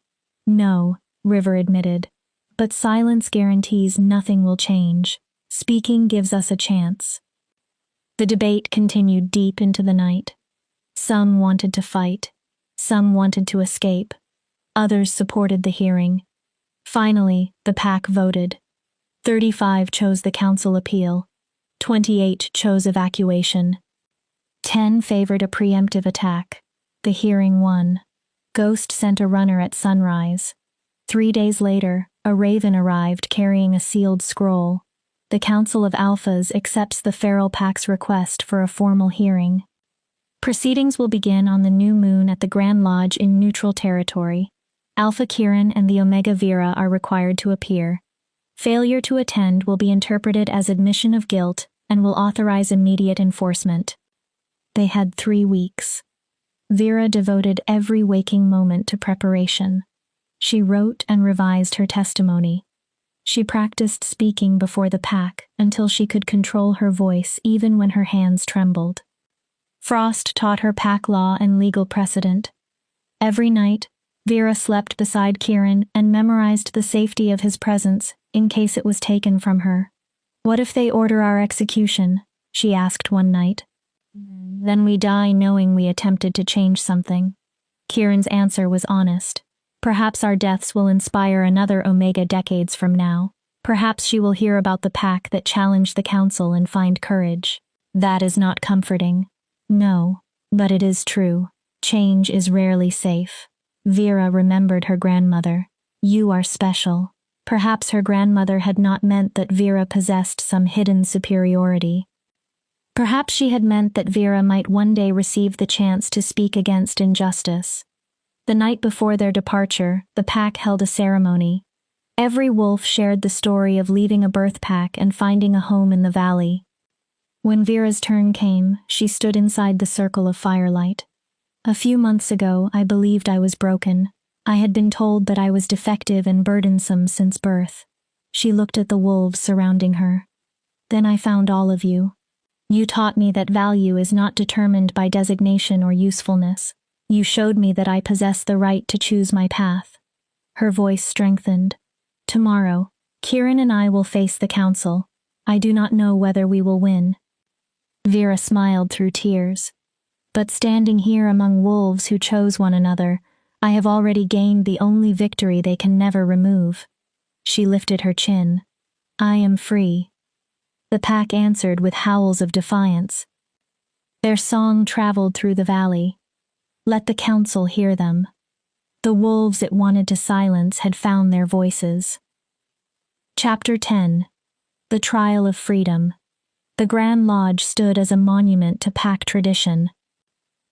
No, River admitted. But silence guarantees nothing will change. Speaking gives us a chance. The debate continued deep into the night. Some wanted to fight. Some wanted to escape. Others supported the hearing. Finally, the pack voted. 35 chose the council appeal. 28 chose evacuation. 10 favored a preemptive attack. The hearing won. Ghost sent a runner at sunrise. 3 days later, a raven arrived carrying a sealed scroll. The Council of Alphas accepts the Feral Pack's request for a formal hearing. Proceedings will begin on the new moon at the Grand Lodge in neutral territory. Alpha Kiran and the Omega Vera are required to appear. Failure to attend will be interpreted as admission of guilt and will authorize immediate enforcement. They had 3 weeks. Vera devoted every waking moment to preparation. She wrote and revised her testimony. She practiced speaking before the pack until she could control her voice even when her hands trembled. Frost taught her pack law and legal precedent. Every night, Vera slept beside Kieran and memorized the safety of his presence in case it was taken from her. "What if they order our execution?" she asked one night. "Then we die knowing we attempted to change something." Kieran's answer was honest. "Perhaps our deaths will inspire another Omega decades from now. Perhaps she will hear about the pack that challenged the council and find courage." That is not comforting. No, but it is true. Change is rarely safe. Vera remembered her grandmother. "You are special." Perhaps her grandmother had not meant that Vera possessed some hidden superiority. Perhaps she had meant that Vera might one day receive the chance to speak against injustice. The night before their departure, the pack held a ceremony. Every wolf shared the story of leaving a birth pack and finding a home in the valley. When Vera's turn came, she stood inside the circle of firelight. "A few months ago, I believed I was broken. I had been told that I was defective and burdensome since birth." She looked at the wolves surrounding her. "Then I found all of you. You taught me that value is not determined by designation or usefulness. You showed me that I possess the right to choose my path." Her voice strengthened. "Tomorrow, Kieran and I will face the council. I do not know whether we will win." Vera smiled through tears. "But standing here among wolves who chose one another, I have already gained the only victory they can never remove." She lifted her chin. "I am free." The pack answered with howls of defiance. Their song traveled through the valley. Let the council hear them. The wolves it wanted to silence had found their voices. Chapter 10. The Trial of Freedom. The Grand Lodge stood as a monument to pack tradition.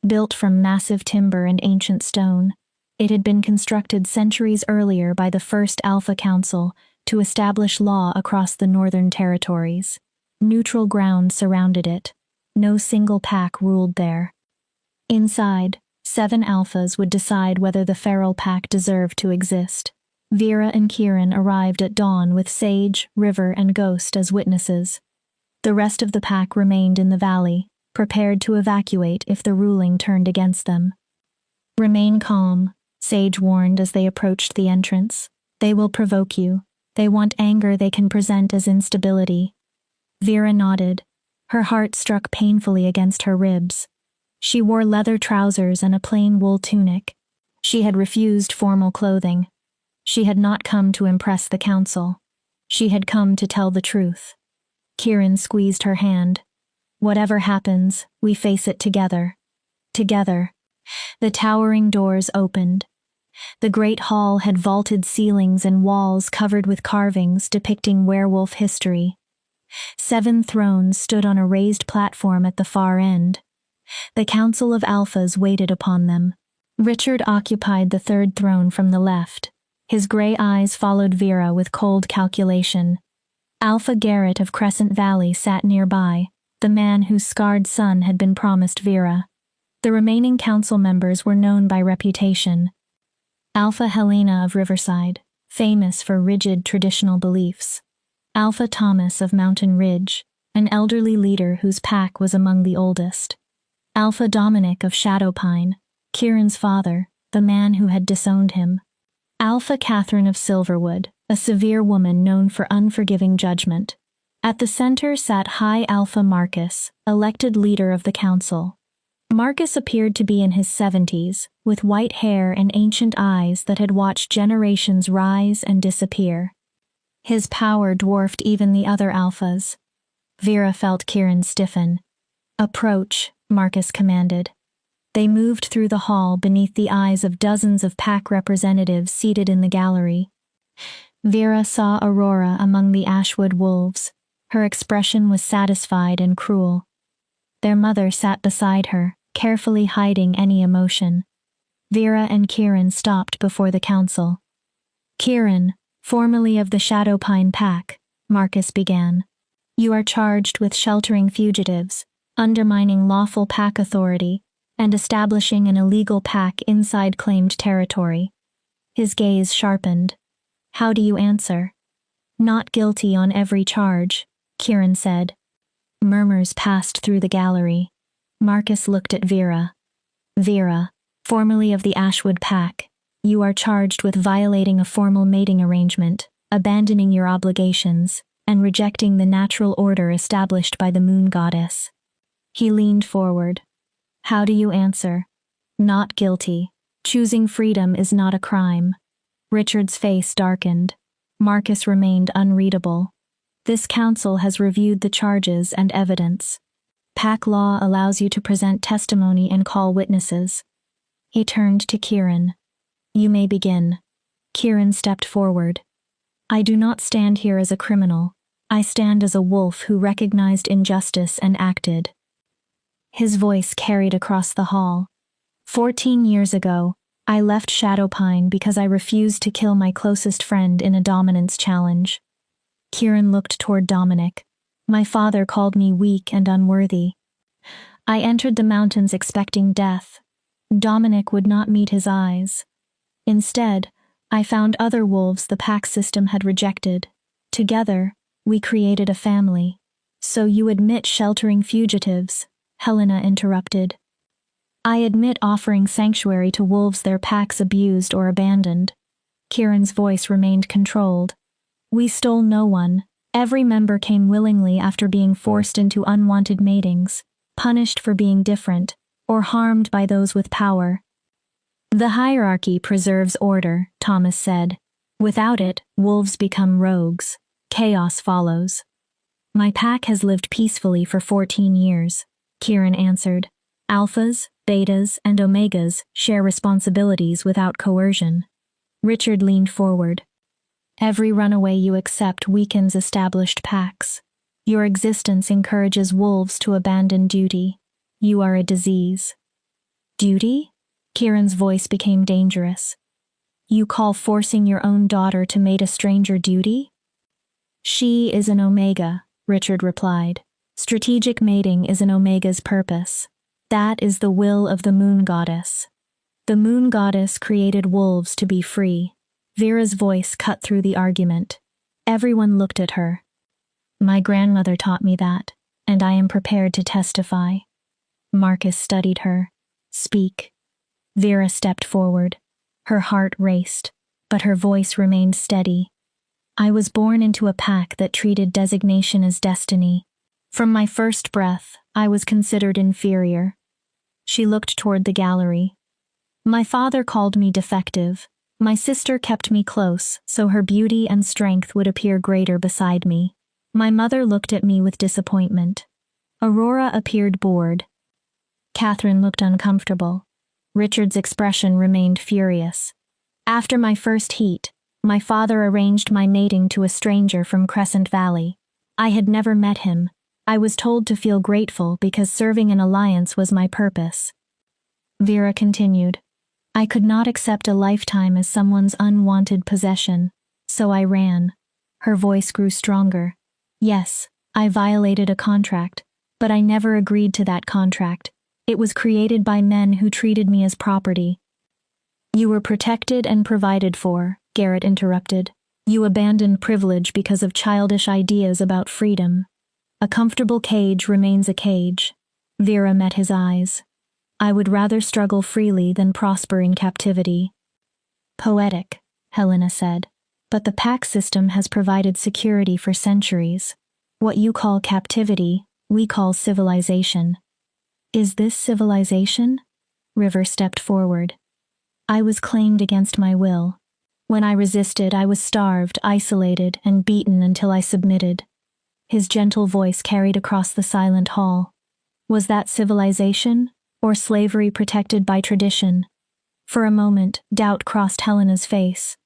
Built from massive timber and ancient stone, it had been constructed centuries earlier by the first Alpha Council to establish law across the Northern Territories. Neutral ground surrounded it. No single pack ruled there. Inside, 7 alphas would decide whether the feral pack deserved to exist. Vera and Kieran arrived at dawn with Sage, River, and Ghost as witnesses. The rest of the pack remained in the valley, prepared to evacuate if the ruling turned against them. "Remain calm," Sage warned as they approached the entrance. "They will provoke you. They want anger they can present as instability." Vera nodded. Her heart struck painfully against her ribs. She wore leather trousers and a plain wool tunic. She had refused formal clothing. She had not come to impress the council. She had come to tell the truth. Kieran squeezed her hand. "Whatever happens, we face it together." Together. The towering doors opened. The great hall had vaulted ceilings and walls covered with carvings depicting werewolf history. 7 thrones stood on a raised platform at the far end. The Council of Alphas waited upon them. Richard occupied the 3rd throne from the left. His gray eyes followed Vera with cold calculation. Alpha Garrett of Crescent Valley sat nearby, the man whose scarred son had been promised Vera. The remaining council members were known by reputation. Alpha Helena of Riverside, famous for rigid traditional beliefs. Alpha Thomas of Mountain Ridge, an elderly leader whose pack was among the oldest. Alpha Dominic of Shadowpine, Kieran's father, the man who had disowned him. Alpha Catherine of Silverwood, a severe woman known for unforgiving judgment. At the center sat High Alpha Marcus, elected leader of the council. Marcus appeared to be in his 70s, with white hair and ancient eyes that had watched generations rise and disappear. His power dwarfed even the other alphas. Vera felt Kieran stiffen. "Approach," Marcus commanded. They moved through the hall beneath the eyes of dozens of pack representatives seated in the gallery. Vera saw Aurora among the Ashwood wolves. Her expression was satisfied and cruel. Their mother sat beside her, carefully hiding any emotion. Vera and Kieran stopped before the council. "Kieran," Formerly of the Shadowpine Pack, Marcus began. You are charged with sheltering fugitives, undermining lawful pack authority, and establishing an illegal pack inside claimed territory. His gaze sharpened. How do you answer? Not guilty on every charge, Kieran said. Murmurs passed through the gallery. Marcus looked at Vera. Vera, formerly of the Ashwood Pack, you are charged with violating a formal mating arrangement, abandoning your obligations, and rejecting the natural order established by the Moon Goddess. He leaned forward. How do you answer? Not guilty. Choosing freedom is not a crime. Richard's face darkened. Marcus remained unreadable. This council has reviewed the charges and evidence. Pack law allows you to present testimony and call witnesses. He turned to Kieran. You may begin. Kieran stepped forward. I do not stand here as a criminal. I stand as a wolf who recognized injustice and acted. His voice carried across the hall. 14 years ago, I left Shadowpine because I refused to kill my closest friend in a dominance challenge. Kieran looked toward Dominic. My father called me weak and unworthy. I entered the mountains expecting death. Dominic would not meet his eyes. Instead, I found other wolves the pack system had rejected. Together, we created a family. So you admit sheltering fugitives, Helena interrupted. I admit offering sanctuary to wolves their packs abused or abandoned. Kieran's voice remained controlled. We stole no one. Every member came willingly after being forced into unwanted matings, punished for being different, or harmed by those with power. The hierarchy preserves order, Thomas said. Without it, wolves become rogues. Chaos follows. My pack has lived peacefully for 14 years, Kieran answered. Alphas, betas, and omegas share responsibilities without coercion. Richard leaned forward. Every runaway you accept weakens established packs. Your existence encourages wolves to abandon duty. You are a disease. Duty? Kieran's voice became dangerous. You call forcing your own daughter to mate a stranger duty? She is an omega, Richard replied. Strategic mating is an omega's purpose. That is the will of the Moon Goddess. The Moon Goddess created wolves to be free. Vera's voice cut through the argument. Everyone looked at her. My grandmother taught me that, and I am prepared to testify. Marcus studied her. Speak. Vera stepped forward. Her heart raced, but her voice remained steady. I was born into a pack that treated designation as destiny. From my first breath, I was considered inferior. She looked toward the gallery. My father called me defective. My sister kept me close, so her beauty and strength would appear greater beside me. My mother looked at me with disappointment. Aurora appeared bored. Catherine looked uncomfortable. Richard's expression remained furious. After my first heat, my father arranged my mating to a stranger from Crescent Valley. I had never met him. I was told to feel grateful because serving an alliance was my purpose. Vera continued. I could not accept a lifetime as someone's unwanted possession, so I ran. Her voice grew stronger. Yes, I violated a contract, but I never agreed to that contract. It was created by men who treated me as property. You were protected and provided for, Garrett interrupted. You abandoned privilege because of childish ideas about freedom. A comfortable cage remains a cage. Vera met his eyes. I would rather struggle freely than prosper in captivity. Poetic, Helena said. But the pack system has provided security for centuries. What you call captivity, we call civilization. Is this civilization? River stepped forward. I was claimed against my will. When I resisted, I was starved, isolated, and beaten until I submitted. His gentle voice carried across the silent hall. Was that civilization, or slavery protected by tradition? For a moment, doubt crossed Helena's face.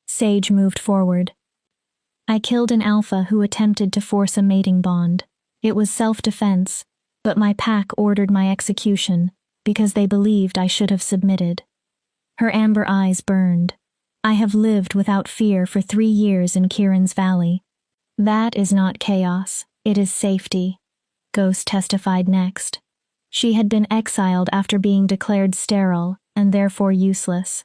Sage moved forward. I killed an alpha who attempted to force a mating bond. It was self-defense, but my pack ordered my execution because they believed I should have submitted. Her amber eyes burned. I have lived without fear for 3 years in Kiran's Valley. That is not chaos, it is safety. Ghost testified next. She had been exiled after being declared sterile and therefore useless.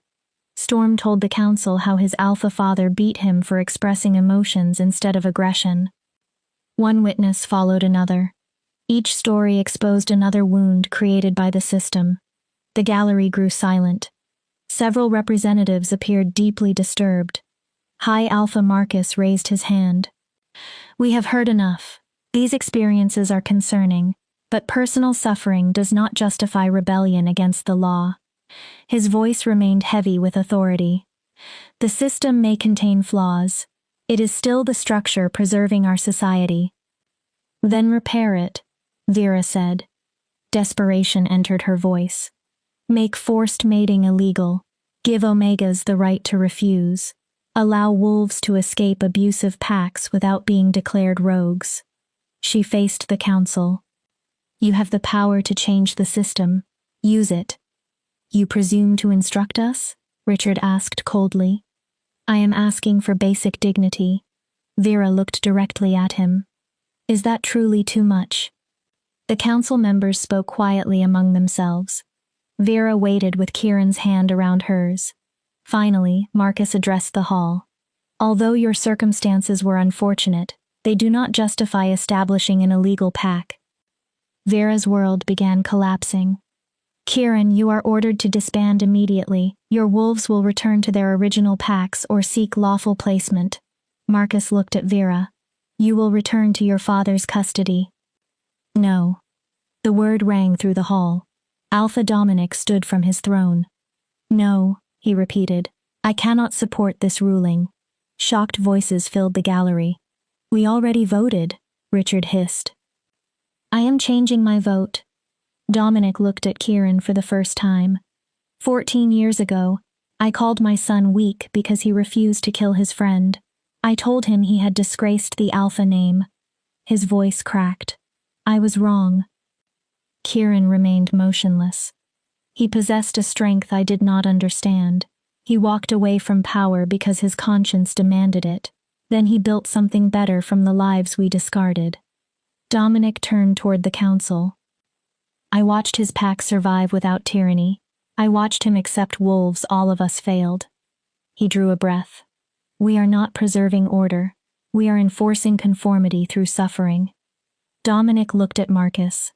Storm told the council how his alpha father beat him for expressing emotions instead of aggression. One witness followed another. Each story exposed another wound created by the system. The gallery grew silent. Several representatives appeared deeply disturbed. High Alpha Marcus raised his hand. We have heard enough. These experiences are concerning, but personal suffering does not justify rebellion against the law. His voice remained heavy with authority. The system may contain flaws. It is still the structure preserving our society. Then repair it, Vera said. Desperation entered her voice. Make forced mating illegal. Give Omegas the right to refuse. Allow wolves to escape abusive packs without being declared rogues. She faced the council. You have the power to change the system. Use it. You presume to instruct us? Richard asked coldly. I am asking for basic dignity. Vera looked directly at him. Is that truly too much? The council members spoke quietly among themselves. Vera waited with Kiran's hand around hers. Finally, Marcus addressed the hall. Although your circumstances were unfortunate, they do not justify establishing an illegal pack. Vera's world began collapsing. Kiran, you are ordered to disband immediately. Your wolves will return to their original packs or seek lawful placement. Marcus looked at Vera. You will return to your father's custody. No. The word rang through the hall. Alpha Dominic stood from his throne. No, he repeated. I cannot support this ruling. Shocked voices filled the gallery. We already voted, Richard hissed. I am changing my vote. Dominic looked at Kiran for the first time. 14 years ago, I called my son weak because he refused to kill his friend. I told him he had disgraced the Alpha name. His voice cracked. I was wrong. Kiran remained motionless. He possessed a strength I did not understand. He walked away from power because his conscience demanded it. Then he built something better from the lives we discarded. Dominic turned toward the council. I watched his pack survive without tyranny. I watched him accept wolves all of us failed. He drew a breath. We are not preserving order. We are enforcing conformity through suffering. Dominic looked at Marcus.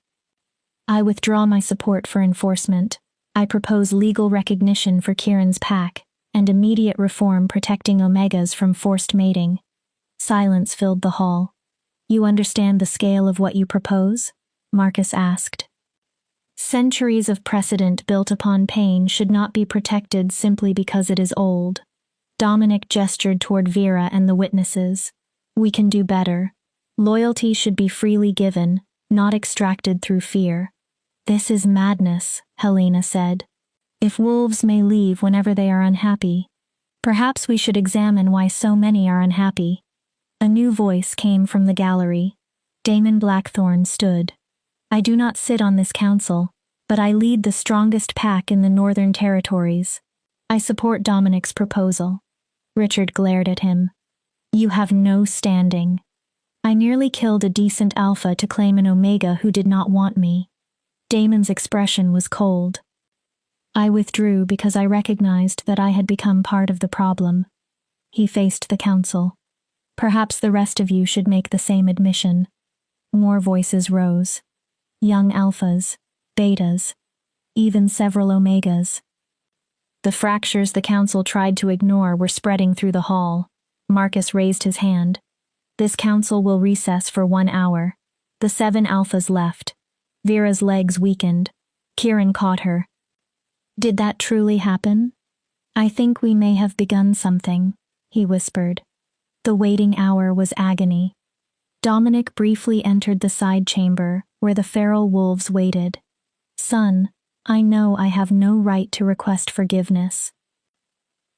I withdraw my support for enforcement. I propose legal recognition for Kiran's pack and immediate reform protecting Omegas from forced mating. Silence filled the hall. You understand the scale of what you propose? Marcus asked. Centuries of precedent built upon pain should not be protected simply because it is old. Dominic gestured toward Vera and the witnesses. We can do better. Loyalty should be freely given, not extracted through fear. This is madness, Helena said. If wolves may leave whenever they are unhappy, perhaps we should examine why so many are unhappy. A new voice came from the gallery. Damon Blackthorne stood. I do not sit on this council, but I lead the strongest pack in the Northern Territories. I support Dominic's proposal. Richard glared at him. You have no standing. I nearly killed a decent alpha to claim an Omega who did not want me. Damon's expression was cold. I withdrew because I recognized that I had become part of the problem. He faced the council. Perhaps the rest of you should make the same admission. More voices rose. Young alphas, betas, even several Omegas. The fractures the council tried to ignore were spreading through the hall. Marcus raised his hand. This council will recess for 1 hour. The 7 alphas left. Vera's legs weakened. Kiran caught her. Did that truly happen? I think we may have begun something, he whispered. The waiting hour was agony. Dominic briefly entered the side chamber where the feral wolves waited. Son, I know I have no right to request forgiveness.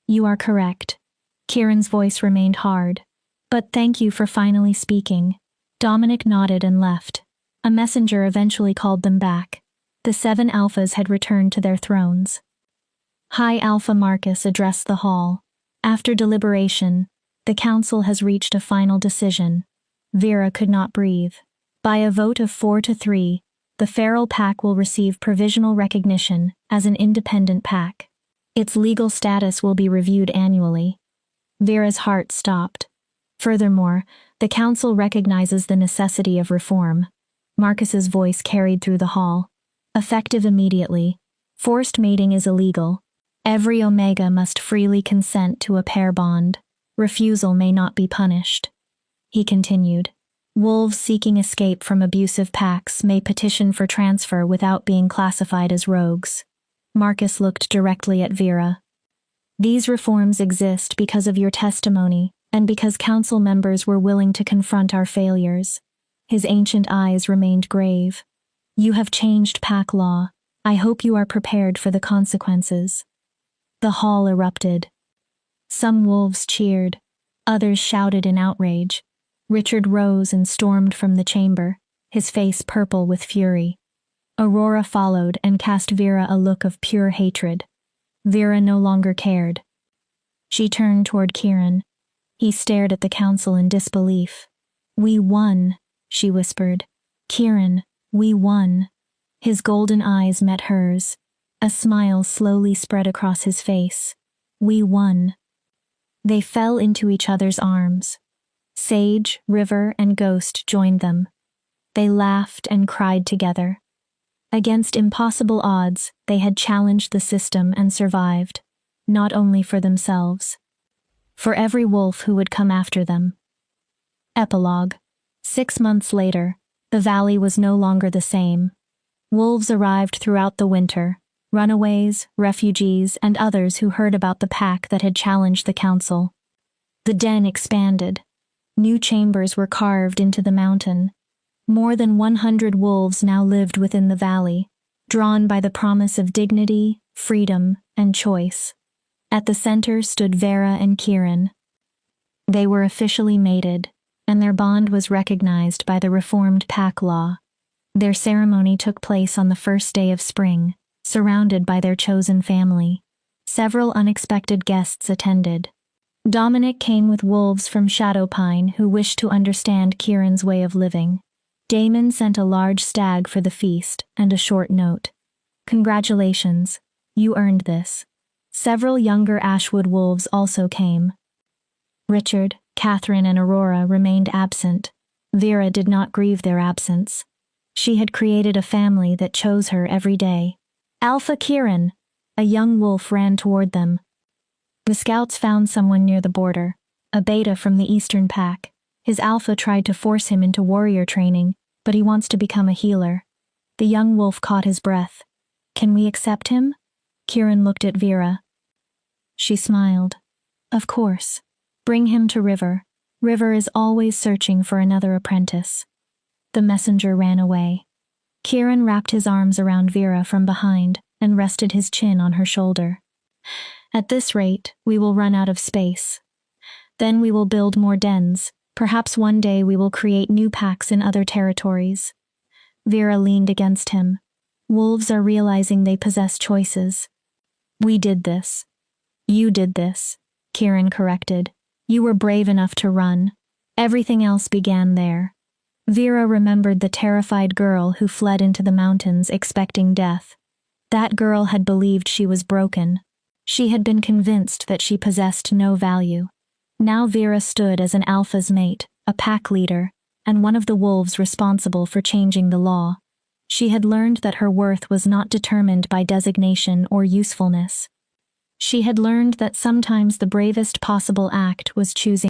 You are correct. Kiran's voice remained hard. But thank you for finally speaking. Dominic nodded and left. A messenger eventually called them back. The 7 alphas had returned to their thrones. High Alpha Marcus addressed the hall. After deliberation, the council has reached a final decision. Vera could not breathe. By a vote of 4-3, the feral pack will receive provisional recognition as an independent pack. Its legal status will be reviewed annually. Vera's heart stopped. Furthermore, the council recognizes the necessity of reform. Marcus's voice carried through the hall. Effective immediately. Forced mating is illegal. Every Omega must freely consent to a pair bond. Refusal may not be punished. He continued. Wolves seeking escape from abusive packs may petition for transfer without being classified as rogues. Marcus looked directly at Vera. These reforms exist because of your testimony and because council members were willing to confront our failures. His ancient eyes remained grave. You have changed pack law. I hope you are prepared for the consequences. The hall erupted. Some wolves cheered. Others shouted in outrage. Richard rose and stormed from the chamber, his face purple with fury. Aurora followed and cast Vera a look of pure hatred. Vera no longer cared. She turned toward Kieran. He stared at the council in disbelief. We won, she whispered. Kieran, we won. His golden eyes met hers. A smile slowly spread across his face. We won. They fell into each other's arms. Sage, River, and Ghost joined them. They laughed and cried together. Against impossible odds, they had challenged the system and survived, not only for themselves, for every wolf who would come after them. Epilogue. 6 months later, the valley was no longer the same. Wolves arrived throughout the winter, runaways, refugees, and others who heard about the pack that had challenged the council. The den expanded. New chambers were carved into the mountain. More than 100 wolves now lived within the valley, drawn by the promise of dignity, freedom, and choice. At the center stood Vera and Kieran. They were officially mated, and their bond was recognized by the reformed pack law. Their ceremony took place on the first day of spring, surrounded by their chosen family. Several unexpected guests attended. Dominic came with wolves from Shadowpine who wished to understand Kieran's way of living. Damon sent a large stag for the feast and a short note. Congratulations, you earned this. Several younger Ashwood wolves also came. Richard, Catherine, and Aurora remained absent. Vera did not grieve their absence. She had created a family that chose her every day. Alpha Kieran! A young wolf ran toward them. The scouts found someone near the border, a beta from the Eastern Pack. His alpha tried to force him into warrior training, but he wants to become a healer. The young wolf caught his breath. Can we accept him? Kieran looked at Vera. She smiled. Of course. Bring him to River. River is always searching for another apprentice. The messenger ran away. Kieran wrapped his arms around Vera from behind and rested his chin on her shoulder. At this rate, we will run out of space. Then we will build more dens. Perhaps one day we will create new packs in other territories. Vera leaned against him. Wolves are realizing they possess choices. We did this. You did this, Kieran corrected. You were brave enough to run. Everything else began there. Vera remembered the terrified girl who fled into the mountains expecting death. That girl had believed she was broken. She had been convinced that she possessed no value. Now Vera stood as an alpha's mate, a pack leader, and one of the wolves responsible for changing the law. She had learned that her worth was not determined by designation or usefulness. She had learned that sometimes the bravest possible act was choosing